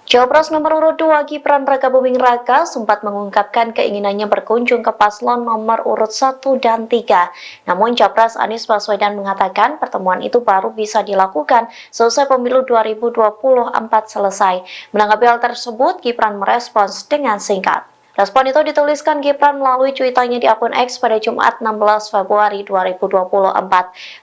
Cawapres nomor urut 2 Gibran Rakabuming Raka sempat mengungkapkan keinginannya berkunjung ke paslon nomor urut 1 dan 3. Namun Capres Anies Baswedan mengatakan pertemuan itu baru bisa dilakukan selesai pemilu 2024 selesai. Menanggapi hal tersebut, Gibran merespons dengan singkat. Respon itu dituliskan Gibran melalui cuitannya di akun X pada Jumat 16 Februari 2024.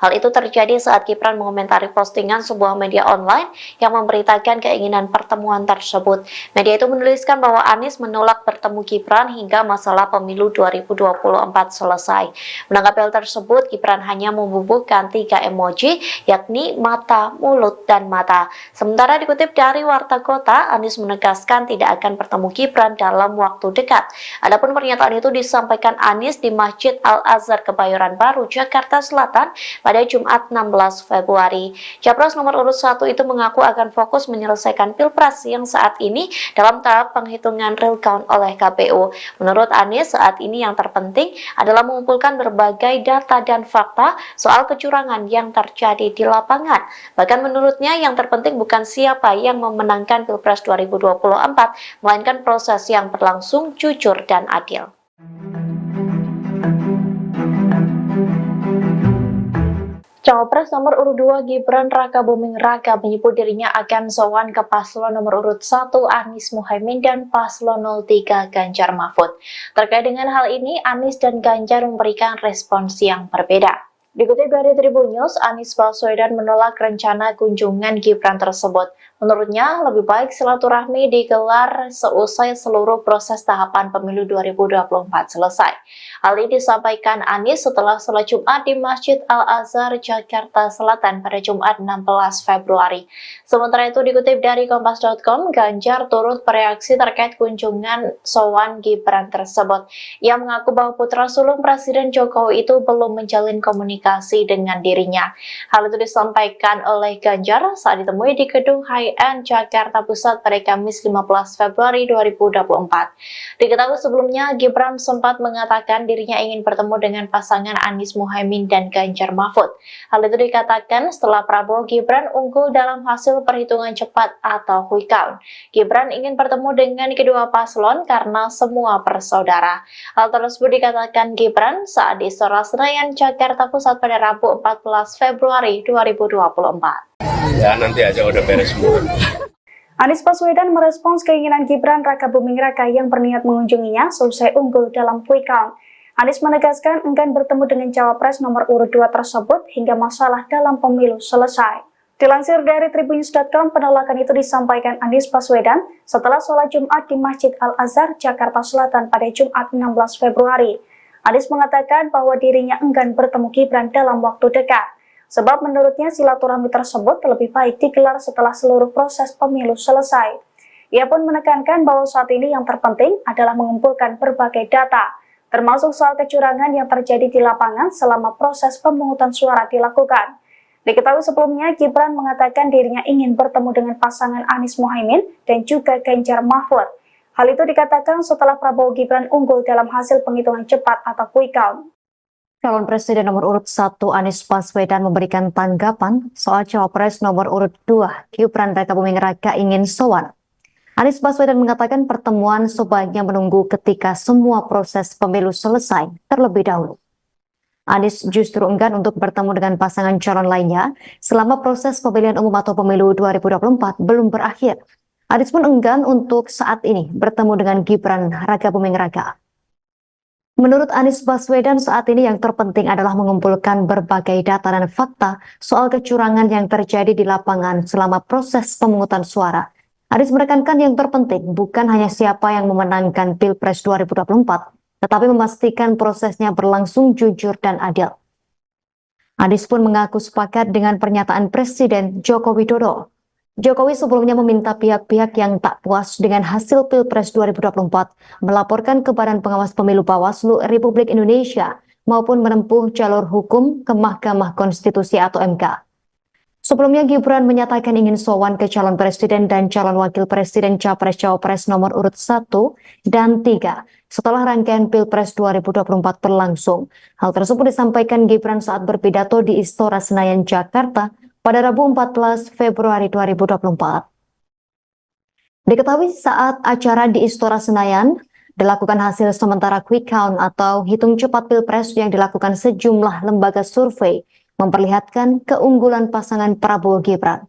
Hal itu terjadi saat Gibran mengomentari postingan sebuah media online yang memberitakan keinginan pertemuan tersebut. Media itu menuliskan bahwa Anies menolak bertemu Gibran hingga masalah pemilu 2024 selesai. Menanggapi hal tersebut, Gibran hanya membubuhkan 3 emoji, yakni mata, mulut, dan mata. Sementara dikutip dari Warta Kota, Anies menegaskan tidak akan bertemu Gibran dalam waktu dekat. Adapun pernyataan itu disampaikan Anies di Masjid Al-Azhar Kebayoran Baru, Jakarta Selatan pada Jumat 16 Februari. Capres nomor urut 1 itu mengaku akan fokus menyelesaikan Pilpres yang saat ini dalam tahap penghitungan real count oleh KPU. Menurut Anies, saat ini yang terpenting adalah mengumpulkan berbagai data dan fakta soal kecurangan yang terjadi di lapangan. Bahkan menurutnya yang terpenting bukan siapa yang memenangkan Pilpres 2024, melainkan proses yang berlangsung jujur dan adil. Cawapres nomor urut 2 Gibran Rakabuming Raka menyebut dirinya akan sowan ke paslon nomor urut 1 Anies Muhaimin dan paslon 03 Ganjar Mahfud. Terkait dengan hal ini, Anies dan Ganjar memberikan respons yang berbeda. Dikutip dari Tribun News, Anies Baswedan menolak rencana kunjungan Gibran tersebut. Menurutnya, lebih baik silaturahmi digelar seusai seluruh proses tahapan pemilu 2024 selesai. Hal ini disampaikan Anies setelah sholat Jumat di Masjid Al-Azhar, Jakarta Selatan pada Jumat 16 Februari. Sementara itu dikutip dari Kompas.com, Ganjar turut bereaksi terkait kunjungan sowan Gibran tersebut. Ia mengaku bahwa putra sulung Presiden Jokowi itu belum menjalin komunikasi dengan dirinya. Hal itu disampaikan oleh Ganjar saat ditemui di gedung High-End Jakarta Pusat pada Kamis 15 Februari 2024. Diketahui sebelumnya, Gibran sempat mengatakan dirinya ingin bertemu dengan pasangan Anies Muhaimin dan Ganjar Mahfud. Hal itu dikatakan setelah Prabowo Gibran unggul dalam hasil perhitungan cepat atau quick count. Gibran ingin bertemu dengan kedua paslon karena semua bersaudara. Hal tersebut dikatakan Gibran saat di Istora Senayan, Jakarta Pusat pada Rabu 14 Februari 2024. Ya nanti aja udah beres semua. Anies Baswedan merespons keinginan Gibran Rakabuming Raka yang berniat mengunjunginya selesai unggul dalam quick count. Anies menegaskan enggan bertemu dengan Cawapres nomor urut 2 tersebut hingga masalah dalam pemilu selesai. Dilansir dari Tribunnews.com, penolakan itu disampaikan Anies Baswedan setelah sholat Jumat di Masjid Al-Azhar, Jakarta Selatan pada Jumat 16 Februari. Anies mengatakan bahwa dirinya enggan bertemu Gibran dalam waktu dekat. Sebab menurutnya silaturahmi tersebut lebih baik digelar setelah seluruh proses pemilu selesai. Ia pun menekankan bahwa saat ini yang terpenting adalah mengumpulkan berbagai data, termasuk soal kecurangan yang terjadi di lapangan selama proses pemungutan suara dilakukan. Diketahui sebelumnya, Gibran mengatakan dirinya ingin bertemu dengan pasangan Anies Muhaimin dan juga Ganjar Mahfud. Hal itu dikatakan setelah Prabowo Gibran unggul dalam hasil penghitungan cepat atau quick count. Calon Presiden nomor urut 1 Anies Baswedan memberikan tanggapan soal Cawapres nomor urut 2 Gibran Rakabuming Raka ingin sowan. Anies Baswedan mengatakan pertemuan sebaiknya menunggu ketika semua proses pemilu selesai terlebih dahulu. Anies justru enggan untuk bertemu dengan pasangan calon lainnya selama proses pemilihan umum atau pemilu 2024 belum berakhir. Anies pun enggan untuk saat ini bertemu dengan Gibran Rakabuming Raka. Menurut Anies Baswedan, saat ini yang terpenting adalah mengumpulkan berbagai data dan fakta soal kecurangan yang terjadi di lapangan selama proses pemungutan suara. Anies menekankan yang terpenting bukan hanya siapa yang memenangkan Pilpres 2024, tetapi memastikan prosesnya berlangsung jujur dan adil. Anies pun mengaku sepakat dengan pernyataan Presiden Joko Widodo. Jokowi sebelumnya meminta pihak-pihak yang tak puas dengan hasil Pilpres 2024 melaporkan ke Badan Pengawas Pemilu Bawaslu Republik Indonesia maupun menempuh jalur hukum ke Mahkamah Konstitusi atau MK. Sebelumnya Gibran menyatakan ingin sowan ke calon presiden dan calon wakil presiden Capres-Cawapres nomor urut 1 dan 3 setelah rangkaian Pilpres 2024 berlangsung. Hal tersebut disampaikan Gibran saat berpidato di Istora Senayan, Jakarta pada Rabu 14 Februari 2024. Diketahui saat acara di Istora Senayan, dilakukan hasil sementara quick count atau hitung cepat Pilpres yang dilakukan sejumlah lembaga survei memperlihatkan keunggulan pasangan Prabowo Gibran.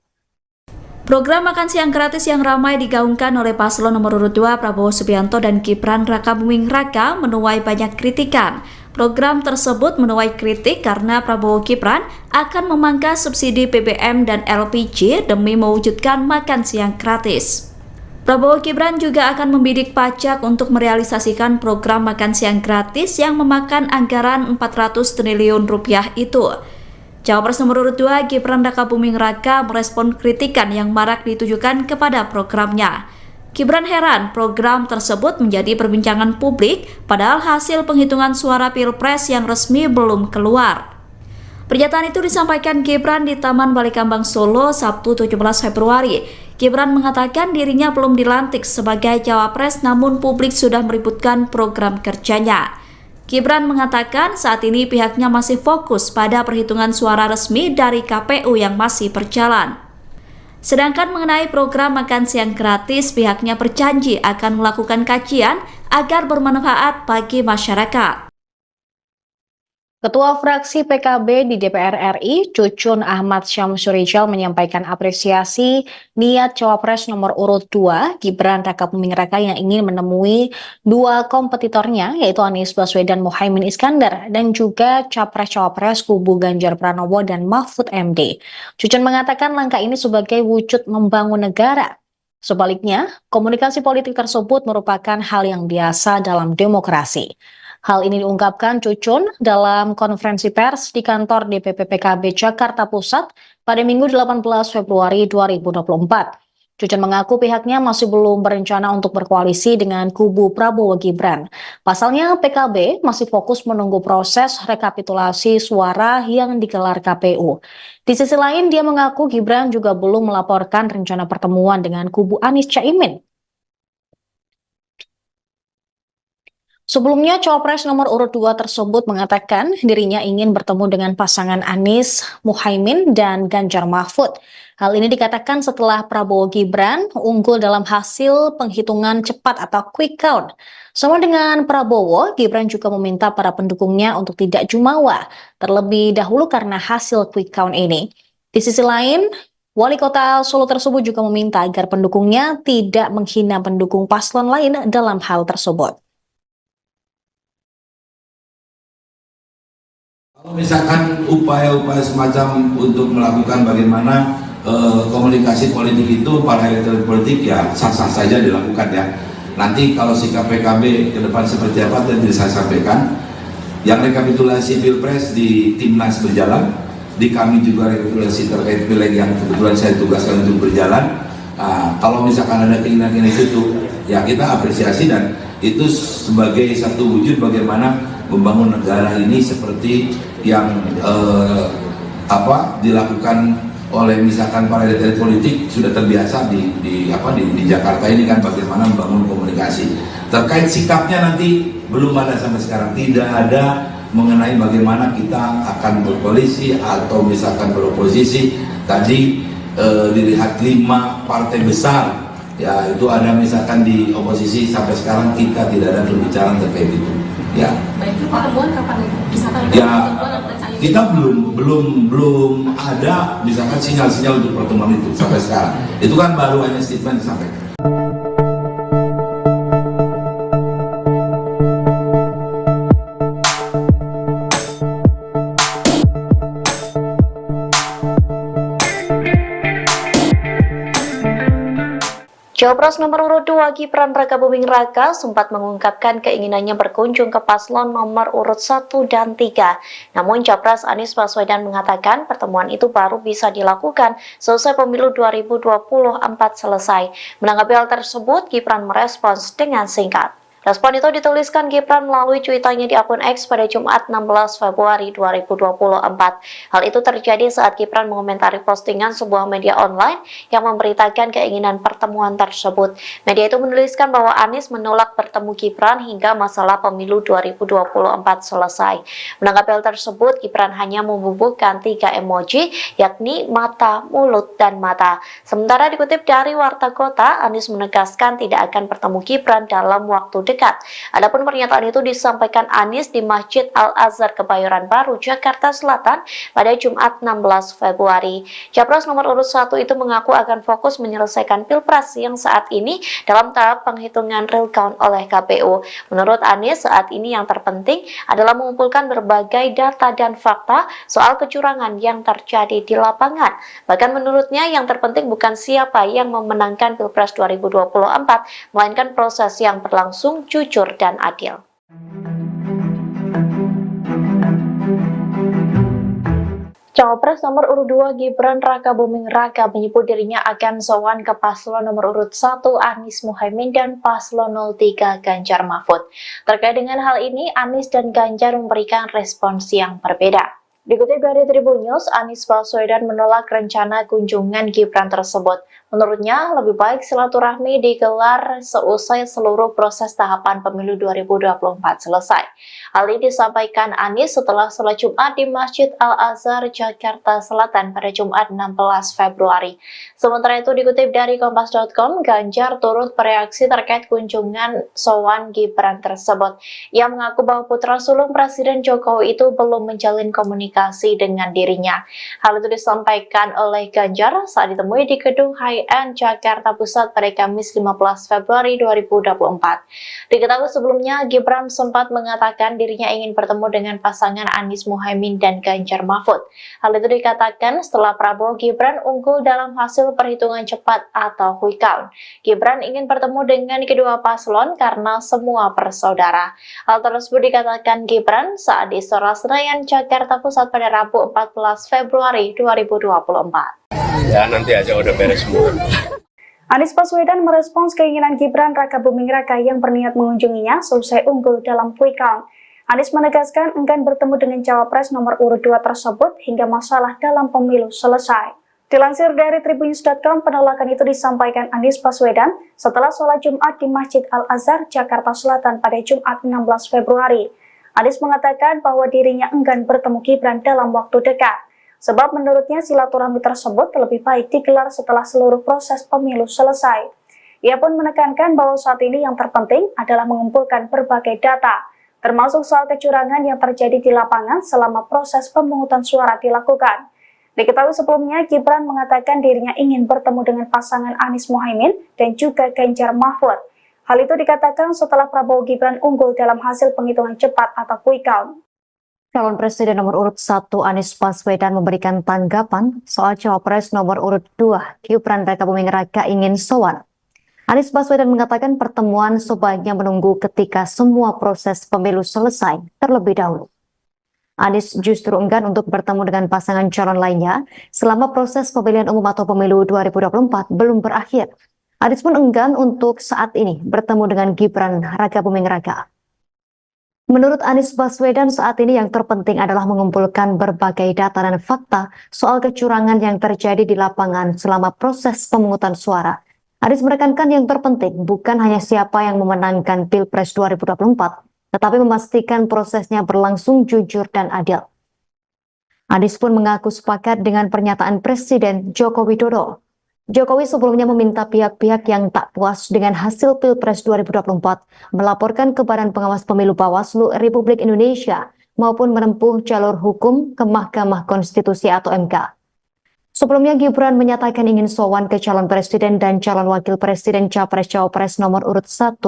Program makan siang gratis yang ramai digaungkan oleh paslon nomor urut 2 Prabowo Subianto dan Gibran Rakabuming Raka menuai banyak kritikan. Program tersebut menuai kritik karena Prabowo Gibran akan memangkas subsidi BBM dan LPG demi mewujudkan makan siang gratis. Prabowo Gibran juga akan membidik pajak untuk merealisasikan program makan siang gratis yang memakan anggaran 400 triliun rupiah itu. Cawapres nomor urut 2 Gibran Rakabuming Raka merespon kritikan yang marak ditujukan kepada programnya. Gibran heran program tersebut menjadi perbincangan publik padahal hasil penghitungan suara Pilpres yang resmi belum keluar. Pernyataan itu disampaikan Gibran di Taman Balikambang Solo Sabtu 17 Februari. Gibran mengatakan dirinya belum dilantik sebagai cawapres namun publik sudah meributkan program kerjanya. Gibran mengatakan saat ini pihaknya masih fokus pada perhitungan suara resmi dari KPU yang masih berjalan. Sedangkan mengenai program makan siang gratis, pihaknya berjanji akan melakukan kajian agar bermanfaat bagi masyarakat. Ketua Fraksi PKB di DPR RI, Cucun Ahmad Syamsurijal menyampaikan apresiasi niat Cawapres nomor urut 2, Gibran Rakabuming Raka yang ingin menemui dua kompetitornya, yaitu Anies Baswedan Muhaimin Iskandar, dan juga Capres-Cawapres kubu Ganjar Pranowo dan Mahfud MD. Cucun mengatakan langkah ini sebagai wujud membangun negara. Sebaliknya, komunikasi politik tersebut merupakan hal yang biasa dalam demokrasi. Hal ini diungkapkan Cucun dalam konferensi pers di kantor DPP PKB Jakarta Pusat pada Minggu 18 Februari 2024. Cucun mengaku pihaknya masih belum berencana untuk berkoalisi dengan kubu Prabowo Gibran. Pasalnya PKB masih fokus menunggu proses rekapitulasi suara yang digelar KPU. Di sisi lain, dia mengaku Gibran juga belum melaporkan rencana pertemuan dengan kubu Anies Caimin. Sebelumnya, Cawapres nomor urut 2 tersebut mengatakan dirinya ingin bertemu dengan pasangan Anies Muhaimin dan Ganjar Mahfud. Hal ini dikatakan setelah Prabowo Gibran unggul dalam hasil penghitungan cepat atau quick count. Sama dengan Prabowo, Gibran juga meminta para pendukungnya untuk tidak jumawa, terlebih dahulu karena hasil quick count ini. Di sisi lain, Wali Kota Solo tersebut juga meminta agar pendukungnya tidak menghina pendukung paslon lain dalam hal tersebut. Kalau misalkan upaya-upaya semacam untuk melakukan bagaimana komunikasi politik itu para elit politik ya sah-sah saja dilakukan ya. Nanti kalau sikap PKB ke depan seperti apa tadi saya sampaikan. Yang rekapitulasi Pilpres di Timnas berjalan, di kami juga rekapitulasi terkait pileg yang kebetulan saya tugaskan untuk berjalan. Kalau misalkan ada keinginan itu ya kita apresiasi dan itu sebagai satu wujud bagaimana membangun negara ini seperti yang dilakukan oleh misalkan para elit politik sudah terbiasa di Jakarta ini kan bagaimana membangun komunikasi. Terkait sikapnya nanti belum ada sampai sekarang, tidak ada mengenai bagaimana kita akan berkoalisi atau misalkan beroposisi. Tadi dilihat 5 partai besar ya itu ada misalkan di oposisi, sampai sekarang kita tidak ada pembicaraan terkait itu. Ya. Baik, itu pertemuan kapan itu? Misalkan ya, kita belum ada misalkan sinyal-sinyal untuk pertemuan itu sampai sekarang. Itu kan baru hanya statement disampaikan. Cawapres nomor urut 2 Gibran Rakabuming Raka sempat mengungkapkan keinginannya berkunjung ke paslon nomor urut 1 dan 3. Namun Capres Anies Baswedan mengatakan pertemuan itu baru bisa dilakukan selesai pemilu 2024 selesai. Menanggapi hal tersebut, Gibran merespons dengan singkat. Respon itu dituliskan Gibran melalui cuitannya di akun X pada Jumat 16 Februari 2024. Hal itu terjadi saat Gibran mengomentari postingan sebuah media online yang memberitakan keinginan pertemuan tersebut. Media itu menuliskan bahwa Anies menolak bertemu Gibran hingga masalah pemilu 2024 selesai. Menanggapi hal tersebut, Gibran hanya membubuhkan 3 emoji, yakni mata, mulut, dan mata. Sementara dikutip dari Warta Kota, Anies menegaskan tidak akan bertemu Gibran dalam waktu dekat. Adapun pernyataan itu disampaikan Anies di Masjid Al-Azhar Kebayoran Baru, Jakarta Selatan pada Jumat 16 Februari. Capres nomor urut 1 itu mengaku akan fokus menyelesaikan Pilpres yang saat ini dalam tahap penghitungan real count oleh KPU. Menurut Anies, saat ini yang terpenting adalah mengumpulkan berbagai data dan fakta soal kecurangan yang terjadi di lapangan. Bahkan menurutnya yang terpenting bukan siapa yang memenangkan Pilpres 2024, melainkan proses yang berlangsung jujur dan adil. Cawapres nomor urut 2 Gibran Rakabuming Raka menyebut dirinya akan sowan ke paslon nomor urut 1 Anies Muhaimin dan paslon 03 Ganjar Mahfud. Terkait dengan hal ini, Anies dan Ganjar memberikan respons yang berbeda. Dikutip dari Tribun News, Anies Baswedan menolak rencana kunjungan Gibran tersebut. Menurutnya, lebih baik silaturahmi digelar seusai seluruh proses tahapan pemilu 2024 selesai. Hal ini disampaikan Anies setelah sholat Jumat di Masjid Al-Azhar, Jakarta Selatan pada Jumat 16 Februari. Sementara itu dikutip dari Kompas.com, Ganjar turut bereaksi terkait kunjungan sowan Gibran tersebut. Ia mengaku bahwa putra sulung Presiden Jokowi itu belum menjalin komunikasi dengan dirinya. Hal itu disampaikan oleh Ganjar saat ditemui di gedung High-End Jakarta Pusat pada Kamis 15 Februari 2024. Diketahui sebelumnya, Gibran sempat mengatakan dirinya ingin bertemu dengan pasangan Anies Muhaimin dan Ganjar Mahfud. Hal itu dikatakan setelah Prabowo Gibran unggul dalam hasil perhitungan cepat atau quick count. Gibran ingin bertemu dengan kedua paslon karena semua bersaudara. Hal tersebut dikatakan Gibran saat di Istora Senayan, Jakarta Pusat pada Rabu 14 Februari 2024. Ya nanti aja udah beres semua. Anies Baswedan merespons keinginan Gibran Rakabuming Raka yang berniat mengunjunginya selesai unggul dalam quick count. Anies menegaskan enggan bertemu dengan cawapres nomor urut 2 tersebut hingga masalah dalam pemilu selesai. Dilansir dari Tribunnews.com, penolakan itu disampaikan Anies Baswedan setelah sholat Jumat di Masjid Al-Azhar, Jakarta Selatan pada Jumat 16 Februari. Anies mengatakan bahwa dirinya enggan bertemu Gibran dalam waktu dekat. Sebab menurutnya silaturahmi tersebut lebih baik digelar setelah seluruh proses pemilu selesai. Ia pun menekankan bahwa saat ini yang terpenting adalah mengumpulkan berbagai data, termasuk soal kecurangan yang terjadi di lapangan selama proses pemungutan suara dilakukan. Diketahui sebelumnya, Gibran mengatakan dirinya ingin bertemu dengan pasangan Anies Muhaimin dan juga Ganjar Mahfud. Hal itu dikatakan setelah Prabowo Gibran unggul dalam hasil penghitungan cepat atau quick count. Calon Presiden nomor urut 1 Anies Baswedan memberikan tanggapan soal Cawapres nomor urut 2 Gibran Rakabuming Raka ingin sowan. Anies Baswedan mengatakan pertemuan sebaiknya menunggu ketika semua proses pemilu selesai terlebih dahulu. Anies justru enggan untuk bertemu dengan pasangan calon lainnya selama proses pemilihan umum atau pemilu 2024 belum berakhir. Anies pun enggan untuk saat ini bertemu dengan Gibran Rakabuming Raka. Menurut Anies Baswedan, saat ini yang terpenting adalah mengumpulkan berbagai data dan fakta soal kecurangan yang terjadi di lapangan selama proses pemungutan suara. Anies menekankan yang terpenting bukan hanya siapa yang memenangkan Pilpres 2024, tetapi memastikan prosesnya berlangsung jujur dan adil. Anies pun mengaku sepakat dengan pernyataan Presiden Joko Widodo. Jokowi sebelumnya meminta pihak-pihak yang tak puas dengan hasil Pilpres 2024 melaporkan ke Badan Pengawas Pemilu Bawaslu Republik Indonesia maupun menempuh jalur hukum ke Mahkamah Konstitusi atau MK. Sebelumnya Gibran menyatakan ingin sowan ke calon presiden dan calon wakil presiden Capres-Cawapres nomor urut 1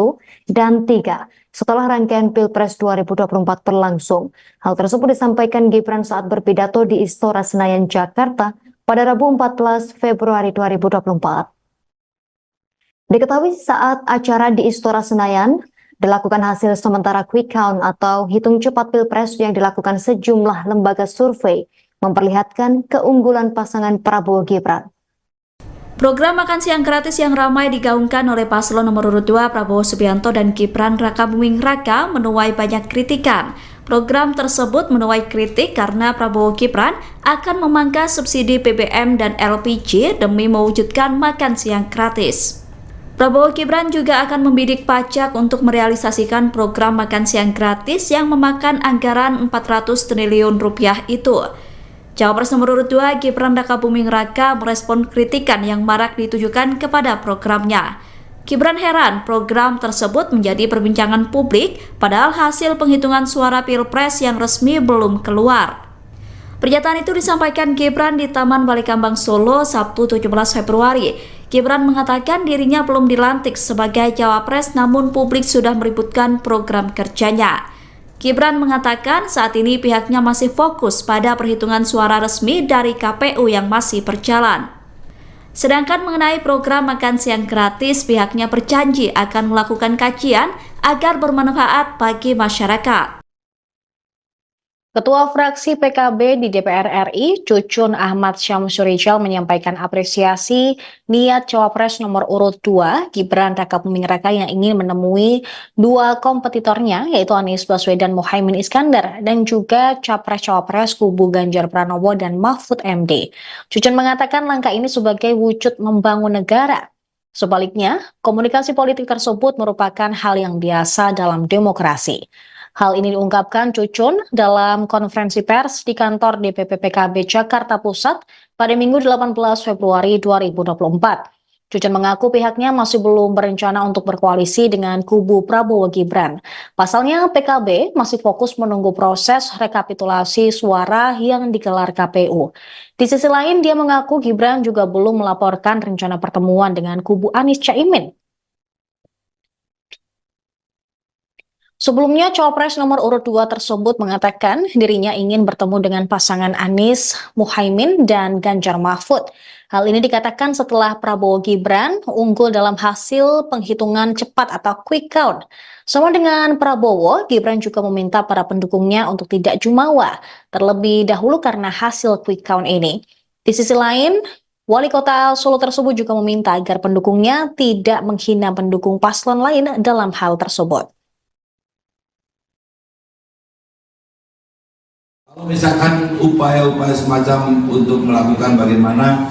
dan 3 setelah rangkaian Pilpres 2024 berlangsung. Hal tersebut disampaikan Gibran saat berpidato di Istora Senayan, Jakarta pada Rabu 14 Februari 2024. Diketahui saat acara di Istora Senayan, dilakukan hasil sementara quick count atau hitung cepat Pilpres yang dilakukan sejumlah lembaga survei memperlihatkan keunggulan pasangan Prabowo Gibran. Program makan siang gratis yang ramai digaungkan oleh paslon nomor urut 2 Prabowo Subianto dan Gibran Rakabuming Raka menuai banyak kritikan. Program tersebut menuai kritik karena Prabowo Gibran akan memangkas subsidi BBM dan LPG demi mewujudkan makan siang gratis. Prabowo Gibran juga akan membidik pajak untuk merealisasikan program makan siang gratis yang memakan anggaran 400 triliun rupiah itu. Cawapres nomor urut 2 Gibran Rakabuming Raka merespon kritikan yang marak ditujukan kepada programnya. Gibran heran program tersebut menjadi perbincangan publik padahal hasil penghitungan suara Pilpres yang resmi belum keluar. Pernyataan itu disampaikan Gibran di Taman Balikambang Solo Sabtu 17 Februari. Gibran mengatakan dirinya belum dilantik sebagai cawapres namun publik sudah meributkan program kerjanya. Gibran mengatakan saat ini pihaknya masih fokus pada perhitungan suara resmi dari KPU yang masih berjalan. Sedangkan mengenai program makan siang gratis, pihaknya berjanji akan melakukan kajian agar bermanfaat bagi masyarakat. Ketua fraksi PKB di DPR RI, Cucun Ahmad Syamsurijal menyampaikan apresiasi niat cawapres nomor urut 2, Gibran Rakabuming Raka yang ingin menemui dua kompetitornya, yaitu Anies Baswedan Muhaimin Iskandar, dan juga capres-cawapres kubu Ganjar Pranowo dan Mahfud MD. Cucun mengatakan langkah ini sebagai wujud membangun negara. Sebaliknya, komunikasi politik tersebut merupakan hal yang biasa dalam demokrasi. Hal ini diungkapkan Cucun dalam konferensi pers di kantor DPP PKB Jakarta Pusat pada Minggu 18 Februari 2024. Cucun mengaku pihaknya masih belum berencana untuk berkoalisi dengan kubu Prabowo Gibran. Pasalnya PKB masih fokus menunggu proses rekapitulasi suara yang digelar KPU. Di sisi lain, dia mengaku Gibran juga belum melaporkan rencana pertemuan dengan kubu Anies Caimin. Sebelumnya, cawapres nomor urut 2 tersebut mengatakan dirinya ingin bertemu dengan pasangan Anies Muhaimin dan Ganjar Mahfud. Hal ini dikatakan setelah Prabowo Gibran unggul dalam hasil penghitungan cepat atau quick count. Sama dengan Prabowo, Gibran juga meminta para pendukungnya untuk tidak jumawa, terlebih dahulu karena hasil quick count ini. Di sisi lain, Wali Kota Solo tersebut juga meminta agar pendukungnya tidak menghina pendukung paslon lain dalam hal tersebut. Kalau misalkan upaya-upaya semacam untuk melakukan bagaimana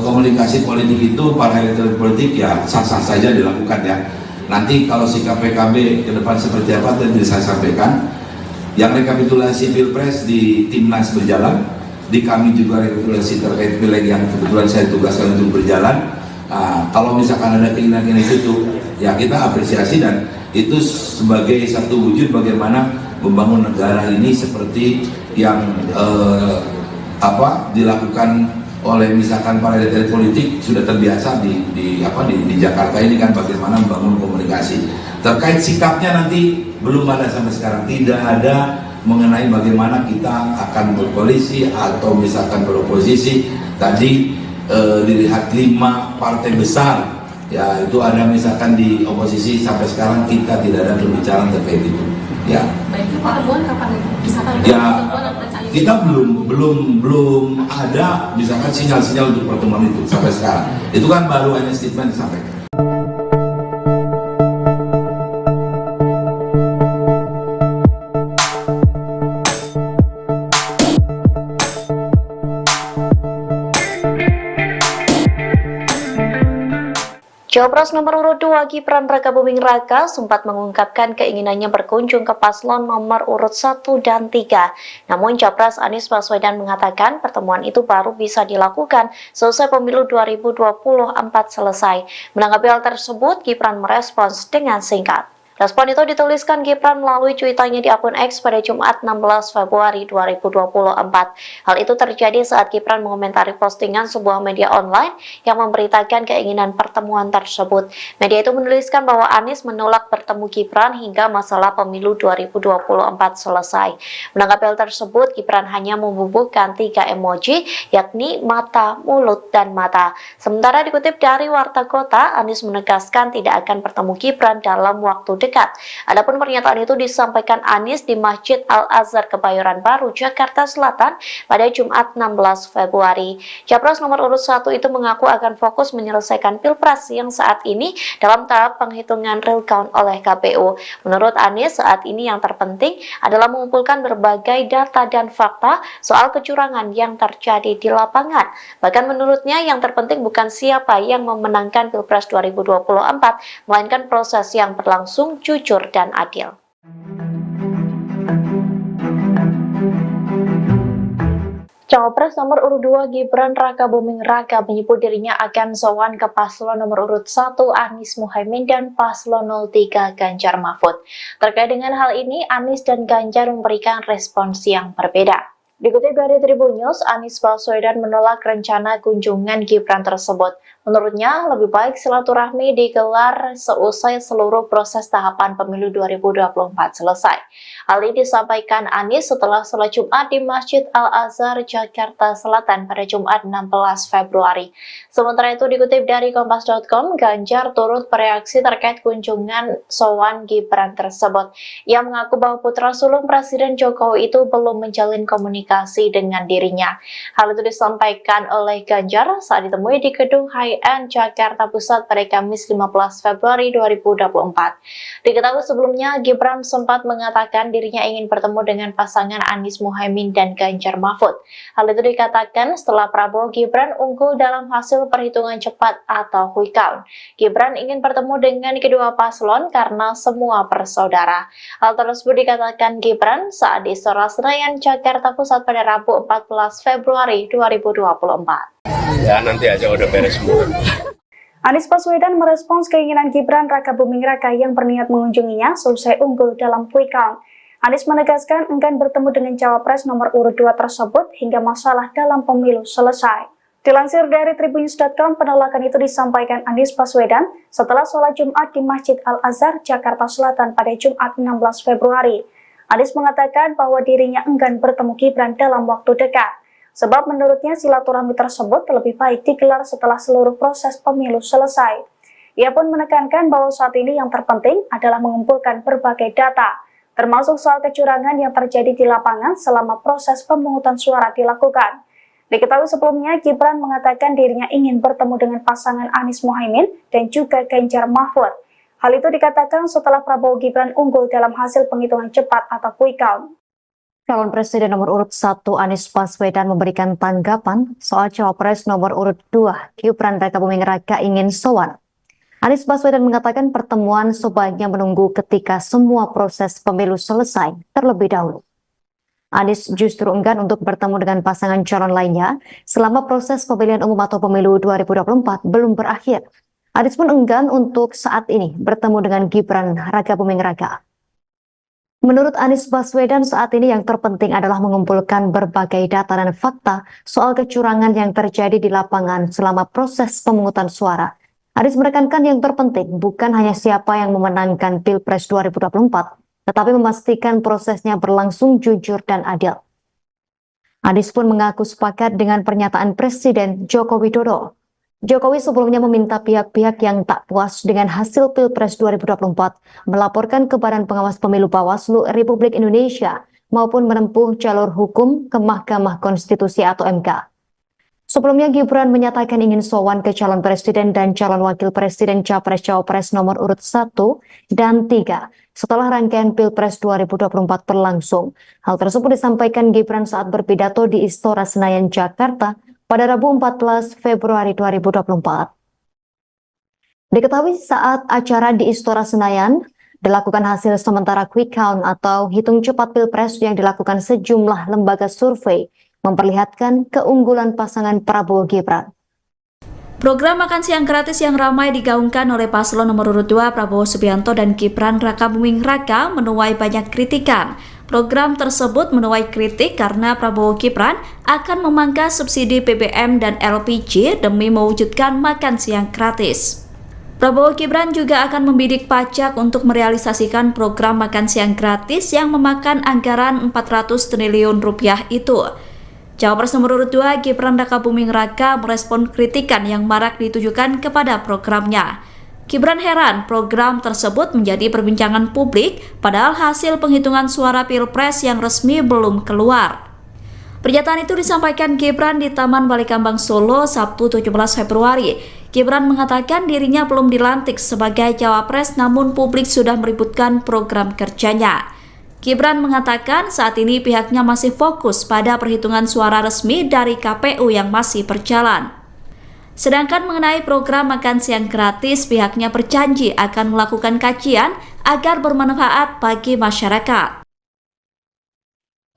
komunikasi politik itu para elit politik ya sah-sah saja dilakukan ya. Nanti kalau sikap PKB ke depan seperti apa tadi saya sampaikan. Yang rekapitulasi Pilpres di Timnas berjalan, di kami juga rekapitulasi terkait pileg yang kebetulan saya tugaskan untuk berjalan. Kalau misalkan ada keinginan itu ya kita apresiasi dan itu sebagai satu wujud bagaimana membangun negara ini seperti yang dilakukan oleh misalkan para elit politik sudah terbiasa di Jakarta ini kan bagaimana membangun komunikasi. Terkait sikapnya nanti belum ada sampai sekarang, tidak ada mengenai bagaimana kita akan berkoalisi atau misalkan beroposisi. Tadi dilihat 5 partai besar ya itu ada misalkan di oposisi sampai sekarang kita tidak ada pembicaraan terkait itu ya. Baik, pertemuan kapan bisa ya kita belum ada misalkan sinyal-sinyal untuk pertemuan itu sampai sekarang. Itu kan baru hanya statement disampaikan. Cawapres nomor urut 2 Gibran Rakabuming Raka sempat mengungkapkan keinginannya berkunjung ke paslon nomor urut 1 dan 3. Namun Capres Anies Baswedan mengatakan pertemuan itu baru bisa dilakukan selesai pemilu 2024 selesai. Menanggapi hal tersebut, Gibran merespons dengan singkat. Respon itu dituliskan Gibran melalui cuitannya di akun X pada Jumat 16 Februari 2024. Hal itu terjadi saat Gibran mengomentari postingan sebuah media online yang memberitakan keinginan pertemuan tersebut. Media itu menuliskan bahwa Anies menolak bertemu Gibran hingga masalah pemilu 2024 selesai. Menanggapi hal tersebut, Gibran hanya membubuhkan 3 emoji, yakni mata, mulut, dan mata. Sementara dikutip dari Warta Kota, Anies menegaskan tidak akan bertemu Gibran dalam waktu dekat dekat. Adapun pernyataan itu disampaikan Anies di Masjid Al-Azhar Kebayoran Baru, Jakarta Selatan pada Jumat 16 Februari. Capres nomor urut 1 itu mengaku akan fokus menyelesaikan Pilpres yang saat ini dalam tahap penghitungan real count oleh KPU. Menurut Anies, saat ini yang terpenting adalah mengumpulkan berbagai data dan fakta soal kecurangan yang terjadi di lapangan. Bahkan menurutnya yang terpenting bukan siapa yang memenangkan Pilpres 2024, melainkan proses yang berlangsung jujur dan adil. Cawapres nomor urut 2 Gibran Rakabuming Raka menyebut dirinya akan sowan ke paslon nomor urut 1 Anies Muhaimin dan paslon 03 Ganjar Mahfud. Terkait dengan hal ini, Anies dan Ganjar memberikan respons yang berbeda. Dikutip dari Tribun News, Anies Baswedan menolak rencana kunjungan Gibran tersebut. Menurutnya, lebih baik silaturahmi digelar seusai seluruh proses tahapan pemilu 2024 selesai. Hal ini disampaikan Anies setelah sholat Jumat di Masjid Al-Azhar, Jakarta Selatan pada Jumat 16 Februari. Sementara itu dikutip dari Kompas.com, Ganjar turut bereaksi terkait kunjungan sowan Gibran tersebut. Ia mengaku bahwa putra sulung Presiden Jokowi itu belum menjalin komunikasi dengan dirinya. Hal itu disampaikan oleh Ganjar saat ditemui di gedung High-End Jakarta Pusat pada Kamis 15 Februari 2024. Diketahui sebelumnya, Gibran sempat mengatakan dirinya ingin bertemu dengan pasangan Anies Muhaimin dan Ganjar Mahfud. Hal itu dikatakan setelah Prabowo Gibran unggul dalam hasil perhitungan cepat atau quick count. Gibran ingin bertemu dengan kedua paslon karena semua bersaudara. Hal tersebut dikatakan Gibran saat di Istora Senayan, Jakarta Pusat pada Rabu 14 Februari 2024. Ya nanti aja udah beres semua. Anies Baswedan merespons keinginan Gibran Rakabuming Raka yang berniat mengunjunginya selesai unggul dalam quick count. Anies menegaskan enggan bertemu dengan cawapres nomor urut 2 tersebut hingga masalah dalam pemilu selesai. Dilansir dari Tribunnews.com, penolakan itu disampaikan Anies Baswedan setelah sholat Jumat di Masjid Al-Azhar, Jakarta Selatan pada Jumat 16 Februari. Anies mengatakan bahwa dirinya enggan bertemu Gibran dalam waktu dekat, sebab menurutnya silaturahmi tersebut lebih baik digelar setelah seluruh proses pemilu selesai. Ia pun menekankan bahwa saat ini yang terpenting adalah mengumpulkan berbagai data, termasuk soal kecurangan yang terjadi di lapangan selama proses pemungutan suara dilakukan. Diketahui sebelumnya, Gibran mengatakan dirinya ingin bertemu dengan pasangan Anies Muhaimin dan juga Ganjar Mahfud. Hal itu dikatakan setelah Prabowo Gibran unggul dalam hasil penghitungan cepat atau quick count. Calon Presiden nomor urut 1 Anies Baswedan memberikan tanggapan soal Cawapres nomor urut 2 Gibran Rakabuming Raka ingin sowan. Anies Baswedan mengatakan pertemuan sebaiknya menunggu ketika semua proses pemilu selesai terlebih dahulu. Anies justru enggan untuk bertemu dengan pasangan calon lainnya selama proses pemilihan umum atau pemilu 2024 belum berakhir. Anies pun enggan untuk saat ini bertemu dengan Gibran Rakabuming Raka. Menurut Anies Baswedan, saat ini yang terpenting adalah mengumpulkan berbagai data dan fakta soal kecurangan yang terjadi di lapangan selama proses pemungutan suara. Anies menekankan yang terpenting bukan hanya siapa yang memenangkan Pilpres 2024, tetapi memastikan prosesnya berlangsung jujur dan adil. Anies pun mengaku sepakat dengan pernyataan Presiden Joko Widodo. Jokowi sebelumnya meminta pihak-pihak yang tak puas dengan hasil Pilpres 2024 melaporkan ke Badan Pengawas Pemilu Bawaslu Republik Indonesia maupun menempuh jalur hukum ke Mahkamah Konstitusi atau MK. Sebelumnya Gibran menyatakan ingin sowan ke calon presiden dan calon wakil presiden Capres-Cawapres nomor urut 1 dan 3 setelah rangkaian Pilpres 2024 berlangsung. Hal tersebut disampaikan Gibran saat berpidato di Istora Senayan, Jakarta pada Rabu 14 Februari 2024. Diketahui saat acara di Istora Senayan, dilakukan hasil sementara quick count atau hitung cepat Pilpres yang dilakukan sejumlah lembaga survei, memperlihatkan keunggulan pasangan Prabowo Gibran. Program makan siang gratis yang ramai digaungkan oleh paslon nomor urut 2 Prabowo Subianto dan Gibran Rakabuming Raka menuai banyak kritikan. Program tersebut menuai kritik karena Prabowo Gibran akan memangkas subsidi BBM dan LPG demi mewujudkan makan siang gratis. Prabowo Gibran juga akan membidik pajak untuk merealisasikan program makan siang gratis yang memakan anggaran 400 triliun rupiah itu. Cawapres nomor urut 2 Gibran Rakabuming Raka merespon kritikan yang marak ditujukan kepada programnya. Gibran heran program tersebut menjadi perbincangan publik padahal hasil penghitungan suara Pilpres yang resmi belum keluar. Pernyataan itu disampaikan Gibran di Taman Balikambang Solo Sabtu 17 Februari. Gibran mengatakan dirinya belum dilantik sebagai cawapres namun publik sudah meributkan program kerjanya. Gibran mengatakan saat ini pihaknya masih fokus pada perhitungan suara resmi dari KPU yang masih berjalan. Sedangkan mengenai program makan siang gratis, pihaknya berjanji akan melakukan kajian agar bermanfaat bagi masyarakat.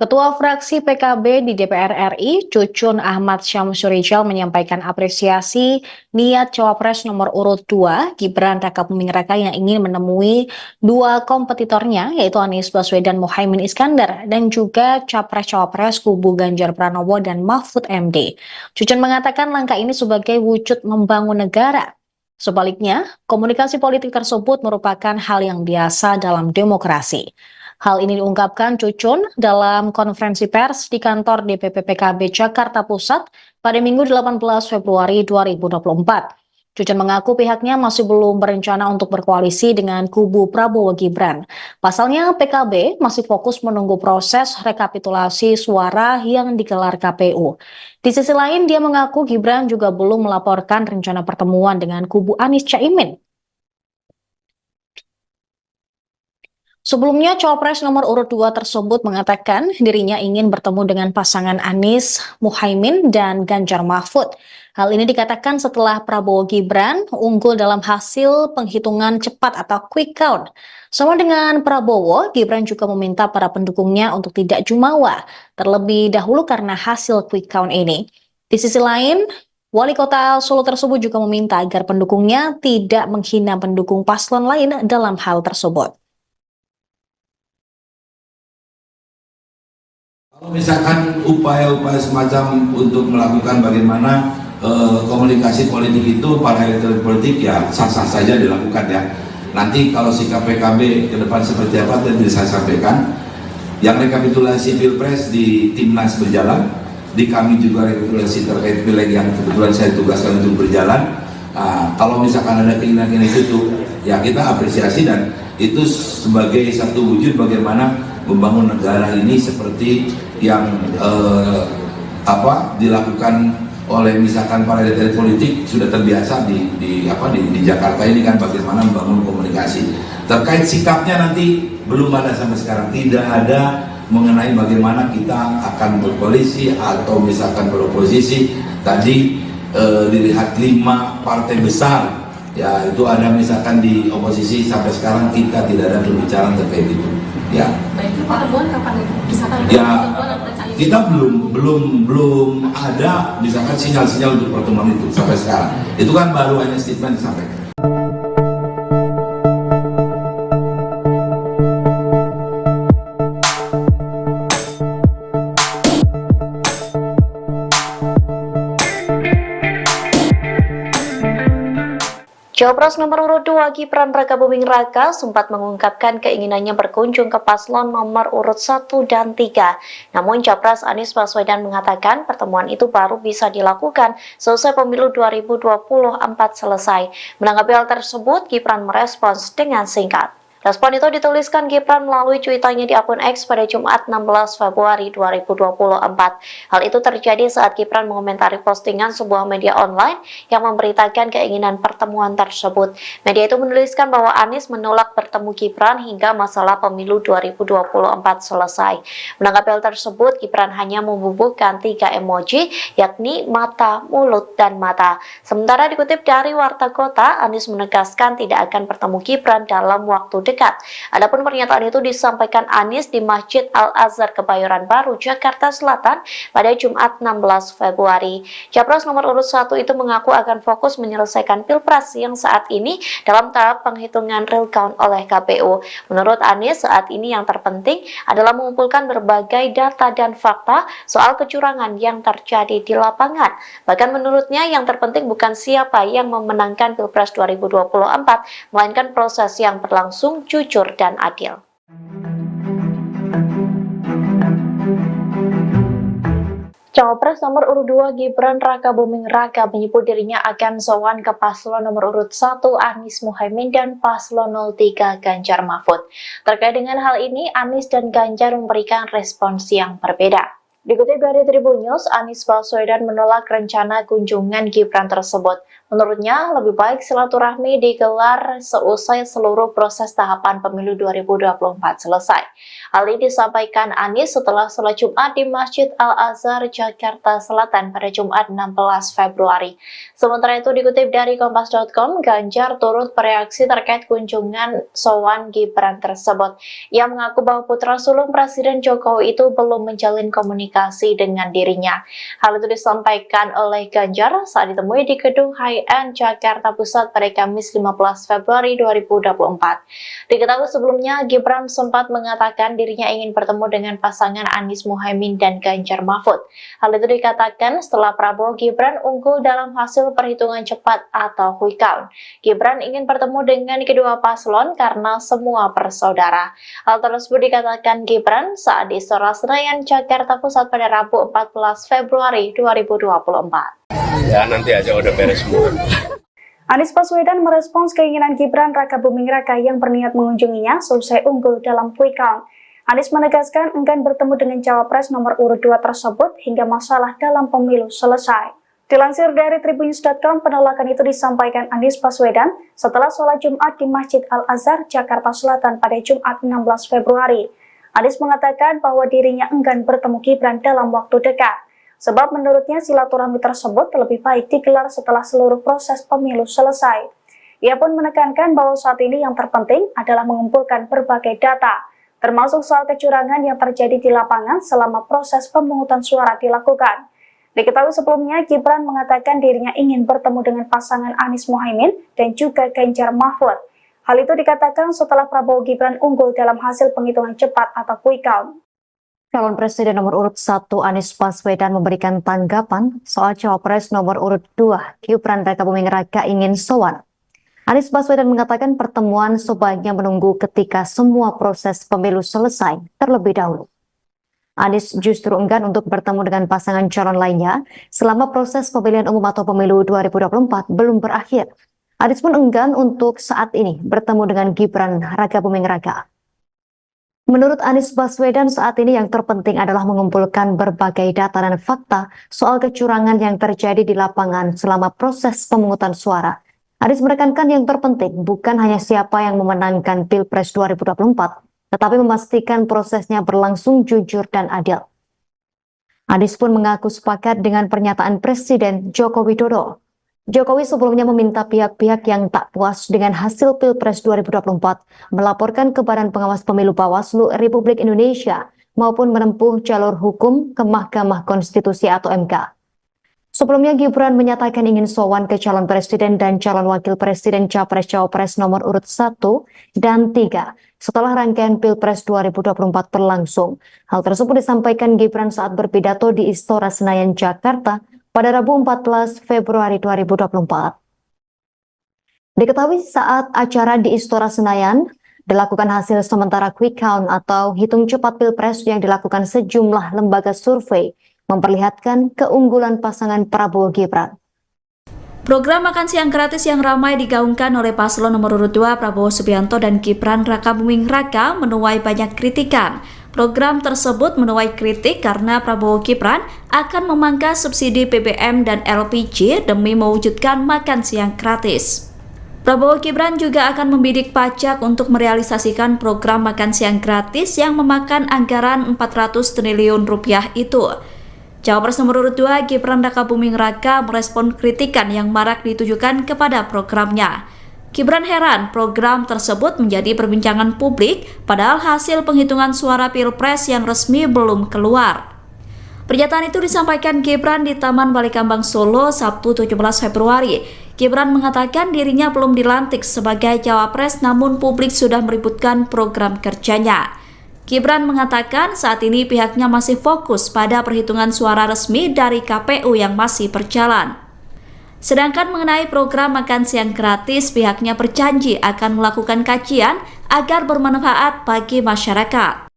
Ketua fraksi PKB di DPR RI, Cucun Ahmad Syamsurijal menyampaikan apresiasi niat cawapres nomor urut 2, Gibran Rakabuming Raka yang ingin menemui dua kompetitornya, yaitu Anies Baswedan Muhaimin Iskandar, dan juga capres-cawapres kubu Ganjar Pranowo dan Mahfud MD. Cucun mengatakan langkah ini sebagai wujud membangun negara. Sebaliknya, komunikasi politik tersebut merupakan hal yang biasa dalam demokrasi. Hal ini diungkapkan Cucun dalam konferensi pers di kantor DPP PKB Jakarta Pusat pada Minggu 18 Februari 2024. Cucun mengaku pihaknya masih belum berencana untuk berkoalisi dengan kubu Prabowo Gibran. Pasalnya PKB masih fokus menunggu proses rekapitulasi suara yang digelar KPU. Di sisi lain, dia mengaku Gibran juga belum melaporkan rencana pertemuan dengan kubu Anies Caimin. Sebelumnya, cawapres nomor urut 2 tersebut mengatakan dirinya ingin bertemu dengan pasangan Anies Muhaimin dan Ganjar Mahfud. Hal ini dikatakan setelah Prabowo Gibran unggul dalam hasil penghitungan cepat atau quick count. Sama dengan Prabowo, Gibran juga meminta para pendukungnya untuk tidak jumawa, terlebih dahulu karena hasil quick count ini. Di sisi lain, Wali Kota Solo tersebut juga meminta agar pendukungnya tidak menghina pendukung paslon lain dalam hal tersebut. Kalau misalkan upaya-upaya semacam untuk melakukan bagaimana komunikasi politik itu para elit politik ya sah-sah saja dilakukan ya. Nanti kalau sikap PKB ke depan seperti apa tadi saya sampaikan. Yang rekapitulasi Pilpres di Timnas berjalan, di kami juga rekapitulasi terkait pileg yang kebetulan saya tugaskan untuk berjalan. Kalau misalkan ada keinginan itu ya kita apresiasi dan itu sebagai satu wujud bagaimana membangun negara ini seperti yang dilakukan oleh misalkan para elit politik sudah terbiasa di Jakarta ini kan bagaimana membangun komunikasi. Terkait sikapnya nanti belum ada sampai sekarang, tidak ada mengenai bagaimana kita akan berkoalisi atau misalkan beroposisi. Tadi dilihat 5 partai besar ya itu ada misalkan di oposisi sampai sekarang kita tidak ada pembicaraan terkait itu ya. Baik, itu pertemuan kapan itu? Misalkan ya kita belum ada misalkan sinyal-sinyal untuk pertemuan itu sampai sekarang. Itu kan baru hanya statement disampaikan. Cawapres nomor urut 2 Gibran Rakabuming Raka sempat mengungkapkan keinginannya berkunjung ke paslon nomor urut 1 dan 3. Namun Capres Anies Baswedan mengatakan pertemuan itu baru bisa dilakukan selesai pemilu 2024 selesai. Menanggapi hal tersebut, Gibran merespons dengan singkat. Respon itu dituliskan Gibran melalui cuitannya di akun X pada Jumat 16 Februari 2024. Hal itu terjadi saat Gibran mengomentari postingan sebuah media online yang memberitakan keinginan pertemuan tersebut. Media itu menuliskan bahwa Anies menolak bertemu Gibran hingga masalah pemilu 2024 selesai. Menanggapi hal tersebut, Gibran hanya membubuhkan 3 emoji, yakni mata, mulut, dan mata. Sementara dikutip dari Warta Kota, Anies menegaskan tidak akan bertemu Gibran dalam waktu dekat. Adapun pernyataan itu disampaikan Anies di Masjid Al-Azhar Kebayoran Baru, Jakarta Selatan pada Jumat 16 Februari. Capres nomor urut 1 itu mengaku akan fokus menyelesaikan Pilpres yang saat ini dalam tahap penghitungan real count oleh KPU. Menurut Anies, saat ini yang terpenting adalah mengumpulkan berbagai data dan fakta soal kecurangan yang terjadi di lapangan. Bahkan menurutnya yang terpenting bukan siapa yang memenangkan Pilpres 2024, melainkan proses yang berlangsung jujur dan adil. Cawapres nomor urut 2 Gibran Rakabuming Raka menyebut dirinya akan sowan ke paslon nomor urut 1 Anies Muhaimin dan paslon 03 Ganjar Mahfud. Terkait dengan hal ini, Anies dan Ganjar memberikan respons yang berbeda. Dikutip dari Tribun News, Anies Baswedan menolak rencana kunjungan Gibran tersebut. Menurutnya, lebih baik silaturahmi digelar seusai seluruh proses tahapan pemilu 2024 selesai. Hal ini disampaikan Anies setelah sholat Jumat di Masjid Al-Azhar, Jakarta Selatan pada Jumat 16 Februari. Sementara itu, dikutip dari Kompas.com, Ganjar turut bereaksi terkait kunjungan sowan Gibran tersebut. Ia mengaku bahwa putra sulung Presiden Jokowi itu belum menjalin komunikasi dengan dirinya. Hal itu disampaikan oleh Ganjar saat ditemui di gedung High-End Jakarta Pusat pada Kamis 15 Februari 2024. Diketahui sebelumnya, Gibran sempat mengatakan dirinya ingin bertemu dengan pasangan Anies Muhaimin dan Ganjar Mahfud. Hal itu dikatakan setelah Prabowo Gibran unggul dalam hasil perhitungan cepat atau quick count. Gibran ingin bertemu dengan kedua paslon karena semua bersaudara. Hal tersebut dikatakan Gibran saat di Istora Senayan, Jakarta Pusat pada Rabu 14 Februari 2024. Ya nanti aja udah beres semua. Anies Baswedan merespons keinginan Gibran Rakabuming Raka yang berniat mengunjunginya selesai unggul dalam quick count. Anies menegaskan enggan bertemu dengan cawapres nomor urut 2 tersebut hingga masalah dalam pemilu selesai. Dilansir dari Tribunnews.com, penolakan itu disampaikan Anies Baswedan setelah sholat Jumat di Masjid Al-Azhar, Jakarta Selatan pada Jumat 16 Februari. Anies mengatakan bahwa dirinya enggan bertemu Gibran dalam waktu dekat, sebab menurutnya silaturahmi tersebut lebih baik digelar setelah seluruh proses pemilu selesai. Ia pun menekankan bahwa saat ini yang terpenting adalah mengumpulkan berbagai data, termasuk soal kecurangan yang terjadi di lapangan selama proses pemungutan suara dilakukan. Diketahui sebelumnya, Gibran mengatakan dirinya ingin bertemu dengan pasangan Anies Muhaimin dan juga Ganjar Mahfud. Hal itu dikatakan setelah Prabowo Gibran unggul dalam hasil penghitungan cepat atau quick count. Calon Presiden nomor urut 1 Anies Baswedan memberikan tanggapan soal Cawapres nomor urut 2 Gibran Rakabuming Raka ingin sowan. Anies Baswedan mengatakan pertemuan sebaiknya menunggu ketika semua proses pemilu selesai terlebih dahulu. Anies justru enggan untuk bertemu dengan pasangan calon lainnya selama proses pemilihan umum atau pemilu 2024 belum berakhir. Anies pun enggan untuk saat ini bertemu dengan Gibran Rakabuming Raka. Menurut Anies Baswedan, saat ini yang terpenting adalah mengumpulkan berbagai data dan fakta soal kecurangan yang terjadi di lapangan selama proses pemungutan suara. Anies menekankan yang terpenting bukan hanya siapa yang memenangkan Pilpres 2024, tetapi memastikan prosesnya berlangsung jujur dan adil. Anies pun mengaku sepakat dengan pernyataan Presiden Joko Widodo. Jokowi sebelumnya meminta pihak-pihak yang tak puas dengan hasil Pilpres 2024 melaporkan ke Badan Pengawas Pemilu Bawaslu Republik Indonesia maupun menempuh jalur hukum ke Mahkamah Konstitusi atau MK. Sebelumnya Gibran menyatakan ingin sowan ke calon presiden dan calon wakil presiden Capres-Cawapres nomor urut 1 dan 3 setelah rangkaian Pilpres 2024 berlangsung. Hal tersebut disampaikan Gibran saat berpidato di Istora Senayan, Jakarta pada Rabu 14 Februari 2024. Diketahui saat acara di Istora Senayan dilakukan hasil sementara quick count atau hitung cepat Pilpres yang dilakukan sejumlah lembaga survei memperlihatkan keunggulan pasangan Prabowo Gibran. Program makan siang gratis yang ramai digaungkan oleh paslon nomor urut 2 Prabowo Subianto dan Gibran Rakabuming Raka menuai banyak kritikan. Program tersebut menuai kritik karena Prabowo Gibran akan memangkas subsidi BBM dan LPG demi mewujudkan makan siang gratis. Prabowo Gibran juga akan membidik pajak untuk merealisasikan program makan siang gratis yang memakan anggaran 400 triliun rupiah itu. Cawapres nomor urut 2 Gibran Rakabuming Raka merespon kritikan yang marak ditujukan kepada programnya. Gibran heran program tersebut menjadi perbincangan publik padahal hasil penghitungan suara Pilpres yang resmi belum keluar. Pernyataan itu disampaikan Gibran di Taman Balikambang Solo Sabtu 17 Februari. Gibran mengatakan dirinya belum dilantik sebagai cawapres namun publik sudah meributkan program kerjanya. Gibran mengatakan saat ini pihaknya masih fokus pada perhitungan suara resmi dari KPU yang masih berjalan. Sedangkan mengenai program makan siang gratis, pihaknya berjanji akan melakukan kajian agar bermanfaat bagi masyarakat.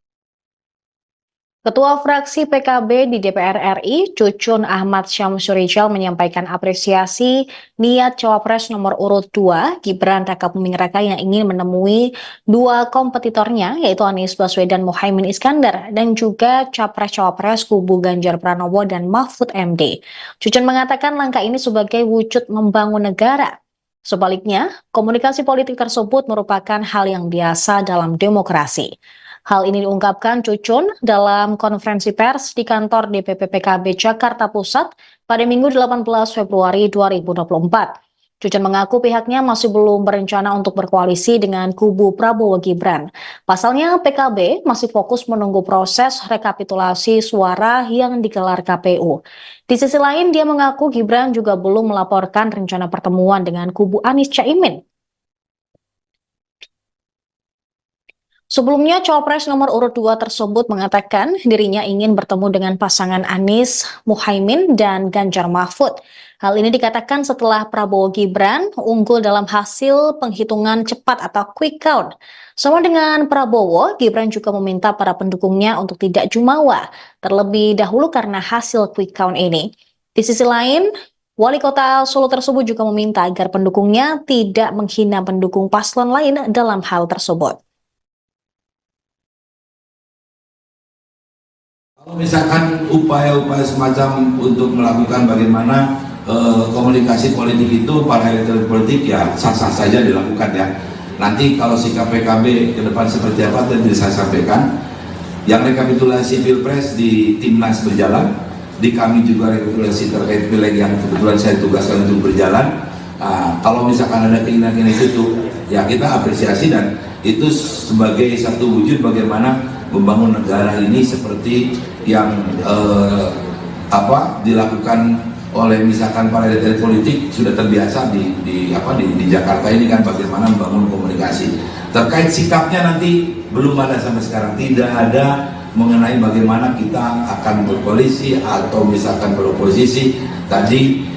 Ketua fraksi PKB di DPR RI, Cucun Ahmad Syamsurijal menyampaikan apresiasi niat Cawapres nomor urut 2, Gibran Rakabuming Raka yang ingin menemui dua kompetitornya, yaitu Anies Baswedan Muhaimin Iskandar, dan juga Capres-Cawapres kubu Ganjar Pranowo dan Mahfud MD. Cucun mengatakan langkah ini sebagai wujud membangun negara. Sebaliknya, komunikasi politik tersebut merupakan hal yang biasa dalam demokrasi. Hal ini diungkapkan Cucun dalam konferensi pers di kantor DPP PKB Jakarta Pusat pada Minggu 18 Februari 2024. Cucun mengaku pihaknya masih belum berencana untuk berkoalisi dengan kubu Prabowo Gibran. Pasalnya PKB masih fokus menunggu proses rekapitulasi suara yang digelar KPU. Di sisi lain, dia mengaku Gibran juga belum melaporkan rencana pertemuan dengan kubu Anies Caimin. Sebelumnya, Cawapres nomor urut 2 tersebut mengatakan dirinya ingin bertemu dengan pasangan Anies Muhaimin dan Ganjar Mahfud. Hal ini dikatakan setelah Prabowo Gibran unggul dalam hasil penghitungan cepat atau quick count. Sama dengan Prabowo, Gibran juga meminta para pendukungnya untuk tidak jumawa, terlebih dahulu karena hasil quick count ini. Di sisi lain, Wali Kota Solo tersebut juga meminta agar pendukungnya tidak menghina pendukung paslon lain dalam hal tersebut. Kalau misalkan upaya-upaya semacam untuk melakukan bagaimana komunikasi politik itu para elit politik ya sah-sah saja dilakukan ya. Nanti kalau sikap PKB ke depan seperti apa tadi saya sampaikan. Yang rekapitulasi Pilpres di Timnas berjalan, di kami juga rekapitulasi terkait pileg yang kebetulan saya tugaskan untuk berjalan. Kalau misalkan ada keinginan itu ya kita apresiasi dan itu sebagai satu wujud bagaimana membangun negara ini seperti yang dilakukan oleh misalkan para elit politik sudah terbiasa di Jakarta ini kan bagaimana membangun komunikasi. Terkait sikapnya nanti belum ada sampai sekarang, tidak ada mengenai bagaimana kita akan berkoalisi atau misalkan beroposisi. Tadi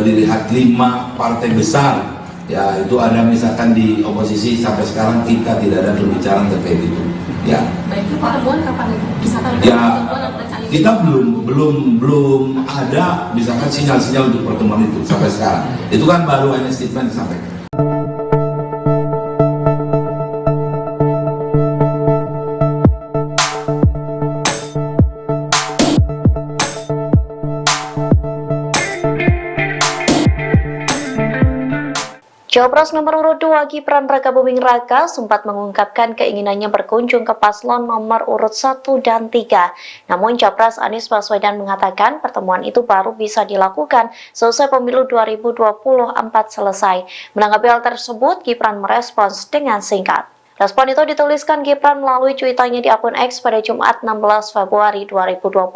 dilihat 5 partai besar ya itu ada misalkan di oposisi sampai sekarang kita tidak ada pembicaraan terkait itu ya. Baik, itu pertemuan kapan bisa ya kita belum ada misalkan sinyal-sinyal untuk pertemuan itu sampai sekarang. Itu kan baru hanya statement disampaikan. Cawapres nomor urut 2 Gibran Rakabuming Raka sempat mengungkapkan keinginannya berkunjung ke paslon nomor urut 1 dan 3. Namun Capres Anies Baswedan mengatakan pertemuan itu baru bisa dilakukan selesai pemilu 2024 selesai. Menanggapi hal tersebut, Gibran merespons dengan singkat. Respon itu dituliskan Gibran melalui cuitannya di akun X pada Jumat 16 Februari 2024.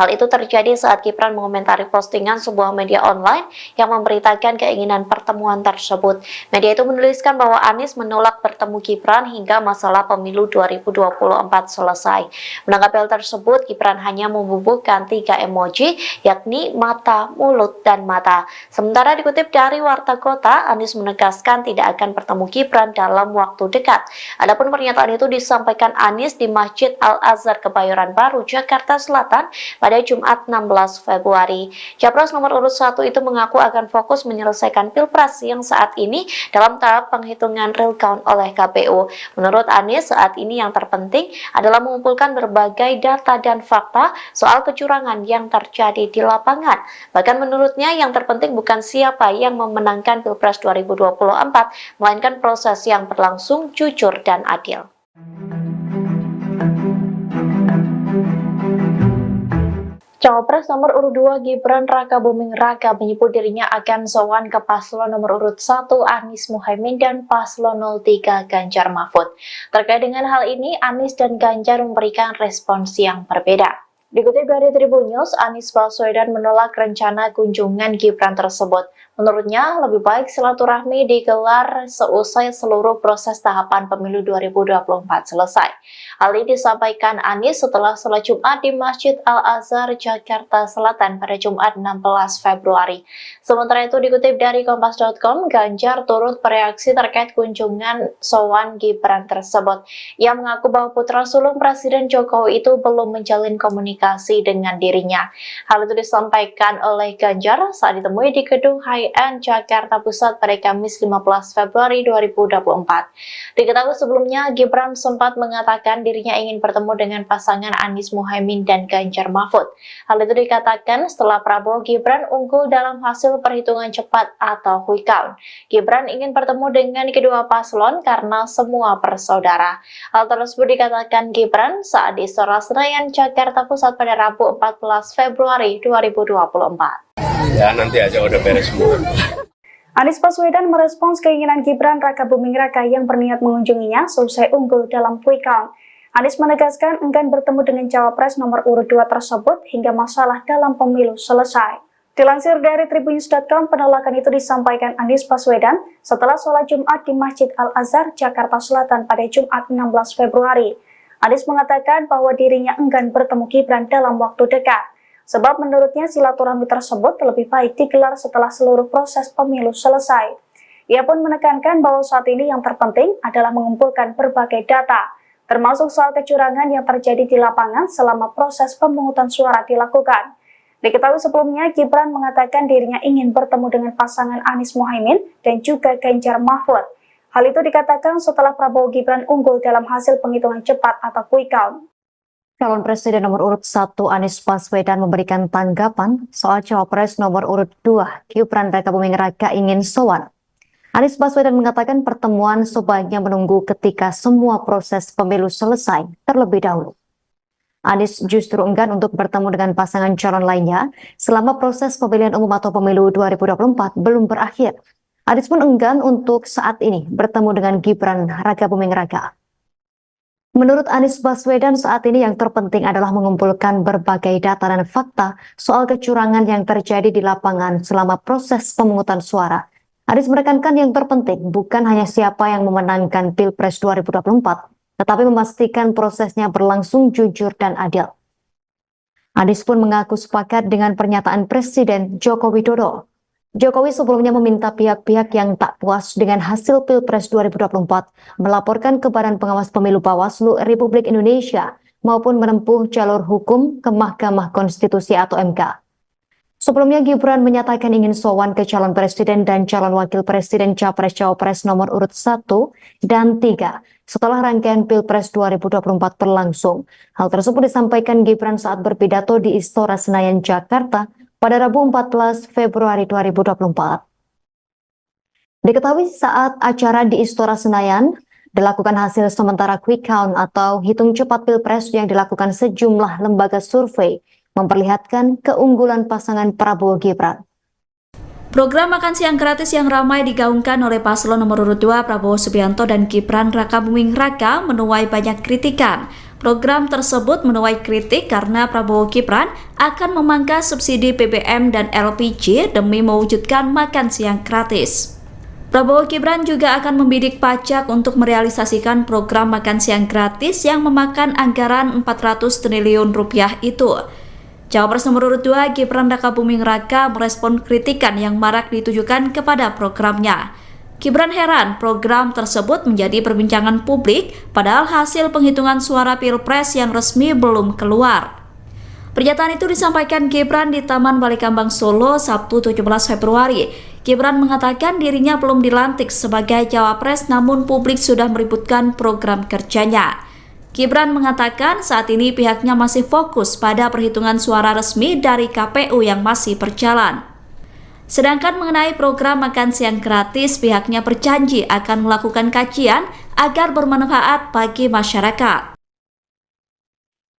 Hal itu terjadi saat Gibran mengomentari postingan sebuah media online yang memberitakan keinginan pertemuan tersebut. Media itu menuliskan bahwa Anies menolak bertemu Gibran hingga masalah pemilu 2024 selesai. Menanggapi hal tersebut, Gibran hanya membubuhkan 3 emoji, yakni mata, mulut, dan mata. Sementara dikutip dari Warta Kota, Anies menegaskan tidak akan bertemu Gibran dalam waktu dekat. Adapun pernyataan itu disampaikan Anies di Masjid Al-Azhar Kebayoran Baru, Jakarta Selatan pada Jumat 16 Februari. Capres nomor urut 1 itu mengaku akan fokus menyelesaikan Pilpres yang saat ini dalam tahap penghitungan real count oleh KPU. Menurut Anies, saat ini yang terpenting adalah mengumpulkan berbagai data dan fakta soal kecurangan yang terjadi di lapangan. Bahkan menurutnya yang terpenting bukan siapa yang memenangkan Pilpres 2024, melainkan proses yang berlangsung jujur dan adil. Cawapres nomor urut 2 Gibran Rakabuming Raka menyebut dirinya akan sowan ke paslon nomor urut 1 Anies Muhaimin dan paslon 03 Ganjar Mahfud. Terkait dengan hal ini, Anies dan Ganjar memberikan respons yang berbeda. Dikutip dari Tribun News, Anies Baswedan menolak rencana kunjungan Gibran tersebut. Menurutnya, lebih baik silaturahmi digelar seusai seluruh proses tahapan pemilu 2024 selesai. Hal ini disampaikan Anies setelah sholat Jumat di Masjid Al-Azhar, Jakarta Selatan pada Jumat 16 Februari. Sementara itu dikutip dari Kompas.com, Ganjar turut bereaksi terkait kunjungan sowan Gibran tersebut. Ia mengaku bahwa putra sulung Presiden Jokowi itu belum menjalin komunikasi dengan dirinya. Hal itu disampaikan oleh Ganjar saat ditemui di gedung HIN Jakarta Pusat pada Kamis 15 Februari 2024. Diketahui sebelumnya, Gibran sempat mengatakan dirinya ingin bertemu dengan pasangan Anies Muhaimin dan Ganjar Mahfud. Hal itu dikatakan setelah Prabowo Gibran unggul dalam hasil perhitungan cepat atau quick count. Gibran ingin bertemu dengan kedua paslon karena semua bersaudara. Hal tersebut dikatakan Gibran saat di Istora Senayan, Jakarta Pusat pada Rabu 14 Februari 2024. Ya nanti aja udah beres semua. Anies Baswedan merespons keinginan Gibran Raka Buming Raka yang berniat mengunjunginya selesai unggul dalam quick count. Anies menegaskan enggan bertemu dengan cawapres nomor urut 2 tersebut hingga masalah dalam pemilu selesai. Dilansir dari Tribunnews.com, penolakan itu disampaikan Anies Baswedan setelah sholat Jumat di Masjid Al-Azhar, Jakarta Selatan pada Jumat 16 Februari. Anies mengatakan bahwa dirinya enggan bertemu Gibran dalam waktu dekat. Sebab menurutnya silaturahmi tersebut lebih baik digelar setelah seluruh proses pemilu selesai. Ia pun menekankan bahwa saat ini yang terpenting adalah mengumpulkan berbagai data, termasuk soal kecurangan yang terjadi di lapangan selama proses pemungutan suara dilakukan. Diketahui sebelumnya, Gibran mengatakan dirinya ingin bertemu dengan pasangan Anies Muhaimin dan juga Ganjar Mahfud. Hal itu dikatakan setelah Prabowo Gibran unggul dalam hasil penghitungan cepat atau quick count. Calon Presiden nomor urut 1 Anies Baswedan memberikan tanggapan soal cawapres nomor urut 2 Gibran Raka Buming Raka ingin sowan. Anies Baswedan mengatakan pertemuan sebaiknya menunggu ketika semua proses pemilu selesai terlebih dahulu. Anies justru enggan untuk bertemu dengan pasangan calon lainnya selama proses pemilihan umum atau pemilu 2024 belum berakhir. Anies pun enggan untuk saat ini bertemu dengan Gibran Raka Buming Raka. Menurut Anies Baswedan, saat ini yang terpenting adalah mengumpulkan berbagai data dan fakta soal kecurangan yang terjadi di lapangan selama proses pemungutan suara. Anies menekankan yang terpenting bukan hanya siapa yang memenangkan Pilpres 2024, tetapi memastikan prosesnya berlangsung jujur dan adil. Anies pun mengaku sepakat dengan pernyataan Presiden Joko Widodo. Jokowi sebelumnya meminta pihak-pihak yang tak puas dengan hasil Pilpres 2024 melaporkan ke Badan Pengawas Pemilu Bawaslu Republik Indonesia maupun menempuh jalur hukum ke Mahkamah Konstitusi atau MK. Sebelumnya Gibran menyatakan ingin sowan ke calon presiden dan calon wakil presiden capres-cawapres nomor urut 1 dan 3 setelah rangkaian Pilpres 2024 berlangsung. Hal tersebut disampaikan Gibran saat berpidato di Istora Senayan, Jakarta pada Rabu 14 Februari 2024. Diketahui saat acara di Istora Senayan, dilakukan hasil sementara quick count atau hitung cepat Pilpres yang dilakukan sejumlah lembaga survei, memperlihatkan keunggulan pasangan Prabowo Gibran. Program makan siang gratis yang ramai digaungkan oleh paslon nomor urut 2 Prabowo Subianto dan Gibran Raka Buming Raka menuai banyak kritikan. Program tersebut menuai kritik karena Prabowo Gibran akan memangkas subsidi BBM dan LPG demi mewujudkan makan siang gratis. Prabowo Gibran juga akan membidik pajak untuk merealisasikan program makan siang gratis yang memakan anggaran 400 triliun rupiah itu. Cawapres nomor urut 2 Gibran Raka Buming Raka merespon kritikan yang marak ditujukan kepada programnya. Gibran heran program tersebut menjadi perbincangan publik padahal hasil penghitungan suara Pilpres yang resmi belum keluar. Pernyataan itu disampaikan Gibran di Taman Balai Kambang Solo Sabtu 17 Februari. Gibran mengatakan dirinya belum dilantik sebagai cawapres namun publik sudah meributkan program kerjanya. Gibran mengatakan saat ini pihaknya masih fokus pada perhitungan suara resmi dari KPU yang masih berjalan. Sedangkan mengenai program makan siang gratis, pihaknya berjanji akan melakukan kajian agar bermanfaat bagi masyarakat.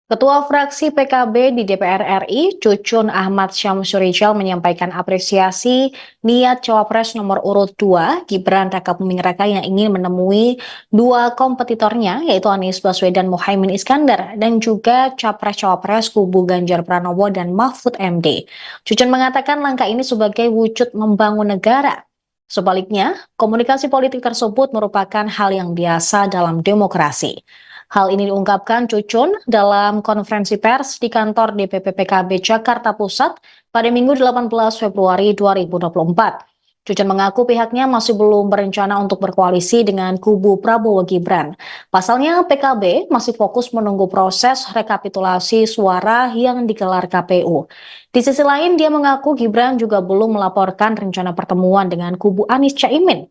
Ketua fraksi PKB di DPR RI, Cucun Ahmad Syamsurijal menyampaikan apresiasi niat Cawapres nomor urut 2, Gibran Rakabuming Raka yang ingin menemui dua kompetitornya, yaitu Anies Baswedan Muhaimin Iskandar, dan juga Capres-Cawapres kubu Ganjar Pranowo dan Mahfud MD. Cucun mengatakan langkah ini sebagai wujud membangun negara. Sebaliknya, komunikasi politik tersebut merupakan hal yang biasa dalam demokrasi. Hal ini diungkapkan Cucun dalam konferensi pers di kantor DPP PKB Jakarta Pusat pada Minggu 18 Februari 2024. Cucun mengaku pihaknya masih belum berencana untuk berkoalisi dengan kubu Prabowo Gibran. Pasalnya PKB masih fokus menunggu proses rekapitulasi suara yang digelar KPU. Di sisi lain, dia mengaku Gibran juga belum melaporkan rencana pertemuan dengan kubu Anies Caimin.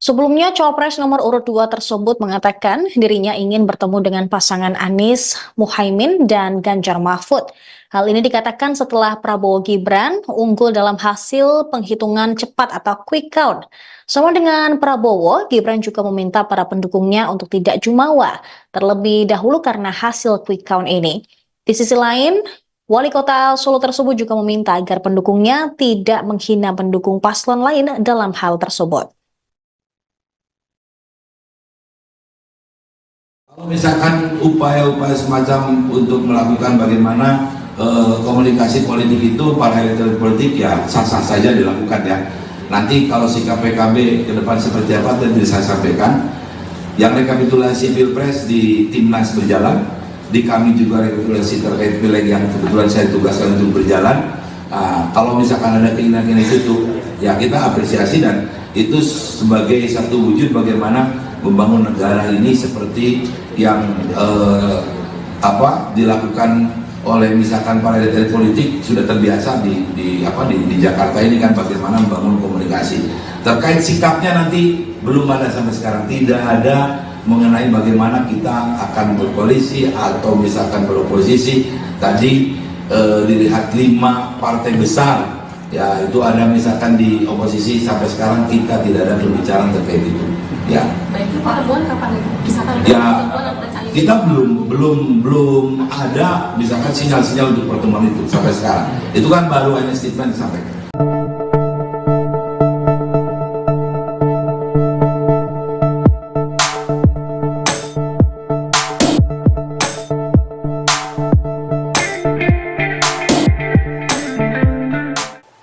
Sebelumnya, Cawapres nomor urut 2 tersebut mengatakan dirinya ingin bertemu dengan pasangan Anies Muhaimin dan Ganjar Mahfud. Hal ini dikatakan setelah Prabowo Gibran unggul dalam hasil penghitungan cepat atau quick count. Sama dengan Prabowo, Gibran juga meminta para pendukungnya untuk tidak jumawa, terlebih dahulu karena hasil quick count ini. Di sisi lain, Wali Kota Solo tersebut juga meminta agar pendukungnya tidak menghina pendukung paslon lain dalam hal tersebut. Kalau misalkan upaya-upaya semacam untuk melakukan bagaimana komunikasi politik itu para elit politik ya sah-sah saja dilakukan ya. Nanti kalau sikap PKB ke depan seperti apa tadi saya sampaikan. Yang rekapitulasi Pilpres di Timnas berjalan, di kami juga rekapitulasi terkait pileg yang kebetulan saya tugaskan untuk berjalan. Kalau misalkan ada keinginan itu ya kita apresiasi dan itu sebagai satu wujud bagaimana membangun negara ini seperti yang dilakukan oleh misalkan para elit politik sudah terbiasa di Jakarta ini kan bagaimana membangun komunikasi. Terkait sikapnya nanti belum ada sampai sekarang, tidak ada mengenai bagaimana kita akan berkoalisi atau misalkan beroposisi. Tadi dilihat 5 partai besar ya itu ada misalkan di oposisi sampai sekarang kita tidak ada pembicaraan terkait itu ya. Baik, itu pertemuan kapan misalkan Ya kita belum ada misalkan sinyal-sinyal untuk pertemuan itu sampai sekarang. Itu kan baru hanya statement disampaikan.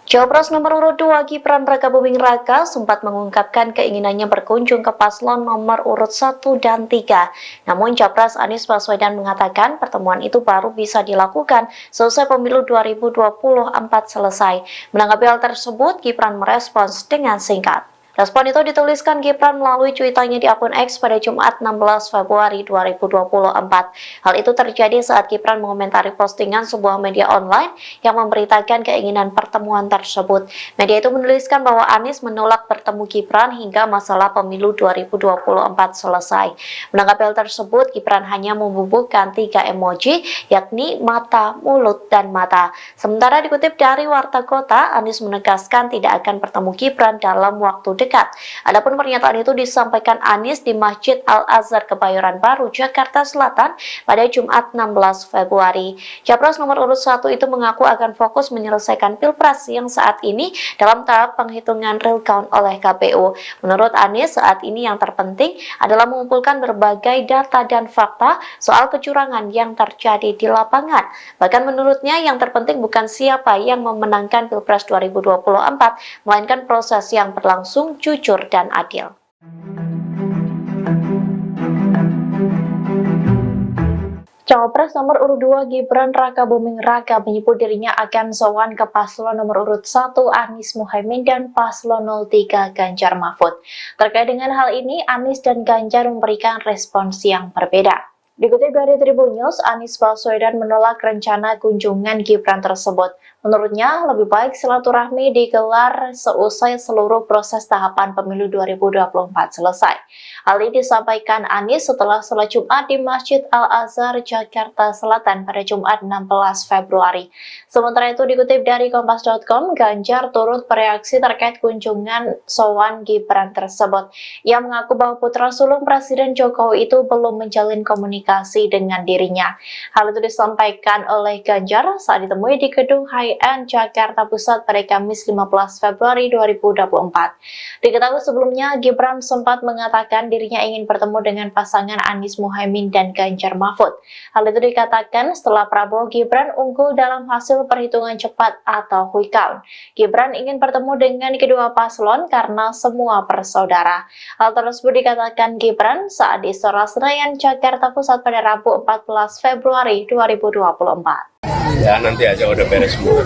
Cawapres nomor urut 2 Gibran Rakabuming Raka sempat mengungkapkan keinginannya berkunjung ke paslon nomor urut 1 dan 3. Namun Capres Anies Baswedan mengatakan pertemuan itu baru bisa dilakukan selesai pemilu 2024 selesai. Menanggapi hal tersebut, Gibran merespons dengan singkat. Respon itu dituliskan Gibran melalui cuitannya di akun X pada Jumat 16 Februari 2024. Hal itu terjadi saat Gibran mengomentari postingan sebuah media online yang memberitakan keinginan pertemuan tersebut. Media itu menuliskan bahwa Anies menolak bertemu Gibran hingga masalah pemilu 2024 selesai. Menanggapi hal tersebut, Gibran hanya membubuhkan 3 emoji, yakni mata, mulut, dan mata. Sementara dikutip dari Warta Kota, Anies menegaskan tidak akan bertemu Gibran dalam waktu dekat. Adapun pernyataan itu disampaikan Anies di Masjid Al-Azhar Kebayoran Baru, Jakarta Selatan pada Jumat 16 Februari. Capres nomor urut 1 itu mengaku akan fokus menyelesaikan Pilpres yang saat ini dalam tahap penghitungan real count oleh KPU. Menurut Anies, saat ini yang terpenting adalah mengumpulkan berbagai data dan fakta soal kecurangan yang terjadi di lapangan. Bahkan menurutnya yang terpenting bukan siapa yang memenangkan Pilpres 2024, melainkan proses yang berlangsung jujur dan adil. Cawapres nomor urut 2 Gibran Rakabuming Raka menyebut dirinya akan sowan ke paslon nomor urut 1 Anies Muhaimin dan paslon 03 Ganjar Mahfud. Terkait dengan hal ini, Anies dan Ganjar memberikan respons yang berbeda. Dikutip dari Tribun News, Anies Baswedan menolak rencana kunjungan Gibran tersebut. Menurutnya, lebih baik silaturahmi digelar seusai seluruh proses tahapan pemilu 2024 selesai. Hal ini disampaikan Anies setelah sholat Jumat di Masjid Al-Azhar, Jakarta Selatan pada Jumat 16 Februari. Sementara itu, dikutip dari Kompas.com, Ganjar turut bereaksi terkait kunjungan sowan Gibran tersebut. Ia mengaku bahwa putra sulung Presiden Jokowi itu belum menjalin komunikasi dengan dirinya. Hal itu disampaikan oleh Ganjar saat ditemui di gedung High-End Jakarta Pusat pada Kamis 15 Februari 2024. Diketahui sebelumnya, Gibran sempat mengatakan dirinya ingin bertemu dengan pasangan Anies Muhaimin dan Ganjar Mahfud. Hal itu dikatakan setelah Prabowo Gibran unggul dalam hasil perhitungan cepat atau quick count. Gibran ingin bertemu dengan kedua paslon karena semua bersaudara. Hal tersebut dikatakan Gibran saat di Istora Senayan, Jakarta Pusat pada Rabu 14 Februari 2024. Ya nanti aja udah beres semua.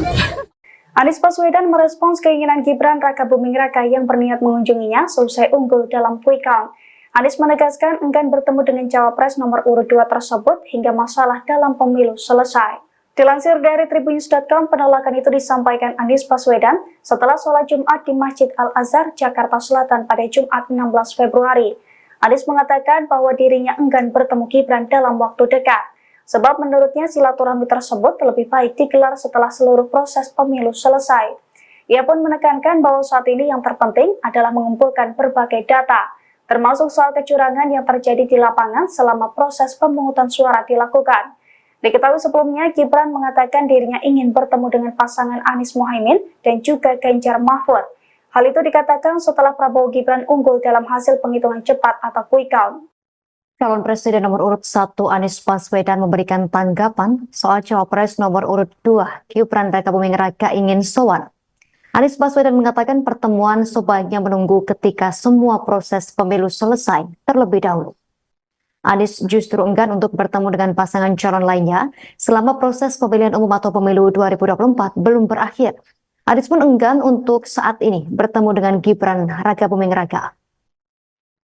Anies Baswedan merespons keinginan Gibran Rakabuming Raka yang berniat mengunjunginya selesai unggul dalam quick count. Anies menegaskan enggan bertemu dengan cawapres nomor urut 2 tersebut hingga masalah dalam pemilu selesai. Dilansir dari Tribunnews.com, penolakan itu disampaikan Anies Baswedan setelah sholat Jumat di Masjid Al-Azhar, Jakarta Selatan pada Jumat 16 Februari. Anies mengatakan bahwa dirinya enggan bertemu Gibran dalam waktu dekat, sebab menurutnya silaturahmi tersebut lebih baik digelar setelah seluruh proses pemilu selesai. Ia pun menekankan bahwa saat ini yang terpenting adalah mengumpulkan berbagai data, termasuk soal kecurangan yang terjadi di lapangan selama proses pemungutan suara dilakukan. Diketahui sebelumnya, Gibran mengatakan dirinya ingin bertemu dengan pasangan Anies Muhaimin dan juga Ganjar Mahfud. Hal itu dikatakan setelah Prabowo Gibran unggul dalam hasil penghitungan cepat atau quick count. Calon Presiden nomor urut 1 Anies Baswedan memberikan tanggapan soal cawapres nomor urut 2 Gibran Rakabuming Raka ingin sowan. Anies Baswedan mengatakan pertemuan sebaiknya menunggu ketika semua proses pemilu selesai terlebih dahulu. Anies justru enggan untuk bertemu dengan pasangan calon lainnya selama proses pemilihan umum atau pemilu 2024 belum berakhir. Anies pun enggan untuk saat ini bertemu dengan Gibran Rakabuming Raka.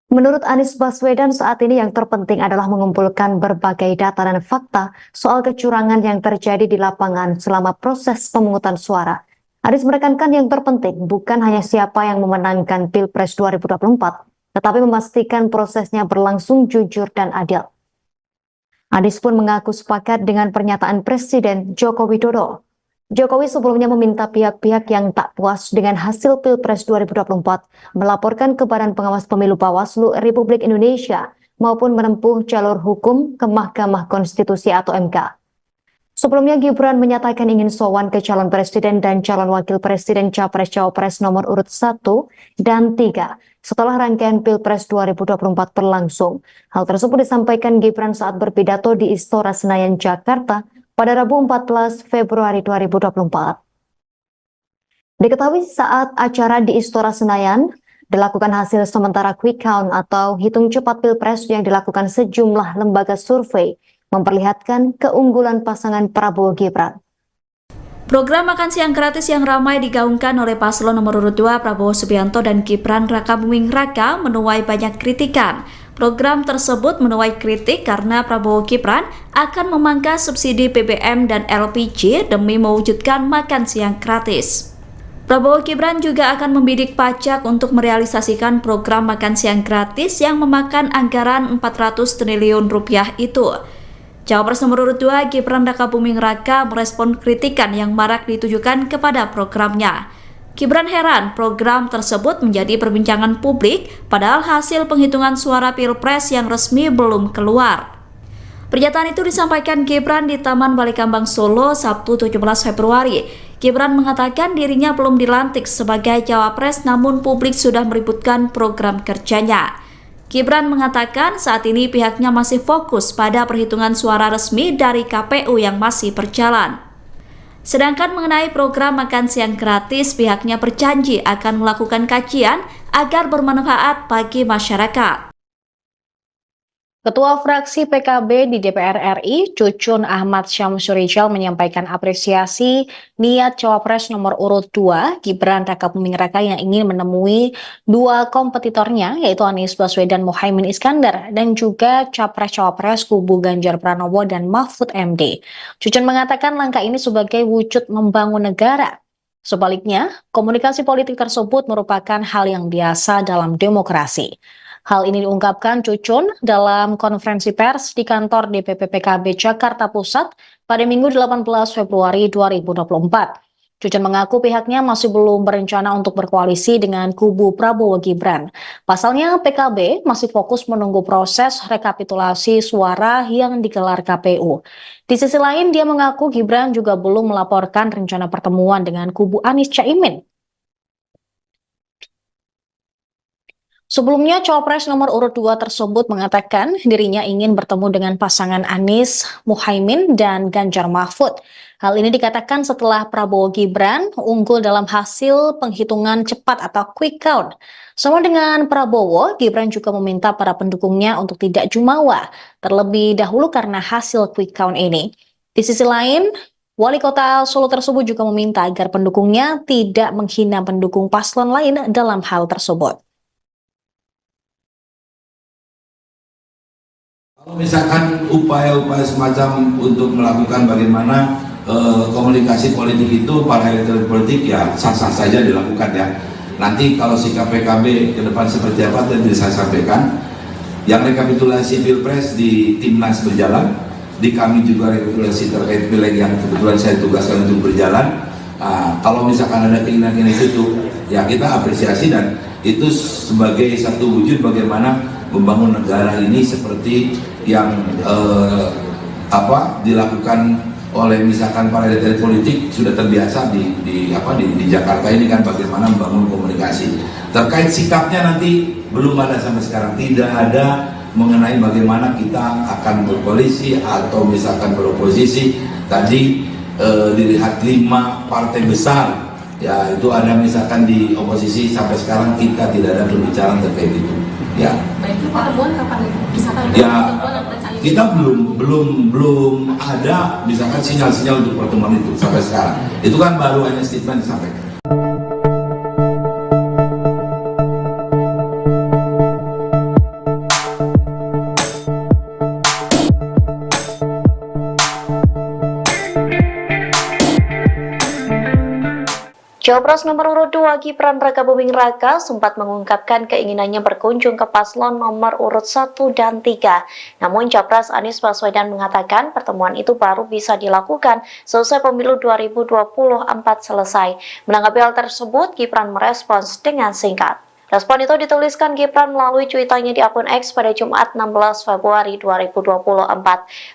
Menurut Anies Baswedan, saat ini yang terpenting adalah mengumpulkan berbagai data dan fakta soal kecurangan yang terjadi di lapangan selama proses pemungutan suara. Anies menekankan yang terpenting bukan hanya siapa yang memenangkan Pilpres 2024, tetapi memastikan prosesnya berlangsung jujur dan adil. Anies pun mengaku sepakat dengan pernyataan Presiden Joko Widodo. Jokowi sebelumnya meminta pihak-pihak yang tak puas dengan hasil Pilpres 2024 melaporkan ke Badan Pengawas Pemilu Bawaslu Republik Indonesia maupun menempuh jalur hukum ke Mahkamah Konstitusi atau MK. Sebelumnya Gibran menyatakan ingin sowan ke calon presiden dan calon wakil presiden capres-cawapres nomor urut 1 dan 3 setelah rangkaian Pilpres 2024 berlangsung. Hal tersebut disampaikan Gibran saat berpidato di Istora Senayan, Jakarta pada Rabu 14 Februari 2024. Diketahui saat acara di Istora Senayan dilakukan hasil sementara quick count atau hitung cepat Pilpres yang dilakukan sejumlah lembaga survei memperlihatkan keunggulan pasangan Prabowo Gibran. Program makan siang gratis yang ramai digaungkan oleh paslon nomor urut 2 Prabowo Subianto dan Gibran Rakabuming Raka menuai banyak kritikan. Program tersebut menuai kritik karena Prabowo Gibran akan memangkas subsidi BBM dan LPG demi mewujudkan makan siang gratis. Prabowo Gibran juga akan membidik pajak untuk merealisasikan program makan siang gratis yang memakan anggaran 400 triliun rupiah itu. Cawapres nomor urut 2 Gibran Rakabuming Raka merespon kritikan yang marak ditujukan kepada programnya. Gibran heran program tersebut menjadi perbincangan publik padahal hasil penghitungan suara Pilpres yang resmi belum keluar. Pernyataan itu disampaikan Gibran di Taman Balikambang Solo Sabtu 17 Februari. Gibran mengatakan dirinya belum dilantik sebagai cawapres namun publik sudah meributkan program kerjanya. Gibran mengatakan saat ini pihaknya masih fokus pada perhitungan suara resmi dari KPU yang masih berjalan. Sedangkan mengenai program makan siang gratis, pihaknya berjanji akan melakukan kajian agar bermanfaat bagi masyarakat. Ketua fraksi PKB di DPR RI, Cucun Ahmad Syamsurijal menyampaikan apresiasi niat Cawapres nomor urut 2, Gibran Rakabuming Raka yang ingin menemui dua kompetitornya, yaitu Anies Baswedan Muhaimin Iskandar, dan juga Capres-Cawapres kubu Ganjar Pranowo dan Mahfud MD. Cucun mengatakan langkah ini sebagai wujud membangun negara. Sebaliknya, komunikasi politik tersebut merupakan hal yang biasa dalam demokrasi. Hal ini diungkapkan Cucun dalam konferensi pers di kantor DPP PKB Jakarta Pusat pada Minggu 18 Februari 2024. Cucun mengaku pihaknya masih belum berencana untuk berkoalisi dengan kubu Prabowo Gibran. Pasalnya PKB masih fokus menunggu proses rekapitulasi suara yang digelar KPU. Di sisi lain, dia mengaku Gibran juga belum melaporkan rencana pertemuan dengan kubu Anies Caimin. Sebelumnya, Cawapres nomor urut 2 tersebut mengatakan dirinya ingin bertemu dengan pasangan Anies Muhaimin dan Ganjar Mahfud. Hal ini dikatakan setelah Prabowo Gibran unggul dalam hasil penghitungan cepat atau quick count. Sama dengan Prabowo, Gibran juga meminta para pendukungnya untuk tidak jumawa, terlebih dahulu karena hasil quick count ini. Di sisi lain, Wali Kota Solo tersebut juga meminta agar pendukungnya tidak menghina pendukung paslon lain dalam hal tersebut. Kalau misalkan upaya-upaya semacam untuk melakukan bagaimana komunikasi politik itu para elit politik ya sah-sah saja dilakukan ya. Nanti kalau sikap PKB ke depan seperti apa tadi saya sampaikan. Yang rekapitulasi Pilpres di Timnas berjalan, di kami juga rekapitulasi terkait pileg yang kebetulan saya tugaskan untuk berjalan. Kalau misalkan ada keinginan itu ya kita apresiasi dan itu sebagai satu wujud bagaimana membangun negara ini seperti yang dilakukan oleh misalkan para elit politik sudah terbiasa di Jakarta ini kan bagaimana membangun komunikasi. Terkait sikapnya nanti belum ada sampai sekarang, tidak ada mengenai bagaimana kita akan berkoalisi atau misalkan beroposisi. Tadi dilihat 5 partai besar ya itu ada misalkan di oposisi sampai sekarang kita tidak ada pembicaraan terkait itu ya. Baik, itu pertemuan kapan bisa tahu? Ya kita belum ada misalkan sinyal-sinyal untuk pertemuan itu sampai sekarang. Itu kan baru hanya statement disampaikan. Cawapres nomor urut 2 Gibran Rakabuming Raka sempat mengungkapkan keinginannya berkunjung ke paslon nomor urut 1 dan 3. Namun Capres Anies Baswedan mengatakan pertemuan itu baru bisa dilakukan selesai pemilu 2024 selesai. Menanggapi hal tersebut, Gibran merespons dengan singkat. Respon itu dituliskan Gibran melalui cuitannya di akun X pada Jumat 16 Februari 2024.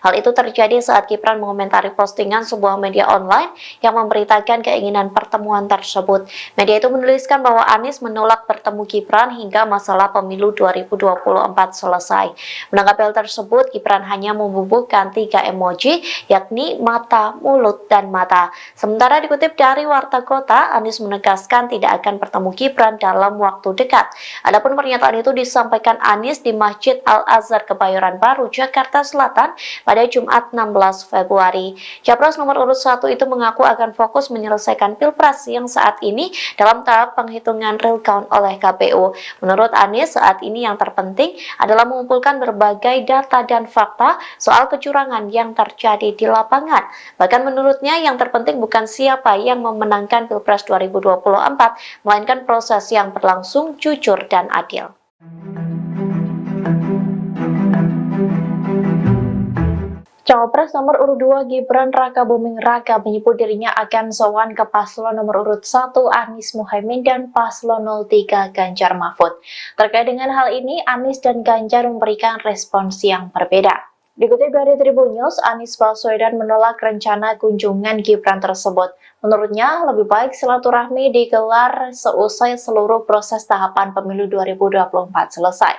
Hal itu terjadi saat Gibran mengomentari postingan sebuah media online yang memberitakan keinginan pertemuan tersebut. Media itu menuliskan bahwa Anies menolak bertemu Gibran hingga masalah pemilu 2024 selesai. Menanggapi hal tersebut, Gibran hanya membubuhkan 3 emoji, yakni mata, mulut, dan mata. Sementara dikutip dari Warta Kota, Anies menegaskan tidak akan bertemu Gibran dalam waktu dekat. Adapun pernyataan itu disampaikan Anies di Masjid Al-Azhar Kebayoran Baru, Jakarta Selatan pada Jumat 16 Februari. Capres nomor urut 1 itu mengaku akan fokus menyelesaikan Pilpres yang saat ini dalam tahap penghitungan real count oleh KPU. Menurut Anies, saat ini yang terpenting adalah mengumpulkan berbagai data dan fakta soal kecurangan yang terjadi di lapangan. Bahkan menurutnya yang terpenting bukan siapa yang memenangkan Pilpres 2024, melainkan proses yang berlangsung jujur dan adil. Cawapres nomor urut 2 Gibran Rakabuming Raka menyebut dirinya akan sowan ke paslon nomor urut 1 Anies Muhaimin dan paslon 03 Ganjar Mahfud. Terkait dengan hal ini, Anies dan Ganjar memberikan respons yang berbeda. Dikutip dari Tribun News, Anies Baswedan menolak rencana kunjungan Gibran tersebut. Menurutnya, lebih baik silaturahmi digelar seusai seluruh proses tahapan pemilu 2024 selesai.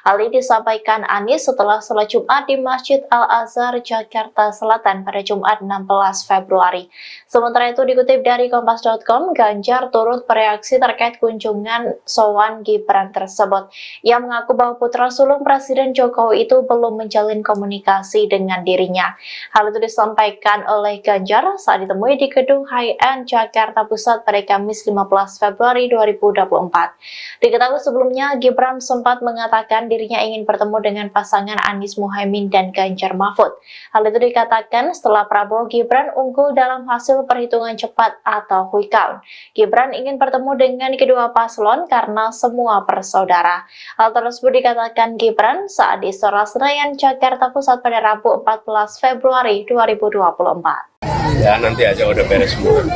Hal ini disampaikan Anies setelah sholat Jumat di Masjid Al-Azhar, Jakarta Selatan pada Jumat 16 Februari. Sementara itu, dikutip dari Kompas.com, Ganjar turut bereaksi terkait kunjungan sowan Gibran tersebut. Ia mengaku bahwa putra sulung Presiden Jokowi itu belum menjalin komunikasi dengan dirinya. Hal itu disampaikan oleh Ganjar saat ditemui di gedung High-End Jakarta Pusat pada Kamis 15 Februari 2024. Diketahui sebelumnya, Gibran sempat mengatakan dirinya ingin bertemu dengan pasangan Anies Muhaimin dan Ganjar Mahfud. Hal itu dikatakan setelah Prabowo Gibran unggul dalam hasil perhitungan cepat atau quick count. Gibran ingin bertemu dengan kedua paslon karena semua bersaudara. Hal tersebut dikatakan Gibran saat di Istora Senayan, Jakarta Pusat pada Rabu 14 Februari 2024. Ya nanti aja udah beres semua.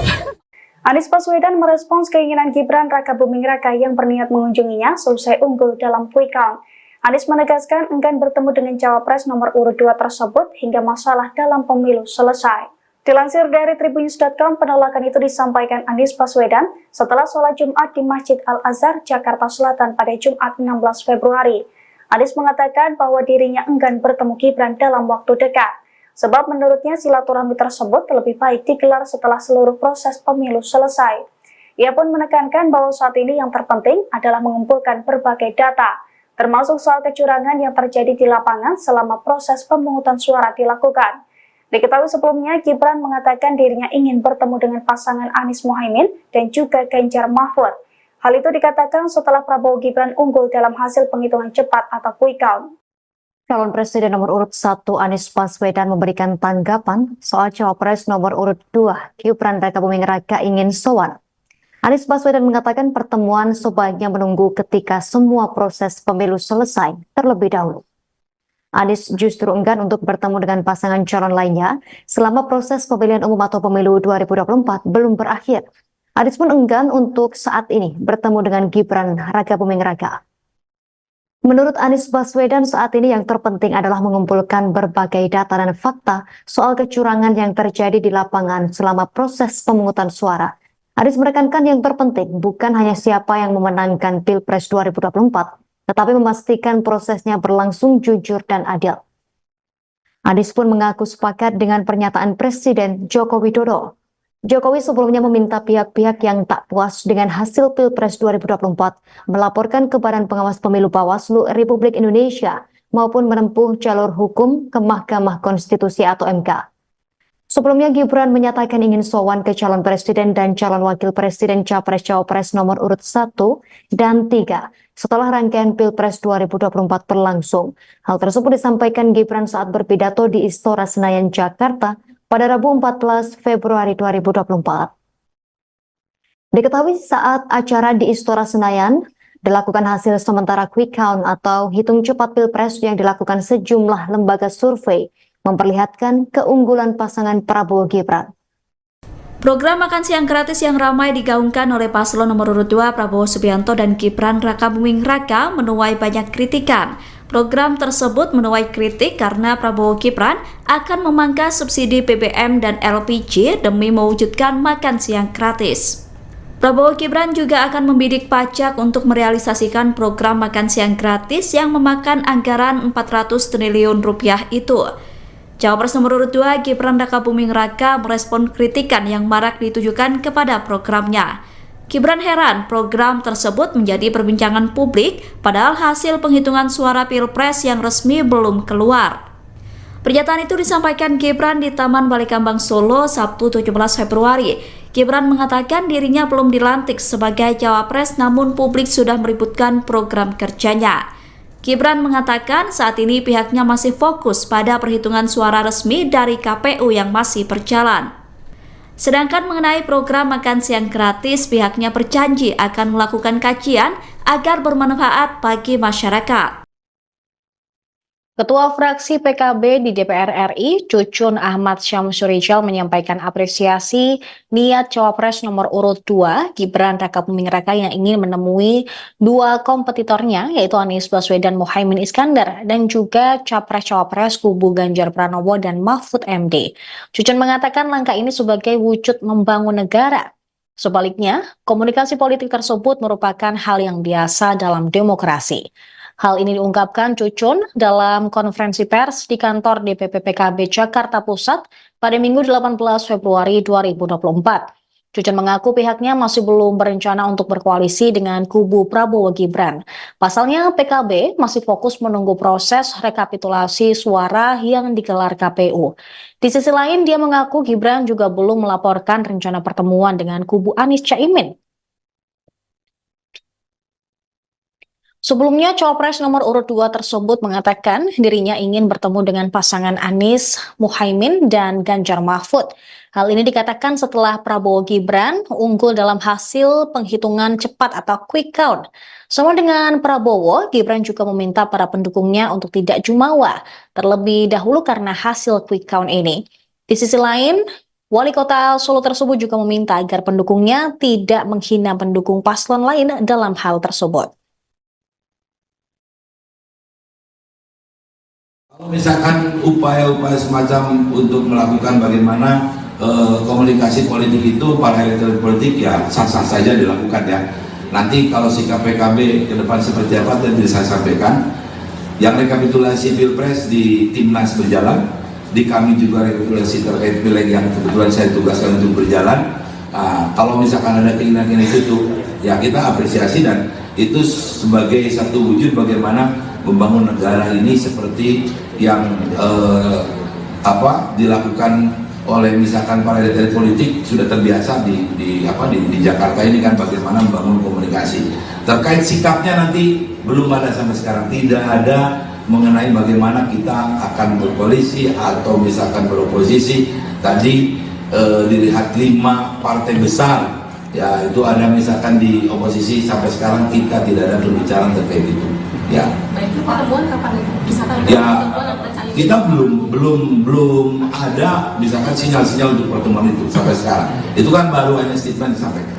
Anies Baswedan merespons keinginan Gibran Raka Buming Raka yang berniat mengunjunginya selesai unggul dalam quick count. Anies menegaskan enggan bertemu dengan cawapres nomor urut 2 tersebut hingga masalah dalam pemilu selesai. Dilansir dari Tribunnews.com, penolakan itu disampaikan Anies Baswedan setelah sholat Jumat di Masjid Al-Azhar, Jakarta Selatan pada Jumat 16 Februari. Anies mengatakan bahwa dirinya enggan bertemu Gibran dalam waktu dekat, sebab menurutnya silaturahmi tersebut lebih baik digelar setelah seluruh proses pemilu selesai. Ia pun menekankan bahwa saat ini yang terpenting adalah mengumpulkan berbagai data, termasuk soal kecurangan yang terjadi di lapangan selama proses pemungutan suara dilakukan. Diketahui sebelumnya, Gibran mengatakan dirinya ingin bertemu dengan pasangan Anies Muhaimin dan juga Ganjar Mahfud. Hal itu dikatakan setelah Prabowo Gibran unggul dalam hasil penghitungan cepat atau quick count. Calon Presiden nomor urut 1 Anies Baswedan memberikan tanggapan soal cawapres nomor urut 2 Gibran Raka Buming Raka ingin sowan. Anies Baswedan mengatakan pertemuan sebaiknya menunggu ketika semua proses pemilu selesai terlebih dahulu. Anies justru enggan untuk bertemu dengan pasangan calon lainnya selama proses pemilihan umum atau pemilu 2024 belum berakhir. Anies pun enggan untuk saat ini bertemu dengan Gibran Raka Buming Raka. Menurut Anies Baswedan, saat ini yang terpenting adalah mengumpulkan berbagai data dan fakta soal kecurangan yang terjadi di lapangan selama proses pemungutan suara. Anies menekankan yang terpenting bukan hanya siapa yang memenangkan Pilpres 2024, tetapi memastikan prosesnya berlangsung jujur dan adil. Anies pun mengaku sepakat dengan pernyataan Presiden Joko Widodo. Jokowi sebelumnya meminta pihak-pihak yang tak puas dengan hasil Pilpres 2024 melaporkan ke Badan Pengawas Pemilu Bawaslu Republik Indonesia maupun menempuh jalur hukum ke Mahkamah Konstitusi atau MK. Sebelumnya Gibran menyatakan ingin sowan ke calon presiden dan calon wakil presiden capres-cawapres nomor urut 1 dan 3 setelah rangkaian Pilpres 2024 berlangsung. Hal tersebut disampaikan Gibran saat berpidato di Istora Senayan, Jakarta pada Rabu 14 Februari 2024. Diketahui saat acara di Istora Senayan dilakukan hasil sementara quick count atau hitung cepat Pilpres yang dilakukan sejumlah lembaga survei memperlihatkan keunggulan pasangan Prabowo Gibran. Program makan siang gratis yang ramai digaungkan oleh paslon nomor urut 2 Prabowo Subianto dan Gibran Raka Buming Raka menuai banyak kritikan. Program tersebut menuai kritik karena Prabowo Gibran akan memangkas subsidi BBM dan LPG demi mewujudkan makan siang gratis. Prabowo Gibran juga akan membidik pajak untuk merealisasikan program makan siang gratis yang memakan anggaran 400 triliun rupiah itu. Cawapres nomor urut 2 Gibran Raka Buming Raka merespon kritikan yang marak ditujukan kepada programnya. Gibran heran program tersebut menjadi perbincangan publik padahal hasil penghitungan suara Pilpres yang resmi belum keluar. Pernyataan itu disampaikan Gibran di Taman Balikambang Solo Sabtu 17 Februari. Gibran mengatakan dirinya belum dilantik sebagai cawapres namun publik sudah meributkan program kerjanya. Gibran mengatakan saat ini pihaknya masih fokus pada perhitungan suara resmi dari KPU yang masih berjalan. Sedangkan mengenai program makan siang gratis, pihaknya berjanji akan melakukan kajian agar bermanfaat bagi masyarakat. Ketua fraksi PKB di DPR RI, Cucun Ahmad Syamsurijal menyampaikan apresiasi niat Cawapres nomor urut 2, Gibran Rakabuming Raka yang ingin menemui dua kompetitornya, yaitu Anies Baswedan Muhaimin Iskandar, dan juga Capres-Cawapres kubu Ganjar Pranowo dan Mahfud MD. Cucun mengatakan langkah ini sebagai wujud membangun negara. Sebaliknya, komunikasi politik tersebut merupakan hal yang biasa dalam demokrasi. Hal ini diungkapkan Cucun dalam konferensi pers di kantor DPP PKB Jakarta Pusat pada Minggu 18 Februari 2024. Cucun mengaku pihaknya masih belum berencana untuk berkoalisi dengan kubu Prabowo Gibran. Pasalnya PKB masih fokus menunggu proses rekapitulasi suara yang digelar KPU. Di sisi lain, dia mengaku Gibran juga belum melaporkan rencana pertemuan dengan kubu Anies Caimin. Sebelumnya, Cawapres nomor urut 2 tersebut mengatakan dirinya ingin bertemu dengan pasangan Anies Muhaimin dan Ganjar Mahfud. Hal ini dikatakan setelah Prabowo Gibran unggul dalam hasil penghitungan cepat atau quick count. Sama dengan Prabowo, Gibran juga meminta para pendukungnya untuk tidak jumawa, terlebih dahulu karena hasil quick count ini. Di sisi lain, Wali Kota Solo tersebut juga meminta agar pendukungnya tidak menghina pendukung paslon lain dalam hal tersebut. Kalau misalkan upaya-upaya semacam untuk melakukan bagaimana komunikasi politik itu para elit politik ya sah-sah saja dilakukan ya. Nanti kalau sikap PKB ke depan seperti apa tadi saya sampaikan. Yang rekapitulasi Pilpres di Timnas berjalan, di kami juga rekapitulasi terkait pileg yang kebetulan saya tugaskan untuk berjalan. Kalau misalkan ada keinginan itu ya kita apresiasi dan itu sebagai satu wujud bagaimana membangun negara ini seperti yang dilakukan oleh misalkan para elit politik sudah terbiasa di Jakarta ini kan bagaimana membangun komunikasi. Terkait sikapnya nanti belum ada sampai sekarang, tidak ada mengenai bagaimana kita akan berkoalisi atau misalkan beroposisi. Tadi dilihat 5 partai besar ya itu ada misalkan di oposisi sampai sekarang kita tidak ada pembicaraan terkait itu ya. Baik, itu pertemuan kapan itu? Bisa Ya kita belum ada misalkan sinyal-sinyal untuk pertemuan itu sampai sekarang. Itu kan baru hanya statement disampaikan.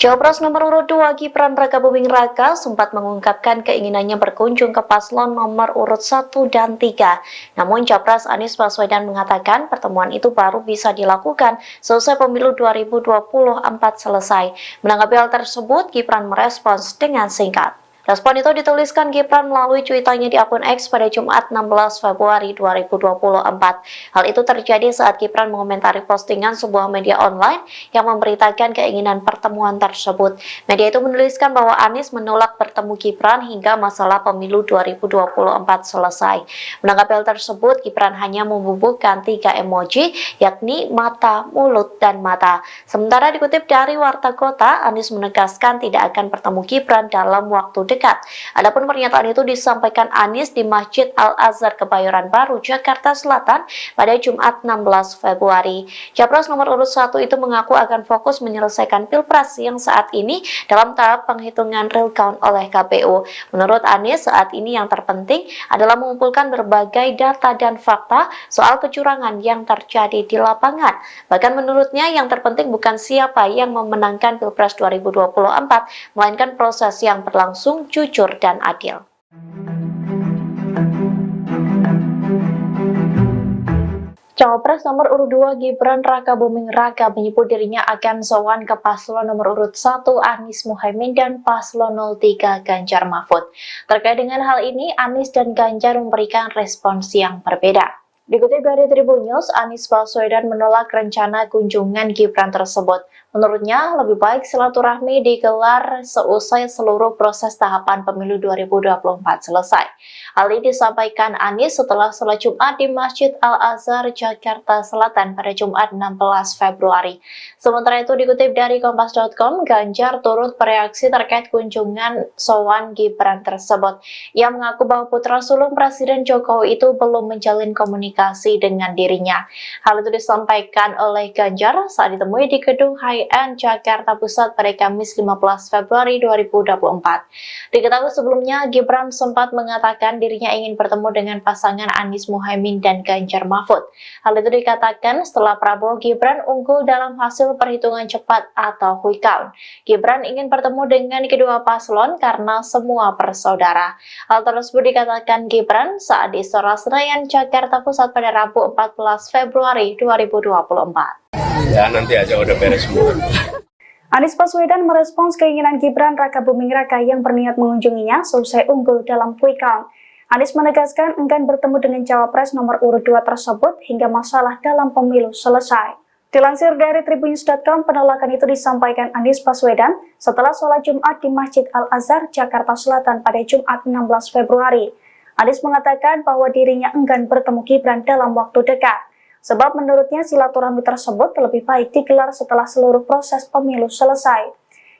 Cawapres nomor urut 2 Gibran Rakabuming Raka sempat mengungkapkan keinginannya berkunjung ke paslon nomor urut 1 dan 3. Namun Capres Anies Baswedan mengatakan pertemuan itu baru bisa dilakukan selesai pemilu 2024 selesai. Menanggapi hal tersebut, Gibran merespons dengan singkat. Respon itu dituliskan Gibran melalui cuitannya di akun X pada Jumat 16 Februari 2024. Hal itu terjadi saat Gibran mengomentari postingan sebuah media online yang memberitakan keinginan pertemuan tersebut. Media itu menuliskan bahwa Anies menolak bertemu Gibran hingga masalah pemilu 2024 selesai. Menanggapi hal tersebut, Gibran hanya membubuhkan 3 emoji, yakni mata, mulut, dan mata. Sementara dikutip dari Warta Kota, Anies menegaskan tidak akan bertemu Gibran dalam waktu dekat. Adapun pernyataan itu disampaikan Anies di Masjid Al-Azhar Kebayoran Baru, Jakarta Selatan pada Jumat 16 Februari. Capres nomor urut 1 itu mengaku akan fokus menyelesaikan Pilpres yang saat ini dalam tahap penghitungan real count oleh KPU. Menurut Anies, saat ini yang terpenting adalah mengumpulkan berbagai data dan fakta soal kecurangan yang terjadi di lapangan. Bahkan menurutnya yang terpenting bukan siapa yang memenangkan Pilpres 2024, melainkan proses yang berlangsung jujur dan adil. Cawapres nomor urut 2 Gibran Rakabuming Raka menyebut dirinya akan sowan ke paslon nomor urut 1 Anies Muhaimin dan paslon 03 Ganjar Mahfud. Terkait dengan hal ini, Anies dan Ganjar memberikan respons yang berbeda. Dikutip dari Tribun News, Anies Baswedan menolak rencana kunjungan Gibran tersebut. Menurutnya, lebih baik silaturahmi digelar seusai seluruh proses tahapan pemilu 2024 selesai. Hal ini disampaikan Anies setelah sholat Jumat di Masjid Al-Azhar, Jakarta Selatan pada Jumat 16 Februari. Sementara itu dikutip dari Kompas.com, Ganjar turut bereaksi terkait kunjungan sowan Gibran tersebut. Ia mengaku bahwa putra sulung Presiden Jokowi itu belum menjalin komunikasi dengan dirinya. Hal itu disampaikan oleh Ganjar saat ditemui di gedung High-End Jakarta Pusat pada Kamis 15 Februari 2024. Diketahui sebelumnya, Gibran sempat mengatakan dirinya ingin bertemu dengan pasangan Anies Muhaimin dan Ganjar Mahfud. Hal itu dikatakan setelah Prabowo Gibran unggul dalam hasil perhitungan cepat atau quick count. Gibran ingin bertemu dengan kedua paslon karena semua bersaudara. Hal tersebut dikatakan Gibran saat di Istora Senayan, Jakarta Pusat pada Rabu 14 Februari 2024. Ya nanti aja udah beres semua. Anies Baswedan merespons keinginan Gibran Rakabuming Raka yang berniat mengunjunginya selesai unggul dalam quick count. Anies menegaskan enggan bertemu dengan cawapres nomor urut 2 tersebut hingga masalah dalam pemilu selesai. Dilansir dari Tribunnews.com, penolakan itu disampaikan Anies Baswedan setelah sholat Jumat di Masjid Al-Azhar, Jakarta Selatan pada Jumat 16 Februari. Anies mengatakan bahwa dirinya enggan bertemu Gibran dalam waktu dekat, sebab menurutnya silaturahmi tersebut lebih baik digelar setelah seluruh proses pemilu selesai.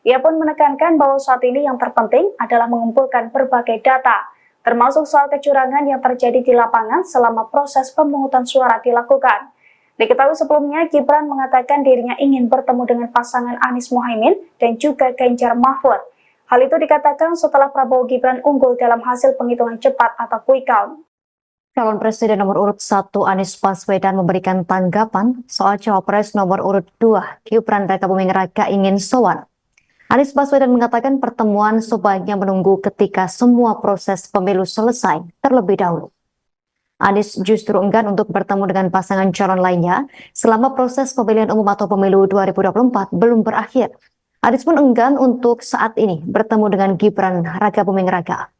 Ia pun menekankan bahwa saat ini yang terpenting adalah mengumpulkan berbagai data, termasuk soal kecurangan yang terjadi di lapangan selama proses pemungutan suara dilakukan. Diketahui sebelumnya, Gibran mengatakan dirinya ingin bertemu dengan pasangan Anies Muhaimin dan juga Ganjar Mahfud. Hal itu dikatakan setelah Prabowo Gibran unggul dalam hasil penghitungan cepat atau quick count. Calon Presiden nomor urut 1 Anies Baswedan memberikan tanggapan soal cawapres nomor urut 2 Gibran Rakabuming Raka ingin sowan. Anies Baswedan mengatakan pertemuan sebaiknya menunggu ketika semua proses pemilu selesai terlebih dahulu. Anies justru enggan untuk bertemu dengan pasangan calon lainnya selama proses pemilihan umum atau pemilu 2024 belum berakhir. Anies pun enggan untuk saat ini bertemu dengan Gibran Rakabuming Raka.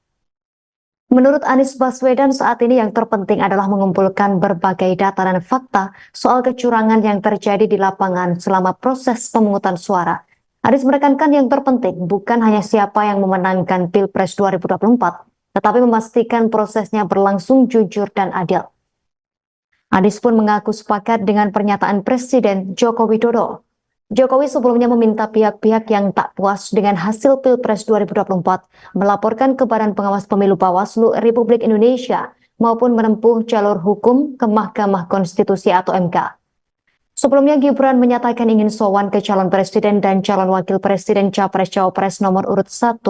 Menurut Anies Baswedan, saat ini yang terpenting adalah mengumpulkan berbagai data dan fakta soal kecurangan yang terjadi di lapangan selama proses pemungutan suara. Anies menekankan yang terpenting bukan hanya siapa yang memenangkan Pilpres 2024, tetapi memastikan prosesnya berlangsung jujur dan adil. Anies pun mengaku sepakat dengan pernyataan Presiden Joko Widodo. Jokowi sebelumnya meminta pihak-pihak yang tak puas dengan hasil Pilpres 2024 melaporkan ke Badan Pengawas Pemilu Bawaslu Republik Indonesia maupun menempuh jalur hukum ke Mahkamah Konstitusi atau MK. Sebelumnya Gibran menyatakan ingin sowan ke calon presiden dan calon wakil presiden capres-cawapres nomor urut 1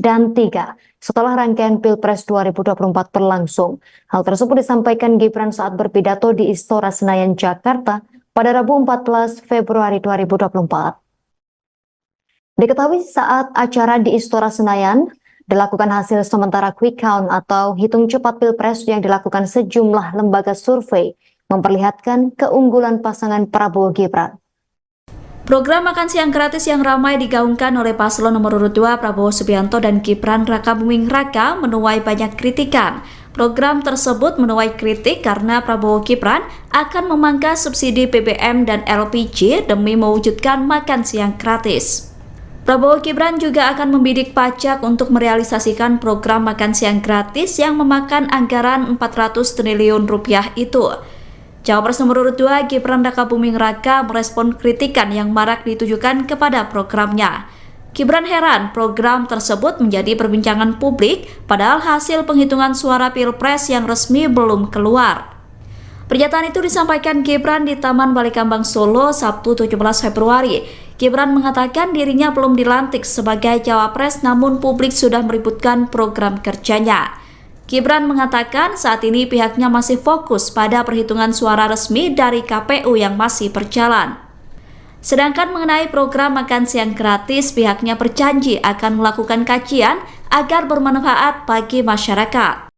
dan 3 setelah rangkaian Pilpres 2024 berlangsung. Hal tersebut disampaikan Gibran saat berpidato di Istora Senayan, Jakarta pada Rabu 14 Februari 2024. Diketahui saat acara di Istora Senayan dilakukan hasil sementara quick count atau hitung cepat Pilpres yang dilakukan sejumlah lembaga survei memperlihatkan keunggulan pasangan Prabowo Gibran. Program makan siang gratis yang ramai digaungkan oleh paslon nomor urut 2 Prabowo Subianto dan Gibran Rakabuming Raka menuai banyak kritikan. Program tersebut menuai kritik karena Prabowo Gibran akan memangkas subsidi BBM dan LPG demi mewujudkan makan siang gratis. Prabowo Gibran juga akan membidik pajak untuk merealisasikan program makan siang gratis yang memakan anggaran 400 triliun rupiah itu. Cawapres nomor urut 2 Gibran Rakabuming Raka merespon kritikan yang marak ditujukan kepada programnya. Gibran heran program tersebut menjadi perbincangan publik padahal hasil penghitungan suara Pilpres yang resmi belum keluar. Pernyataan itu disampaikan Gibran di Taman Balai Kambang Solo Sabtu 17 Februari. Gibran mengatakan dirinya belum dilantik sebagai cawapres namun publik sudah meributkan program kerjanya. Gibran mengatakan saat ini pihaknya masih fokus pada perhitungan suara resmi dari KPU yang masih berjalan. Sedangkan mengenai program makan siang gratis, pihaknya berjanji akan melakukan kajian agar bermanfaat bagi masyarakat.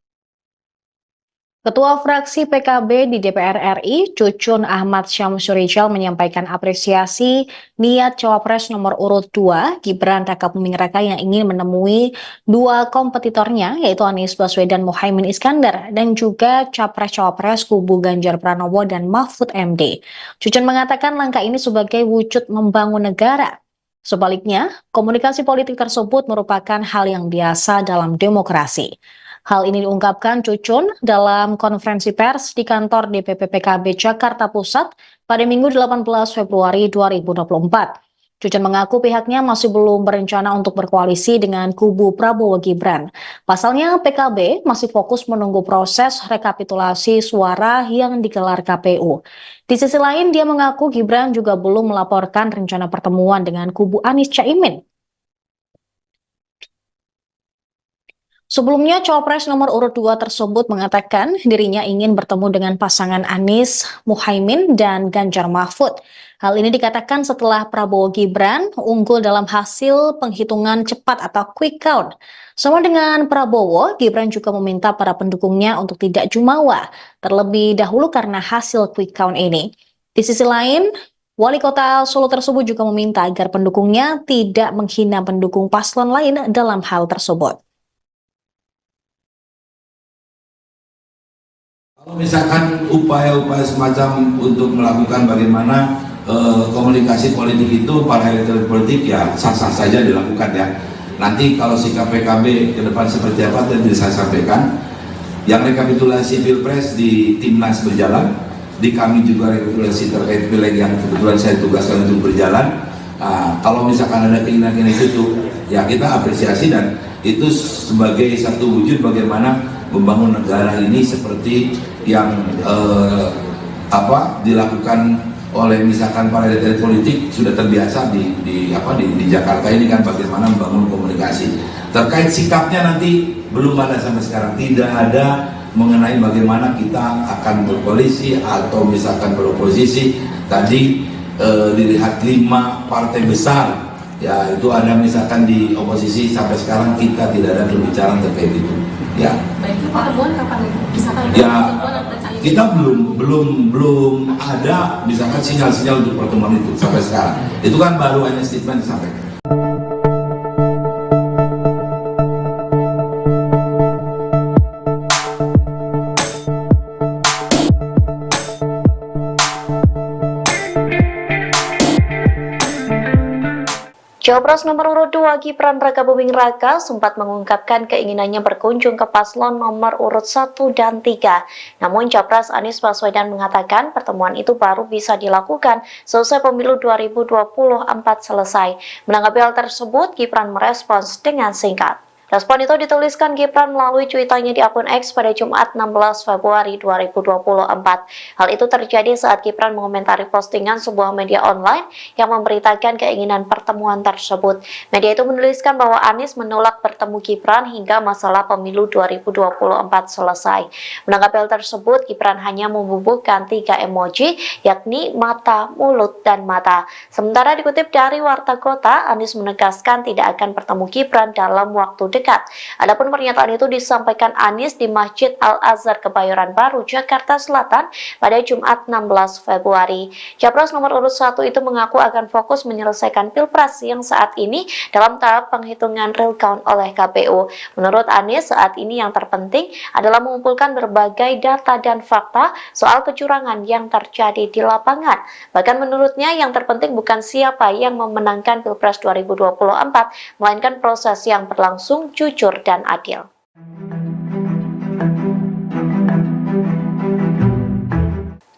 Ketua fraksi PKB di DPR RI, Cucun Ahmad Syamsurijal menyampaikan apresiasi niat Cawapres nomor urut 2, Gibran Rakabuming Raka yang ingin menemui dua kompetitornya, yaitu Anies Baswedan Muhaimin Iskandar, dan juga Capres-Cawapres kubu Ganjar Pranowo dan Mahfud MD. Cucun mengatakan langkah ini sebagai wujud membangun negara. Sebaliknya, komunikasi politik tersebut merupakan hal yang biasa dalam demokrasi. Hal ini diungkapkan Cucun dalam konferensi pers di kantor DPP PKB Jakarta Pusat pada Minggu 18 Februari 2024. Cucun mengaku pihaknya masih belum berencana untuk berkoalisi dengan kubu Prabowo Gibran. Pasalnya PKB masih fokus menunggu proses rekapitulasi suara yang digelar KPU. Di sisi lain, dia mengaku Gibran juga belum melaporkan rencana pertemuan dengan kubu Anies Caimin. Sebelumnya, Cawapres nomor urut 2 tersebut mengatakan dirinya ingin bertemu dengan pasangan Anies Muhaimin dan Ganjar Mahfud. Hal ini dikatakan setelah Prabowo Gibran unggul dalam hasil penghitungan cepat atau quick count. Sama dengan Prabowo, Gibran juga meminta para pendukungnya untuk tidak jumawa, terlebih dahulu karena hasil quick count ini. Di sisi lain, Wali Kota Solo tersebut juga meminta agar pendukungnya tidak menghina pendukung paslon lain dalam hal tersebut. Kalau misalkan upaya-upaya semacam untuk melakukan bagaimana komunikasi politik itu para elit politik ya sah-sah saja dilakukan ya. Nanti kalau sikap PKB ke depan seperti apa tadi saya sampaikan. Yang rekapitulasi Pilpres di Timnas berjalan, di kami juga rekapitulasi terkait pileg yang kebetulan saya tugaskan untuk berjalan. Kalau misalkan ada keinginan itu ya kita apresiasi dan itu sebagai satu wujud bagaimana membangun negara ini seperti yang dilakukan oleh misalkan para elit politik sudah terbiasa di Jakarta ini kan bagaimana membangun komunikasi. Terkait sikapnya nanti belum ada sampai sekarang, tidak ada mengenai bagaimana kita akan berkoalisi atau misalkan beroposisi. Tadi dilihat 5 partai besar ya itu ada misalkan di oposisi sampai sekarang kita tidak ada pembicaraan terkait itu ya. Baik, pertemuan kapan misalkan ya kita belum ada misalkan sinyal-sinyal untuk pertemuan itu sampai sekarang. Itu kan baru hanya statement disampaikan. Cawapres nomor urut 2 Gibran Rakabuming Raka sempat mengungkapkan keinginannya berkunjung ke paslon nomor urut 1 dan 3. Namun Capres Anies Baswedan mengatakan pertemuan itu baru bisa dilakukan selesai pemilu 2024 selesai. Menanggapi hal tersebut, Gibran merespons dengan singkat. Respon itu dituliskan Gibran melalui cuitannya di akun X pada Jumat 16 Februari 2024. Hal itu terjadi saat Gibran mengomentari postingan sebuah media online yang memberitakan keinginan pertemuan tersebut. Media itu menuliskan bahwa Anies menolak bertemu Gibran hingga masalah pemilu 2024 selesai. Menanggapi hal tersebut, Gibran hanya membubuhkan 3 emoji, yakni mata, mulut, dan mata. Sementara dikutip dari Warta Kota, Anies menegaskan tidak akan bertemu Gibran dalam waktu dekat. Adapun pernyataan itu disampaikan Anies di Masjid Al-Azhar Kebayoran Baru, Jakarta Selatan pada Jumat 16 Februari. Capres nomor urut 1 itu mengaku akan fokus menyelesaikan Pilpres yang saat ini dalam tahap penghitungan real count oleh KPU. Menurut Anies, saat ini yang terpenting adalah mengumpulkan berbagai data dan fakta soal kecurangan yang terjadi di lapangan. Bahkan menurutnya yang terpenting bukan siapa yang memenangkan Pilpres 2024, melainkan proses yang berlangsung jujur dan adil.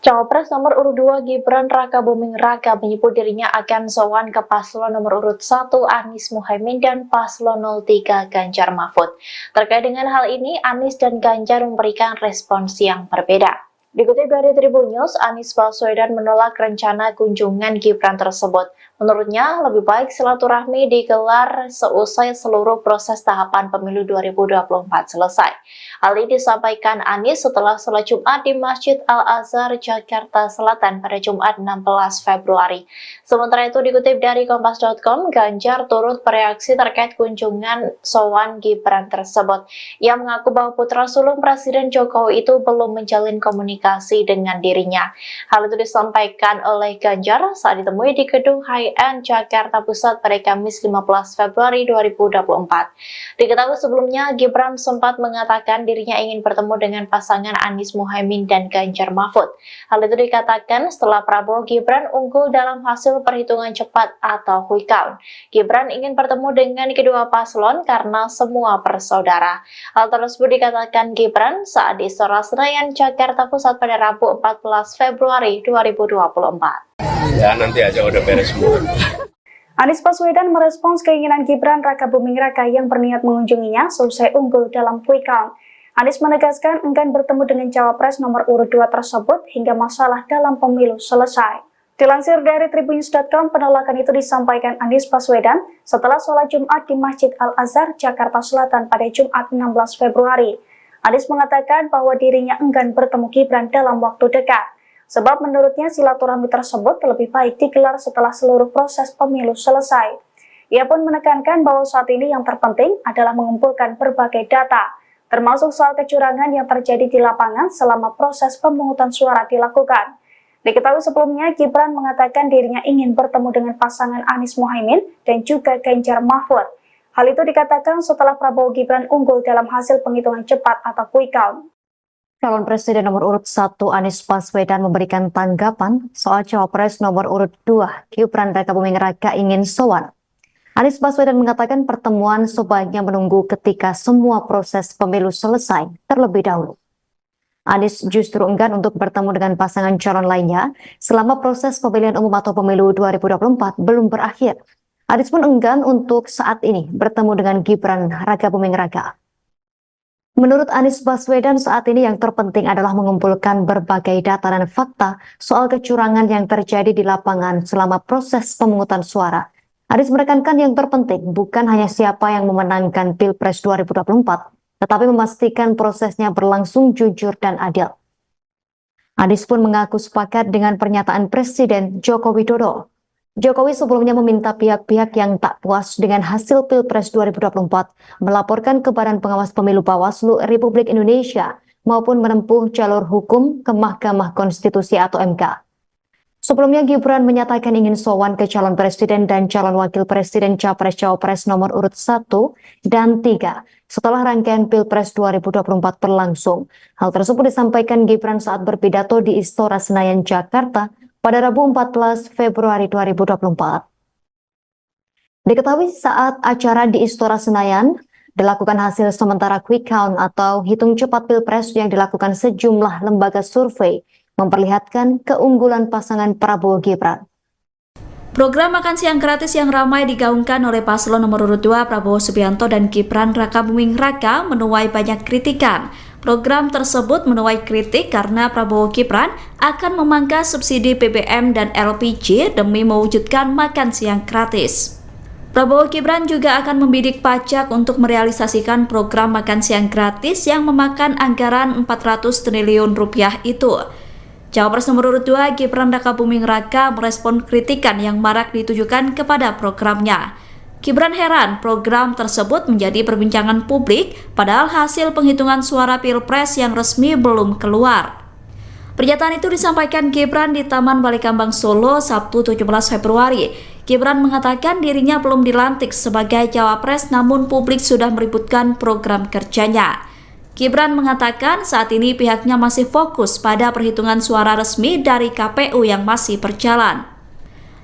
Cawapres nomor urut 2 Gibran Rakabuming Raka menyebut dirinya akan sowan ke paslon nomor urut 1 Anies Muhaimin dan paslon 03 Ganjar Mahfud. Terkait dengan hal ini, Anies dan Ganjar memberikan respons yang berbeda. Dikutip dari Tribun News, Anies Baswedan menolak rencana kunjungan Gibran tersebut. Menurutnya, lebih baik silaturahmi digelar seusai seluruh proses tahapan pemilu 2024 selesai. Hal ini disampaikan Anies setelah sholat Jumat di Masjid Al-Azhar, Jakarta Selatan pada Jumat 16 Februari. Sementara itu dikutip dari Kompas.com, Ganjar turut bereaksi terkait kunjungan sowan Gibran tersebut. Ia mengaku bahwa putra sulung Presiden Jokowi itu belum menjalin komunikasi dengan dirinya. Hal itu disampaikan oleh Ganjar saat ditemui di gedung HIN Jakarta Pusat pada Kamis 15 Februari 2024. Diketahui sebelumnya, Gibran sempat mengatakan dirinya ingin bertemu dengan pasangan Anies Muhaimin dan Ganjar Mahfud. Hal itu dikatakan setelah Prabowo Gibran unggul dalam hasil perhitungan cepat atau quick count. Gibran ingin bertemu dengan kedua paslon karena semua bersaudara. Hal tersebut dikatakan Gibran saat di Istora Senayan, Jakarta Pusat pada Rabu 14 Februari 2024. Ya nanti aja udah beres semua. Anies Baswedan merespons keinginan Gibran Raka Buming Raka yang berniat mengunjunginya selesai unggul dalam quick count. Anies menegaskan enggan bertemu dengan cawapres nomor urut 2 tersebut hingga masalah dalam pemilu selesai. Dilansir dari Tribunnews.com, penolakan itu disampaikan Anies Baswedan setelah sholat Jumat di Masjid Al-Azhar, Jakarta Selatan pada Jumat 16 Februari. Anies mengatakan bahwa dirinya enggan bertemu Gibran dalam waktu dekat. Sebab menurutnya silaturahmi tersebut lebih baik digelar setelah seluruh proses pemilu selesai. Ia pun menekankan bahwa saat ini yang terpenting adalah mengumpulkan berbagai data, termasuk soal kecurangan yang terjadi di lapangan selama proses pemungutan suara dilakukan. Diketahui sebelumnya, Gibran mengatakan dirinya ingin bertemu dengan pasangan Anies Muhaimin dan juga Ganjar Mahfud. Hal itu dikatakan setelah Prabowo Gibran unggul dalam hasil penghitungan cepat atau quick count. Calon Presiden nomor urut 1 Anies Baswedan memberikan tanggapan soal cawapres nomor urut 2 Gibran Raka Buming Raka ingin sowan. Anies Baswedan mengatakan pertemuan sebaiknya menunggu ketika semua proses pemilu selesai terlebih dahulu. Anies justru enggan untuk bertemu dengan pasangan calon lainnya selama proses pemilihan umum atau pemilu 2024 belum berakhir. Anies pun enggan untuk saat ini bertemu dengan Gibran Raka Buming Raka. Menurut Anies Baswedan, saat ini yang terpenting adalah mengumpulkan berbagai data dan fakta soal kecurangan yang terjadi di lapangan selama proses pemungutan suara. Anies menekankan yang terpenting bukan hanya siapa yang memenangkan Pilpres 2024, tetapi memastikan prosesnya berlangsung jujur dan adil. Anies pun mengaku sepakat dengan pernyataan Presiden Joko Widodo. Jokowi sebelumnya meminta pihak-pihak yang tak puas dengan hasil Pilpres 2024 melaporkan ke Badan Pengawas Pemilu Bawaslu Republik Indonesia maupun menempuh jalur hukum ke Mahkamah Konstitusi atau MK. Sebelumnya Gibran menyatakan ingin sowan ke calon presiden dan calon wakil presiden capres-cawapres nomor urut 1 dan 3 setelah rangkaian Pilpres 2024 berlangsung. Hal tersebut disampaikan Gibran saat berpidato di Istora Senayan, Jakarta pada Rabu 14 Februari 2024. Diketahui saat acara di Istora Senayan, dilakukan hasil sementara quick count atau hitung cepat Pilpres yang dilakukan sejumlah lembaga survei, memperlihatkan keunggulan pasangan Prabowo Gibran. Program makan siang gratis yang ramai digaungkan oleh paslon nomor urut 2 Prabowo Subianto dan Gibran Raka Buming Raka menuai banyak kritikan. Program tersebut menuai kritik karena Prabowo Gibran akan memangkas subsidi BBM dan LPG demi mewujudkan makan siang gratis. Prabowo Gibran juga akan membidik pajak untuk merealisasikan program makan siang gratis yang memakan anggaran 400 triliun rupiah itu. Cawapres nomor urut 2 Gibran Raka Buming Raka merespon kritikan yang marak ditujukan kepada programnya. Gibran heran program tersebut menjadi perbincangan publik padahal hasil penghitungan suara Pilpres yang resmi belum keluar. Pernyataan itu disampaikan Gibran di Taman Balikambang Solo Sabtu 17 Februari. Gibran mengatakan dirinya belum dilantik sebagai cawapres namun publik sudah meributkan program kerjanya. Gibran mengatakan saat ini pihaknya masih fokus pada perhitungan suara resmi dari KPU yang masih berjalan.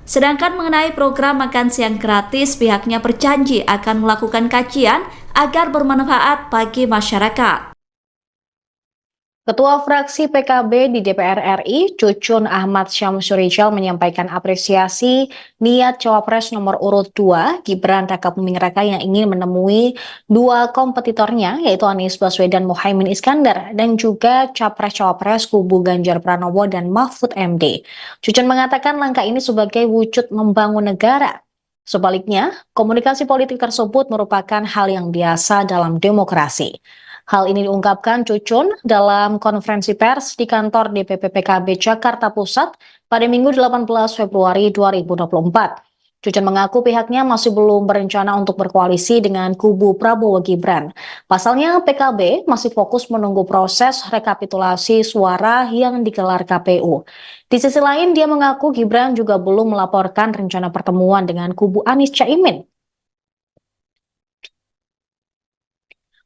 Sedangkan mengenai program makan siang gratis, pihaknya berjanji akan melakukan kajian agar bermanfaat bagi masyarakat. Ketua fraksi PKB di DPR RI, Cucun Ahmad Syamsurijal menyampaikan apresiasi niat Cawapres nomor urut 2, Gibran Rakabuming Raka yang ingin menemui dua kompetitornya, yaitu Anies Baswedan Muhaimin Iskandar, dan juga Capres-Cawapres kubu Ganjar Pranowo dan Mahfud MD. Cucun mengatakan langkah ini sebagai wujud membangun negara. Sebaliknya, komunikasi politik tersebut merupakan hal yang biasa dalam demokrasi. Hal ini diungkapkan Cucun dalam konferensi pers di kantor DPP PKB Jakarta Pusat pada Minggu 18 Februari 2024. Cucun mengaku pihaknya masih belum berencana untuk berkoalisi dengan kubu Prabowo Gibran. Pasalnya PKB masih fokus menunggu proses rekapitulasi suara yang digelar KPU. Di sisi lain, dia mengaku Gibran juga belum melaporkan rencana pertemuan dengan kubu Anies Caimin.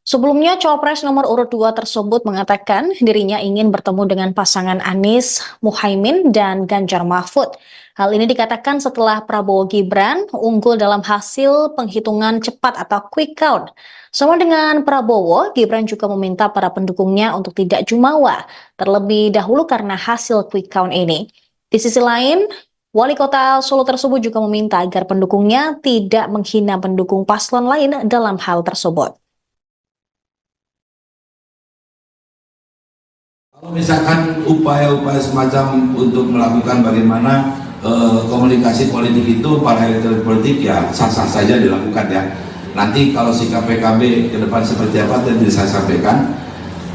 Sebelumnya, Cawapres nomor urut 2 tersebut mengatakan dirinya ingin bertemu dengan pasangan Anies Muhaimin dan Ganjar Mahfud. Hal ini dikatakan setelah Prabowo Gibran unggul dalam hasil penghitungan cepat atau quick count. Sama dengan Prabowo, Gibran juga meminta para pendukungnya untuk tidak jumawa, terlebih dahulu karena hasil quick count ini. Di sisi lain, Wali Kota Solo tersebut juga meminta agar pendukungnya tidak menghina pendukung paslon lain dalam hal tersebut. Kalau misalkan upaya-upaya semacam untuk melakukan bagaimana komunikasi politik itu para elit politik ya sah-sah saja dilakukan ya. Nanti kalau sikap PKB ke depan seperti apa tadi saya sampaikan.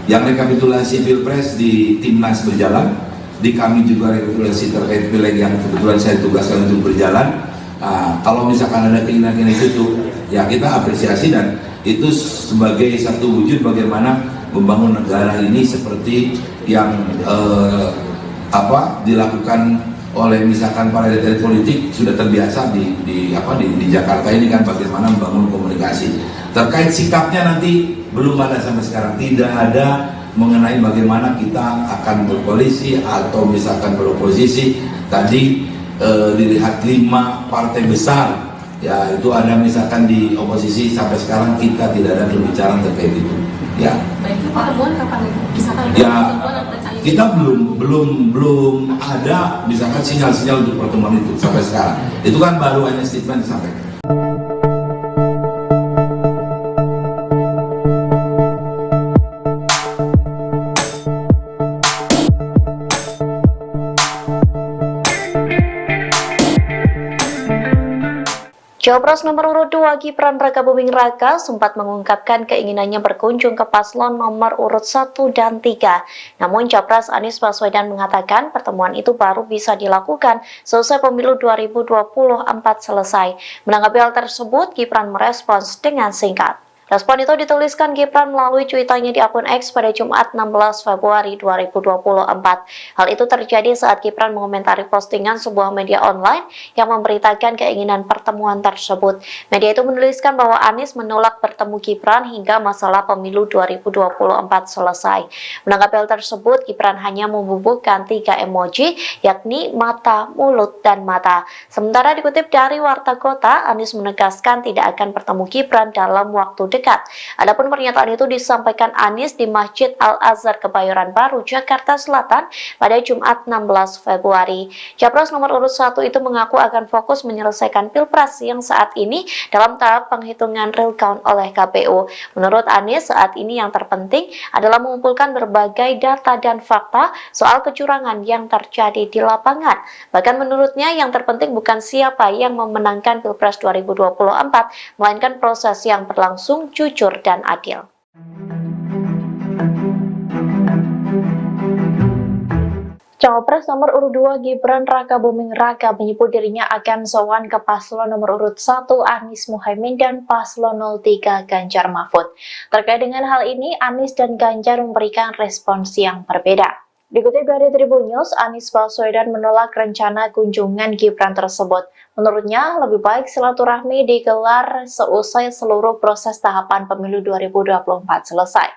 Yang rekapitulasi Pilpres di Timnas berjalan, di kami juga rekapitulasi terkait pileg yang kebetulan saya tugaskan untuk berjalan. Kalau misalkan ada keinginan itu ya kita apresiasi dan itu sebagai satu wujud bagaimana membangun negara ini seperti yang dilakukan oleh misalkan para elit politik sudah terbiasa di Jakarta ini kan bagaimana membangun komunikasi. Terkait sikapnya nanti belum ada sampai sekarang, tidak ada mengenai bagaimana kita akan berkoalisi atau misalkan beroposisi. Tadi dilihat 5 partai besar ya itu ada misalkan di oposisi sampai sekarang kita tidak ada pembicaraan terkait itu ya. Baik, pertemuan kapan misalkan ya kita belum ada misalkan sinyal-sinyal untuk pertemuan itu sampai sekarang. Itu kan baru hanya statement disampaikan. Cawapres nomor urut 2 Gibran Rakabuming Raka sempat mengungkapkan keinginannya berkunjung ke paslon nomor urut 1 dan 3. Namun Capres Anies Baswedan mengatakan pertemuan itu baru bisa dilakukan selesai pemilu 2024 selesai. Menanggapi hal tersebut, Gibran merespons dengan singkat. Respon itu dituliskan Gibran melalui cuitannya di akun X pada Jumat 16 Februari 2024. Hal itu terjadi saat Gibran mengomentari postingan sebuah media online yang memberitakan keinginan pertemuan tersebut. Media itu menuliskan bahwa Anies menolak bertemu Gibran hingga masalah pemilu 2024 selesai. Menanggapi hal tersebut, Gibran hanya membubuhkan 3 emoji, yakni mata, mulut, dan mata. Sementara dikutip dari Warta Kota, Anies menegaskan tidak akan bertemu Gibran dalam waktu dekat. Adapun pernyataan itu disampaikan Anies di Masjid Al-Azhar Kebayoran Baru, Jakarta Selatan pada Jumat 16 Februari. Capres nomor urut 1 itu mengaku akan fokus menyelesaikan Pilpres yang saat ini dalam tahap penghitungan real count oleh KPU. Menurut Anies, saat ini yang terpenting adalah mengumpulkan berbagai data dan fakta soal kecurangan yang terjadi di lapangan. Bahkan menurutnya yang terpenting bukan siapa yang memenangkan Pilpres 2024, melainkan proses yang berlangsung jujur dan adil. Cawapres nomor urut 2 Gibran Rakabuming Raka menyebut dirinya akan sowan ke paslon nomor urut 1 Anies Muhaimin dan paslon 03 Ganjar Mahfud. Terkait dengan hal ini, Anies dan Ganjar memberikan respons yang berbeda. Dikutip dari Tribun News, Anies Baswedan menolak rencana kunjungan Gibran tersebut. Menurutnya, lebih baik silaturahmi digelar seusai seluruh proses tahapan pemilu 2024 selesai.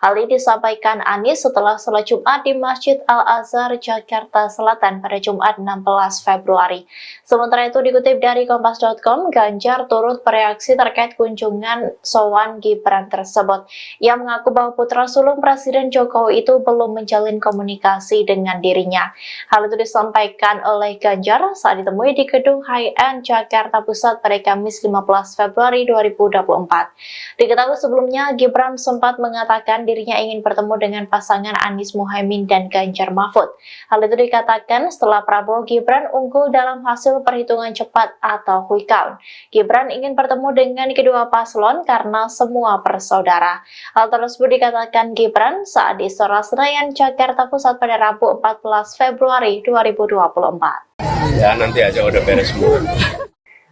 Hal ini disampaikan Anies setelah sholat Jumat di Masjid Al-Azhar, Jakarta Selatan pada Jumat 16 Februari. Sementara itu dikutip dari Kompas.com, Ganjar turut bereaksi terkait kunjungan sowan Gibran tersebut. Ia mengaku bahwa putra sulung Presiden Jokowi itu belum menjalin komunikasi dengan dirinya. Hal itu disampaikan oleh Ganjar saat ditemui di gedung High-End Jakarta Pusat pada Kamis 15 Februari 2024. Diketahui sebelumnya, Gibran sempat mengatakan dirinya ingin bertemu dengan pasangan Anies Muhaimin dan Ganjar Mahfud. Hal itu dikatakan setelah Prabowo Gibran unggul dalam hasil perhitungan cepat atau quick count. Gibran ingin bertemu dengan kedua paslon karena semua bersaudara. Hal tersebut dikatakan Gibran saat di Istora Senayan, Jakarta Pusat pada Rabu 14 Februari 2024. Ya nanti aja udah beres semua.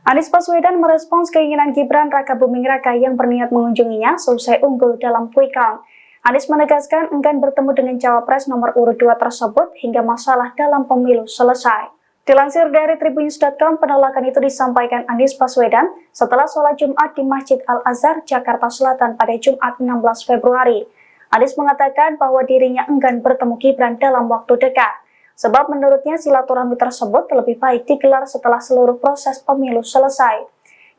Anies Baswedan merespons keinginan Gibran Raka Buming Raka yang berniat mengunjunginya selesai unggul dalam quick count. Anies menegaskan enggan bertemu dengan cawapres nomor urut 2 tersebut hingga masalah dalam pemilu selesai. Dilansir dari Tribunnews.com, penolakan itu disampaikan Anies Baswedan setelah sholat Jumat di Masjid Al-Azhar, Jakarta Selatan pada Jumat 16 Februari. Anies mengatakan bahwa dirinya enggan bertemu Gibran dalam waktu dekat, sebab menurutnya silaturahmi tersebut lebih baik digelar setelah seluruh proses pemilu selesai.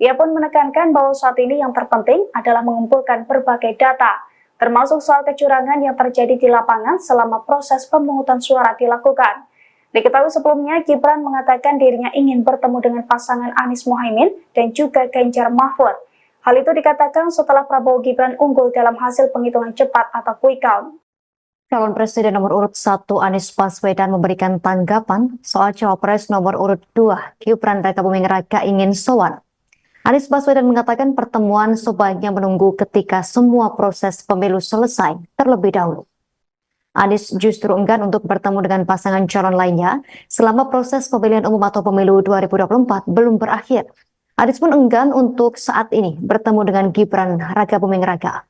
Ia pun menekankan bahwa saat ini yang terpenting adalah mengumpulkan berbagai data, termasuk soal kecurangan yang terjadi di lapangan selama proses pemungutan suara dilakukan. Diketahui sebelumnya, Gibran mengatakan dirinya ingin bertemu dengan pasangan Anies Muhaimin dan juga Ganjar Mahfud. Hal itu dikatakan setelah Prabowo Gibran unggul dalam hasil penghitungan cepat atau quick count. Calon Presiden nomor urut 1 Anies Baswedan memberikan tanggapan soal cawapres nomor urut 2 Gibran Raka Buming Raka ingin sowan. Anies Baswedan mengatakan pertemuan sebaiknya menunggu ketika semua proses pemilu selesai terlebih dahulu. Anies justru enggan untuk bertemu dengan pasangan calon lainnya selama proses pemilihan umum atau pemilu 2024 belum berakhir. Anies pun enggan untuk saat ini bertemu dengan Gibran Raka Buming Raka.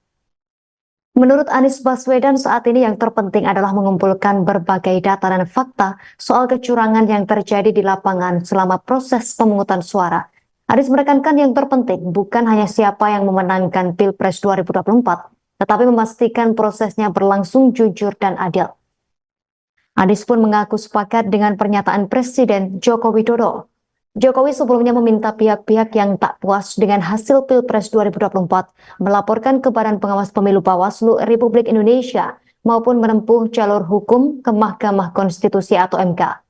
Menurut Anies Baswedan, saat ini yang terpenting adalah mengumpulkan berbagai data dan fakta soal kecurangan yang terjadi di lapangan selama proses pemungutan suara. Anies menekankan yang terpenting bukan hanya siapa yang memenangkan Pilpres 2024, tetapi memastikan prosesnya berlangsung jujur dan adil. Anies pun mengaku sepakat dengan pernyataan Presiden Joko Widodo. Jokowi sebelumnya meminta pihak-pihak yang tak puas dengan hasil Pilpres 2024 melaporkan ke Badan Pengawas Pemilu Bawaslu Republik Indonesia maupun menempuh jalur hukum ke Mahkamah Konstitusi atau MK.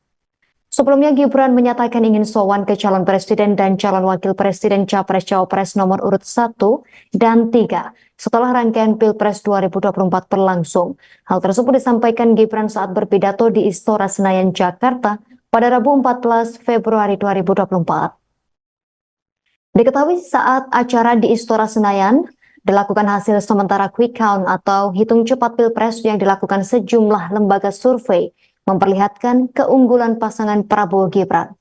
Sebelumnya Gibran menyatakan ingin sowan ke calon presiden dan calon wakil presiden capres-cawapres nomor urut 1 dan 3 setelah rangkaian Pilpres 2024 berlangsung. Hal tersebut disampaikan Gibran saat berpidato di Istora Senayan, Jakarta pada Rabu 14 Februari 2024. Diketahui saat acara di Istora Senayan dilakukan hasil sementara quick count atau hitung cepat Pilpres yang dilakukan sejumlah lembaga survei memperlihatkan keunggulan pasangan Prabowo Gibran.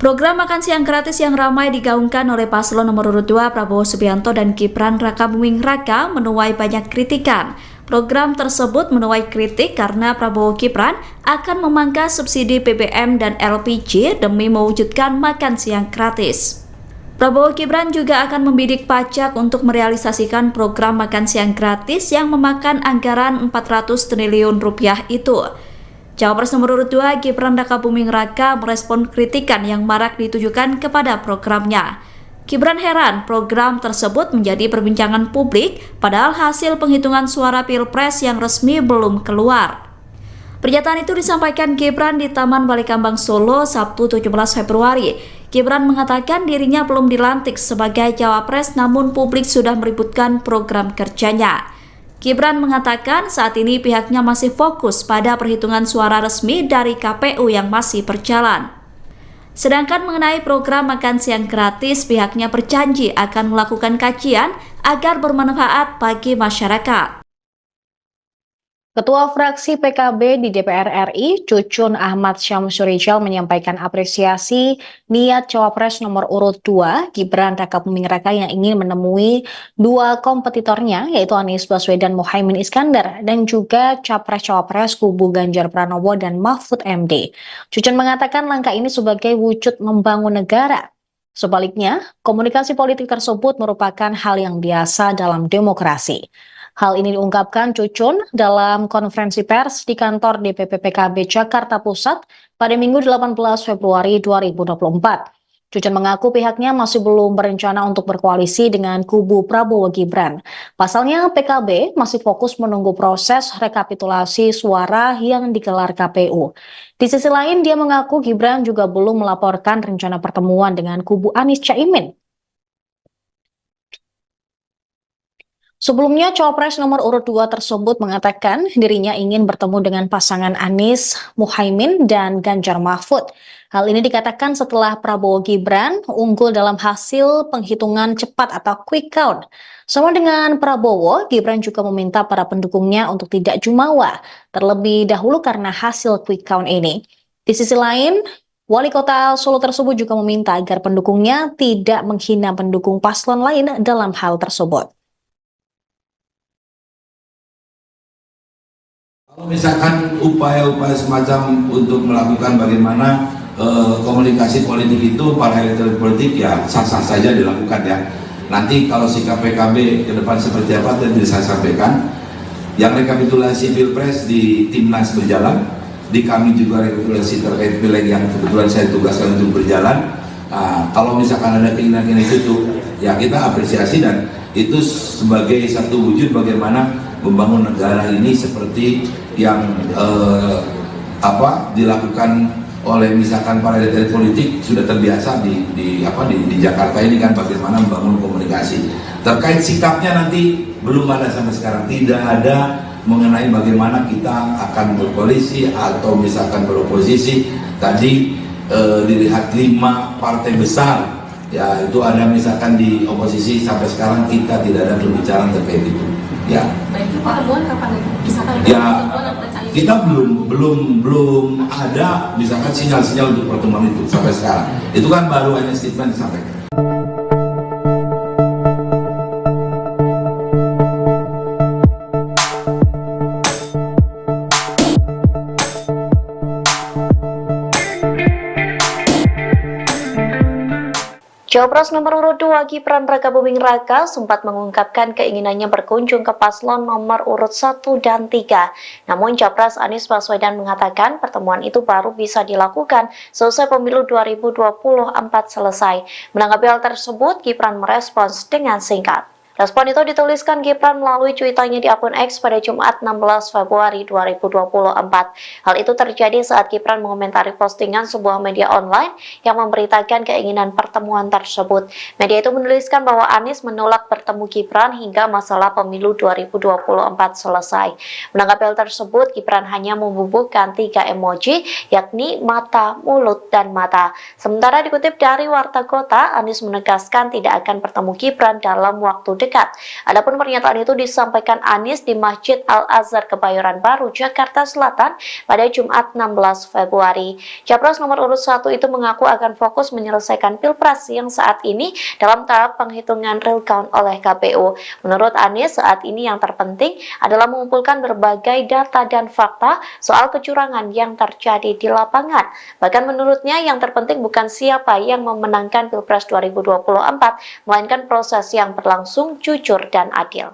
Program makan siang gratis yang ramai digaungkan oleh paslon nomor urut 2 Prabowo Subianto dan Gibran Raka Buming Raka menuai banyak kritikan. Program tersebut menuai kritik karena Prabowo Gibran akan memangkas subsidi BBM dan LPG demi mewujudkan makan siang gratis. Prabowo Gibran juga akan membidik pajak untuk merealisasikan program makan siang gratis yang memakan anggaran 400 triliun rupiah itu. Cawapres nomor urut 2 Gibran Raka Buming Raka merespon kritikan yang marak ditujukan kepada programnya. Gibran heran program tersebut menjadi perbincangan publik padahal hasil penghitungan suara Pilpres yang resmi belum keluar. Pernyataan itu disampaikan Gibran di Taman Balikambang Solo Sabtu 17 Februari. Gibran mengatakan dirinya belum dilantik sebagai cawapres namun publik sudah meributkan program kerjanya. Gibran mengatakan saat ini pihaknya masih fokus pada perhitungan suara resmi dari KPU yang masih berjalan. Sedangkan mengenai program makan siang gratis, pihaknya berjanji akan melakukan kajian agar bermanfaat bagi masyarakat. Ketua fraksi PKB di DPR RI, Cucun Ahmad Syamsurijal menyampaikan apresiasi niat Cawapres nomor urut 2, Gibran Rakabuming Raka yang ingin menemui dua kompetitornya, yaitu Anies Baswedan Muhaimin Iskandar, dan juga Capres-Cawapres kubu Ganjar Pranowo dan Mahfud MD. Cucun mengatakan langkah ini sebagai wujud membangun negara. Sebaliknya, komunikasi politik tersebut merupakan hal yang biasa dalam demokrasi. Hal ini diungkapkan Cucun dalam konferensi pers di kantor DPP PKB Jakarta Pusat pada Minggu 18 Februari 2024. Cucun mengaku pihaknya masih belum berencana untuk berkoalisi dengan kubu Prabowo Gibran. Pasalnya PKB masih fokus menunggu proses rekapitulasi suara yang digelar KPU. Di sisi lain, dia mengaku Gibran juga belum melaporkan rencana pertemuan dengan kubu Anies Caimin. Sebelumnya, Cawapres nomor urut 2 tersebut mengatakan dirinya ingin bertemu dengan pasangan Anies Muhaimin dan Ganjar Mahfud. Hal ini dikatakan setelah Prabowo Gibran unggul dalam hasil penghitungan cepat atau quick count. Sama dengan Prabowo, Gibran juga meminta para pendukungnya untuk tidak jumawa, terlebih dahulu karena hasil quick count ini. Di sisi lain, Wali Kota Solo tersebut juga meminta agar pendukungnya tidak menghina pendukung paslon lain dalam hal tersebut. Kalau misalkan upaya-upaya semacam untuk melakukan bagaimana komunikasi politik itu para elit politik ya sah-sah saja dilakukan ya. Nanti kalau sikap PKB ke depan seperti apa tadi saya sampaikan. Yang rekapitulasi Pilpres di Timnas berjalan, di kami juga rekapitulasi terkait pileg yang kebetulan saya tugaskan untuk berjalan. Kalau misalkan ada keinginan itu ya kita apresiasi dan itu sebagai satu wujud bagaimana membangun negara ini seperti yang dilakukan oleh misalkan para elit politik sudah terbiasa di Jakarta ini kan bagaimana membangun komunikasi. Terkait sikapnya nanti belum ada sampai sekarang, tidak ada mengenai bagaimana kita akan berkoalisi atau misalkan beroposisi. Tadi dilihat 5 partai besar ya itu ada misalkan di oposisi sampai sekarang kita tidak ada pembicaraan terkait itu ya. Baik, itu pertemuan kapan bisa ya kita belum ada misalkan sinyal-sinyal untuk pertemuan itu sampai sekarang. Itu kan baru hanya statement disampaikan. Cawapres nomor urut 2 Gibran Rakabuming Raka sempat mengungkapkan keinginannya berkunjung ke paslon nomor urut 1 dan 3. Namun Capres Anies Baswedan mengatakan pertemuan itu baru bisa dilakukan selesai pemilu 2024 selesai. Menanggapi hal tersebut, Gibran merespons dengan singkat. Respon itu dituliskan Gibran melalui cuitannya di akun X pada Jumat 16 Februari 2024. Hal itu terjadi saat Gibran mengomentari postingan sebuah media online yang memberitakan keinginan pertemuan tersebut. Media itu menuliskan bahwa Anies menolak bertemu Gibran hingga masalah pemilu 2024 selesai. Menanggapi hal tersebut, Gibran hanya membubuhkan 3 emoji, yakni mata, mulut, dan mata. Sementara dikutip dari Warta Kota, Anies menegaskan tidak akan bertemu Gibran dalam waktu dekat. Adapun pernyataan itu disampaikan Anies di Masjid Al-Azhar Kebayoran Baru, Jakarta Selatan pada Jumat 16 Februari. Capres nomor urut 1 itu mengaku akan fokus menyelesaikan Pilpres yang saat ini dalam tahap penghitungan real count oleh KPU. Menurut Anies, saat ini yang terpenting adalah mengumpulkan berbagai data dan fakta soal kecurangan yang terjadi di lapangan. Bahkan menurutnya yang terpenting bukan siapa yang memenangkan Pilpres 2024, melainkan proses yang berlangsung jujur dan adil.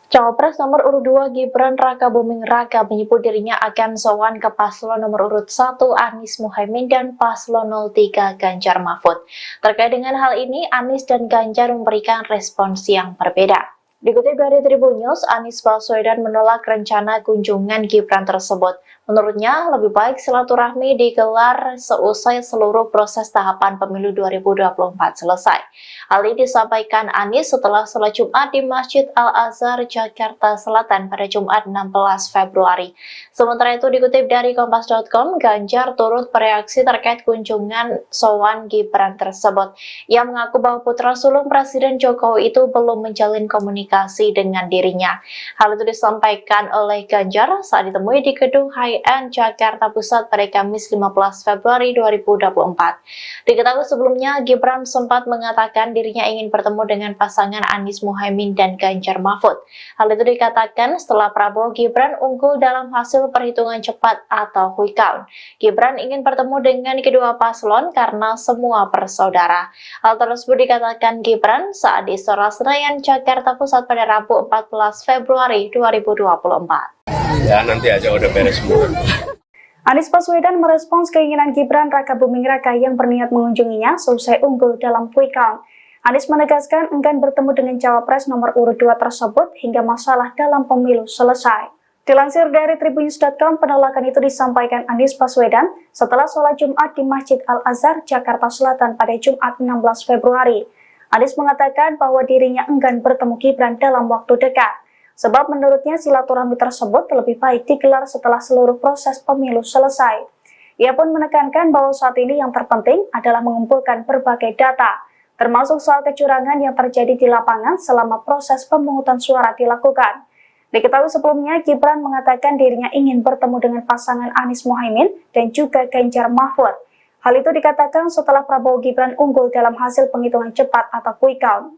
Cawapres nomor urut 2 Gibran Rakabuming Raka menyebut dirinya akan sowan ke paslon nomor urut 1 Anies Muhaimin dan paslon 03 Ganjar Mahfud. Terkait dengan hal ini, Anies dan Ganjar memberikan respons yang berbeda. Dikutip dari Tribun News, Anies Baswedan menolak rencana kunjungan Gibran tersebut. Menurutnya, lebih baik silaturahmi digelar seusai seluruh proses tahapan pemilu 2024 selesai. Hal ini disampaikan Anies setelah sholat Jumat di Masjid Al-Azhar, Jakarta Selatan pada Jumat 16 Februari. Sementara itu dikutip dari Kompas.com, Ganjar turut bereaksi terkait kunjungan sowan Gibran tersebut. Ia mengaku bahwa putra sulung Presiden Jokowi itu belum menjalin komunikasi dengan dirinya. Hal itu disampaikan oleh Ganjar saat ditemui di gedung High-End Jakarta Pusat pada Kamis 15 Februari 2024. Diketahui sebelumnya, Gibran sempat mengatakan dirinya ingin bertemu dengan pasangan Anies Muhaimin dan Ganjar Mahfud. Hal itu dikatakan setelah Prabowo Gibran unggul dalam hasil perhitungan cepat atau quick count. Gibran ingin bertemu dengan kedua paslon karena semua bersaudara. Hal tersebut dikatakan Gibran saat di Istora Senayan, Jakarta Pusat pada Rabu 14 Februari 2024. Ya nanti aja udah beres semua. Anies Baswedan merespons keinginan Gibran Raka Buming Raka yang berniat mengunjunginya selesai unggul dalam quick count. Anies menegaskan enggan bertemu dengan cawapres nomor urut 2 tersebut hingga masalah dalam pemilu selesai. Dilansir dari Tribunnews.com, penolakan itu disampaikan Anies Baswedan setelah sholat Jumat di Masjid Al-Azhar, Jakarta Selatan pada Jumat 16 Februari. Anies mengatakan bahwa dirinya enggan bertemu Gibran dalam waktu dekat, sebab menurutnya silaturahmi tersebut lebih baik digelar setelah seluruh proses pemilu selesai. Ia pun menekankan bahwa saat ini yang terpenting adalah mengumpulkan berbagai data, termasuk soal kecurangan yang terjadi di lapangan selama proses pemungutan suara dilakukan. Diketahui sebelumnya, Gibran mengatakan dirinya ingin bertemu dengan pasangan Anies Muhaimin dan juga Ganjar Mahfud. Hal itu dikatakan setelah Prabowo Gibran unggul dalam hasil penghitungan cepat atau quick count.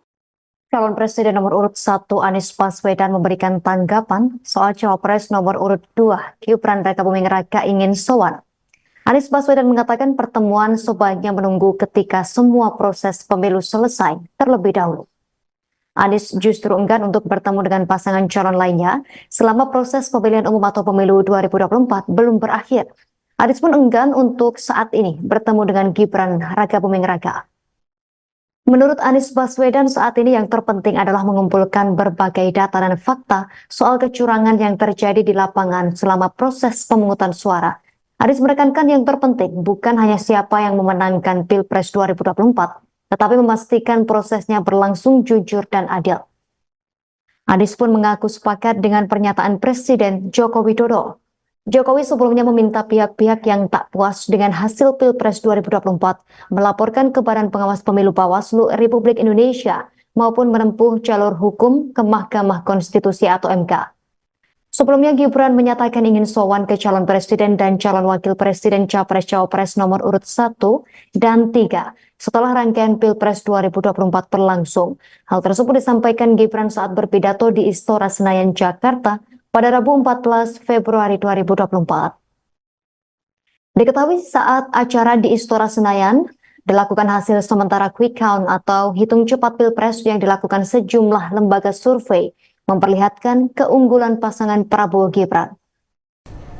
Calon Presiden nomor urut 1 Anies Baswedan memberikan tanggapan soal cawapres nomor urut 2 Gibran Raka Buming Raka ingin sowan. Anies Baswedan mengatakan pertemuan sebaiknya menunggu ketika semua proses pemilu selesai terlebih dahulu. Anies justru enggan untuk bertemu dengan pasangan calon lainnya selama proses pemilihan umum atau pemilu 2024 belum berakhir. Anies pun enggan untuk saat ini bertemu dengan Gibran Raka Buming Raka. Menurut Anies Baswedan, saat ini yang terpenting adalah mengumpulkan berbagai data dan fakta soal kecurangan yang terjadi di lapangan selama proses pemungutan suara. Anies menekankan yang terpenting bukan hanya siapa yang memenangkan Pilpres 2024, tetapi memastikan prosesnya berlangsung jujur dan adil. Anies pun mengaku sepakat dengan pernyataan Presiden Joko Widodo. Jokowi sebelumnya meminta pihak-pihak yang tak puas dengan hasil Pilpres 2024 melaporkan ke Badan Pengawas Pemilu Bawaslu Republik Indonesia maupun menempuh jalur hukum ke Mahkamah Konstitusi atau MK. Sebelumnya Gibran menyatakan ingin sowan ke calon presiden dan calon wakil presiden capres-cawapres nomor urut 1 dan 3 setelah rangkaian Pilpres 2024 berlangsung. Hal tersebut disampaikan Gibran saat berpidato di Istora Senayan, Jakarta pada Rabu 14 Februari 2024. Diketahui saat acara di Istora Senayan, dilakukan hasil sementara quick count atau hitung cepat Pilpres yang dilakukan sejumlah lembaga survei, memperlihatkan keunggulan pasangan Prabowo Gibran.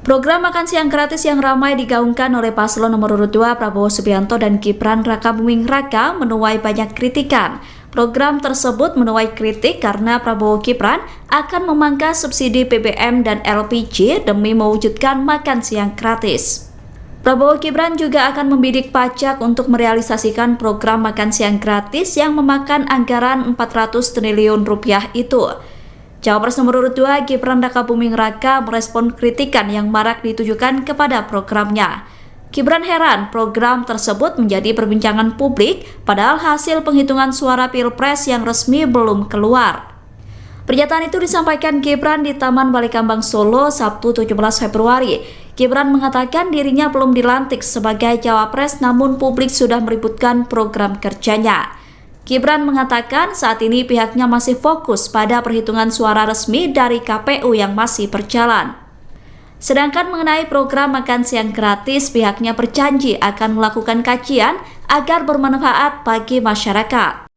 Program makan siang gratis yang ramai digaungkan oleh paslon nomor urut 2 Prabowo Subianto dan Gibran Raka Buming Raka menuai banyak kritikan. Program tersebut menuai kritik karena Prabowo Gibran akan memangkas subsidi BBM dan LPG demi mewujudkan makan siang gratis. Prabowo Gibran juga akan membidik pajak untuk merealisasikan program makan siang gratis yang memakan anggaran 400 triliun rupiah itu. Cawapres nomor urut 2 Gibran Raka Buming Raka merespon kritikan yang marak ditujukan kepada programnya. Gibran heran program tersebut menjadi perbincangan publik padahal hasil penghitungan suara Pilpres yang resmi belum keluar. Pernyataan itu disampaikan Gibran di Taman Balikambang Solo Sabtu 17 Februari. Gibran mengatakan dirinya belum dilantik sebagai cawapres namun publik sudah meributkan program kerjanya. Gibran mengatakan saat ini pihaknya masih fokus pada perhitungan suara resmi dari KPU yang masih berjalan. Sedangkan mengenai program makan siang gratis, pihaknya berjanji akan melakukan kajian agar bermanfaat bagi masyarakat.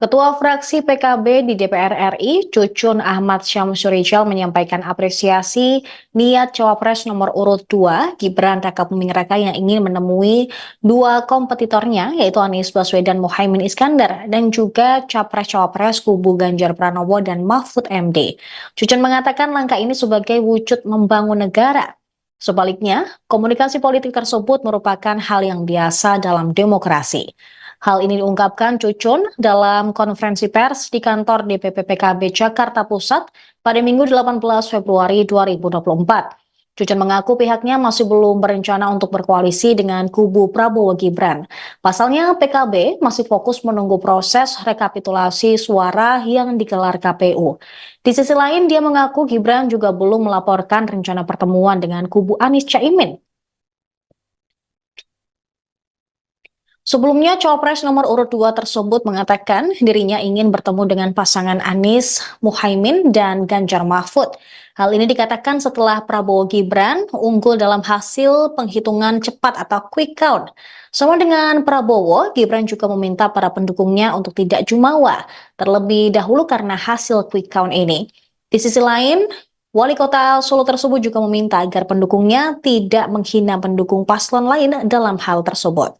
Ketua fraksi PKB di DPR RI, Cucun Ahmad Syamsurijal menyampaikan apresiasi niat Cawapres nomor urut 2, Gibran Rakabuming Raka yang ingin menemui dua kompetitornya, yaitu Anies Baswedan Muhaimin Iskandar, dan juga Capres-Cawapres kubu Ganjar Pranowo dan Mahfud MD. Cucun mengatakan langkah ini sebagai wujud membangun negara. Sebaliknya, komunikasi politik tersebut merupakan hal yang biasa dalam demokrasi. Hal ini diungkapkan Cucun dalam konferensi pers di kantor DPP PKB Jakarta Pusat pada Minggu 18 Februari 2024. Cucun mengaku pihaknya masih belum berencana untuk berkoalisi dengan kubu Prabowo Gibran. Pasalnya PKB masih fokus menunggu proses rekapitulasi suara yang digelar KPU. Di sisi lain, dia mengaku Gibran juga belum melaporkan rencana pertemuan dengan kubu Anies Caimin. Sebelumnya, Cawapres nomor urut 2 tersebut mengatakan dirinya ingin bertemu dengan pasangan Anies Muhaimin dan Ganjar Mahfud. Hal ini dikatakan setelah Prabowo Gibran unggul dalam hasil penghitungan cepat atau quick count. Sama dengan Prabowo, Gibran juga meminta para pendukungnya untuk tidak jumawa, terlebih dahulu karena hasil quick count ini. Di sisi lain, Wali Kota Solo tersebut juga meminta agar pendukungnya tidak menghina pendukung paslon lain dalam hal tersebut.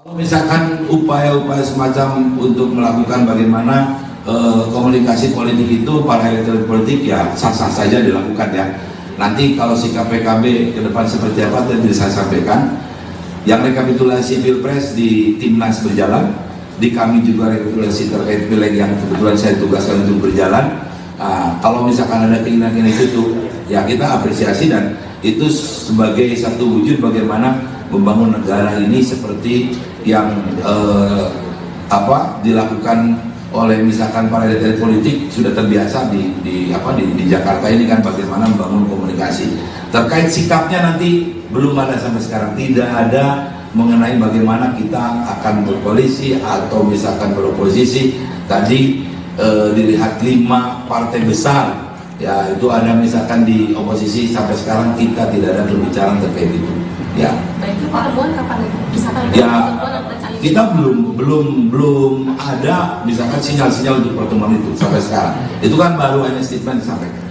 Kalau misalkan upaya-upaya semacam untuk melakukan bagaimana komunikasi politik itu para elit politik ya sah-sah saja dilakukan ya. Nanti kalau sikap PKB ke depan seperti apa tadi saya sampaikan. Yang rekapitulasi Pilpres di Timnas berjalan, di kami juga rekapitulasi terkait pileg yang kebetulan saya tugaskan untuk berjalan. Kalau misalkan ada keinginan itu ya kita apresiasi dan itu sebagai satu wujud bagaimana membangun negara ini seperti yang dilakukan oleh misalkan para elit politik sudah terbiasa di Jakarta ini kan bagaimana membangun komunikasi. Terkait sikapnya nanti belum ada sampai sekarang, tidak ada mengenai bagaimana kita akan berkoalisi atau misalkan beroposisi. Tadi dilihat 5 partai besar ya itu ada misalkan di oposisi sampai sekarang kita tidak ada pembicaraan terkait itu. Ya. Baik, itu pertemuan kapan bisa ya, kita belum ada misalkan sinyal-sinyal untuk pertemuan itu sampai sekarang. Itu kan baru hanya statement disampaikan.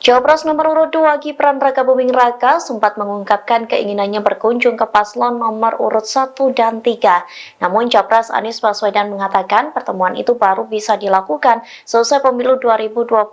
Cawapres nomor urut 2 Gibran Rakabuming Raka sempat mengungkapkan keinginannya berkunjung ke paslon nomor urut 1 dan 3. Namun Capres Anies Baswedan mengatakan pertemuan itu baru bisa dilakukan selesai pemilu 2024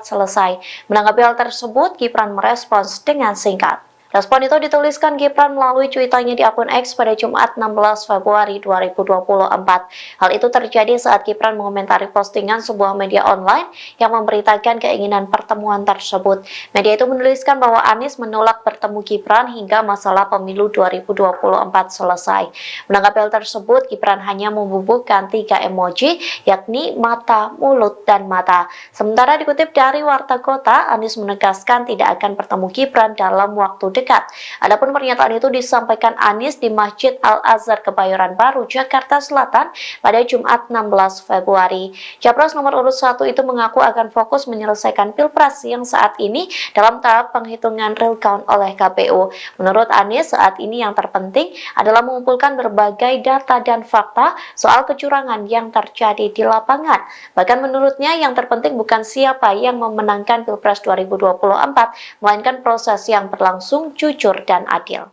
selesai. Menanggapi hal tersebut, Gibran merespons dengan singkat. Respon itu dituliskan Gibran melalui cuitannya di akun X pada Jumat 16 Februari 2024. Hal itu terjadi saat Gibran mengomentari postingan sebuah media online yang memberitakan keinginan pertemuan tersebut. Media itu menuliskan bahwa Anies menolak bertemu Gibran hingga masalah pemilu 2024 selesai. Menanggapi hal tersebut, Gibran hanya membubuhkan 3 emoji, yakni mata, mulut, dan mata. Sementara dikutip dari Warta Kota, Anies menegaskan tidak akan bertemu Gibran dalam waktu dekat. Adapun pernyataan itu disampaikan Anies di Masjid Al-Azhar Kebayoran Baru, Jakarta Selatan pada Jumat 16 Februari. Capres nomor urut 1 itu mengaku akan fokus menyelesaikan Pilpres yang saat ini dalam tahap penghitungan real count oleh KPU. Menurut Anies, saat ini yang terpenting adalah mengumpulkan berbagai data dan fakta soal kecurangan yang terjadi di lapangan. Bahkan menurutnya yang terpenting bukan siapa yang memenangkan Pilpres 2024, melainkan proses yang berlangsung jujur dan adil.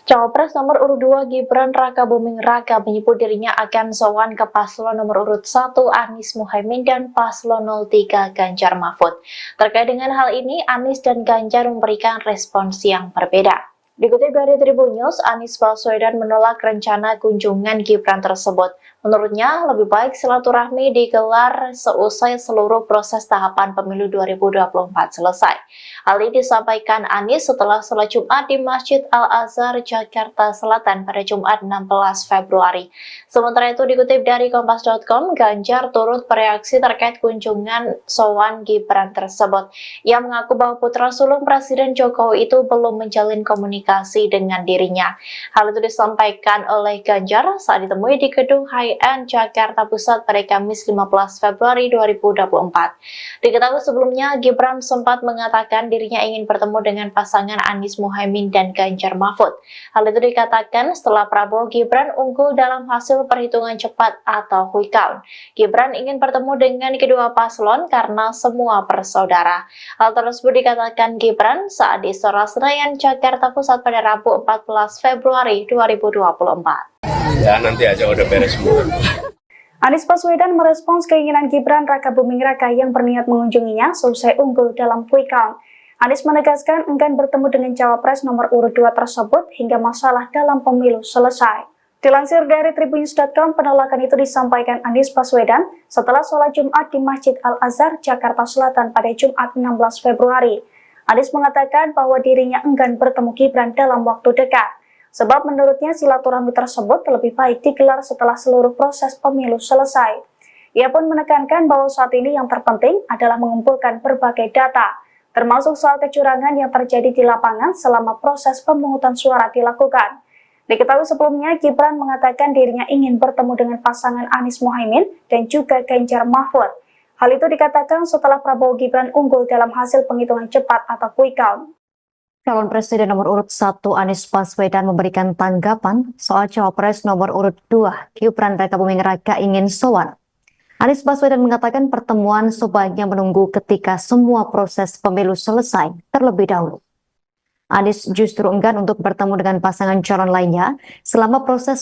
Cawapres nomor urut 2 Gibran Rakabuming Raka menyebut dirinya akan sowan ke paslon nomor urut 1 Anies Muhaimin dan paslon 03 Ganjar Mahfud. Terkait dengan hal ini, Anies dan Ganjar memberikan respons yang berbeda. Dikutip dari Tribun News, Anies Baswedan menolak rencana kunjungan Gibran tersebut. Menurutnya, lebih baik silaturahmi digelar seusai seluruh proses tahapan pemilu 2024 selesai. Hal ini disampaikan Anies setelah sholat Jumat di Masjid Al-Azhar, Jakarta Selatan pada Jumat 16 Februari. Sementara itu dikutip dari Kompas.com, Ganjar turut bereaksi terkait kunjungan sowan Gibran tersebut. Ia mengaku bahwa putra sulung Presiden Jokowi itu belum menjalin komunikasi dengan dirinya. Hal itu disampaikan oleh Ganjar saat ditemui di gedung High-End Jakarta Pusat pada Kamis 15 Februari 2024. Diketahui sebelumnya, Gibran sempat mengatakan dirinya ingin bertemu dengan pasangan Anies Muhaimin dan Ganjar Mahfud. Hal itu dikatakan setelah Prabowo Gibran unggul dalam hasil perhitungan cepat atau quick count. Gibran ingin bertemu dengan kedua paslon karena semua bersaudara. Hal tersebut dikatakan Gibran saat di Istora Senayan, Jakarta Pusat pada Rabu 14 Februari 2024. Ya nanti aja udah beres semua. Anies Baswedan merespons keinginan Gibran Raka Buming Raka yang berniat mengunjunginya selesai unggul dalam quick count. Anies menegaskan enggan bertemu dengan cawapres nomor urut 2 tersebut hingga masalah dalam pemilu selesai. Dilansir dari Tribunnews.com, penolakan itu disampaikan Anies Baswedan setelah sholat Jumat di Masjid Al-Azhar, Jakarta Selatan pada Jumat 16 Februari. Anies mengatakan bahwa dirinya enggan bertemu Gibran dalam waktu dekat, sebab menurutnya silaturahmi tersebut lebih baik digelar setelah seluruh proses pemilu selesai. Ia pun menekankan bahwa saat ini yang terpenting adalah mengumpulkan berbagai data, termasuk soal kecurangan yang terjadi di lapangan selama proses pemungutan suara dilakukan. Diketahui sebelumnya, Gibran mengatakan dirinya ingin bertemu dengan pasangan Anies Muhaimin dan juga Ganjar Mahfud. Hal itu dikatakan setelah Prabowo Gibran unggul dalam hasil penghitungan cepat atau quick count. Calon Presiden nomor urut 1 Anies Baswedan memberikan tanggapan soal cawapres nomor urut 2 Gibran Raka Buming Raka ingin sowan. Anies Baswedan mengatakan pertemuan sebaiknya menunggu ketika semua proses pemilu selesai terlebih dahulu. Anies justru enggan untuk bertemu dengan pasangan calon lainnya selama proses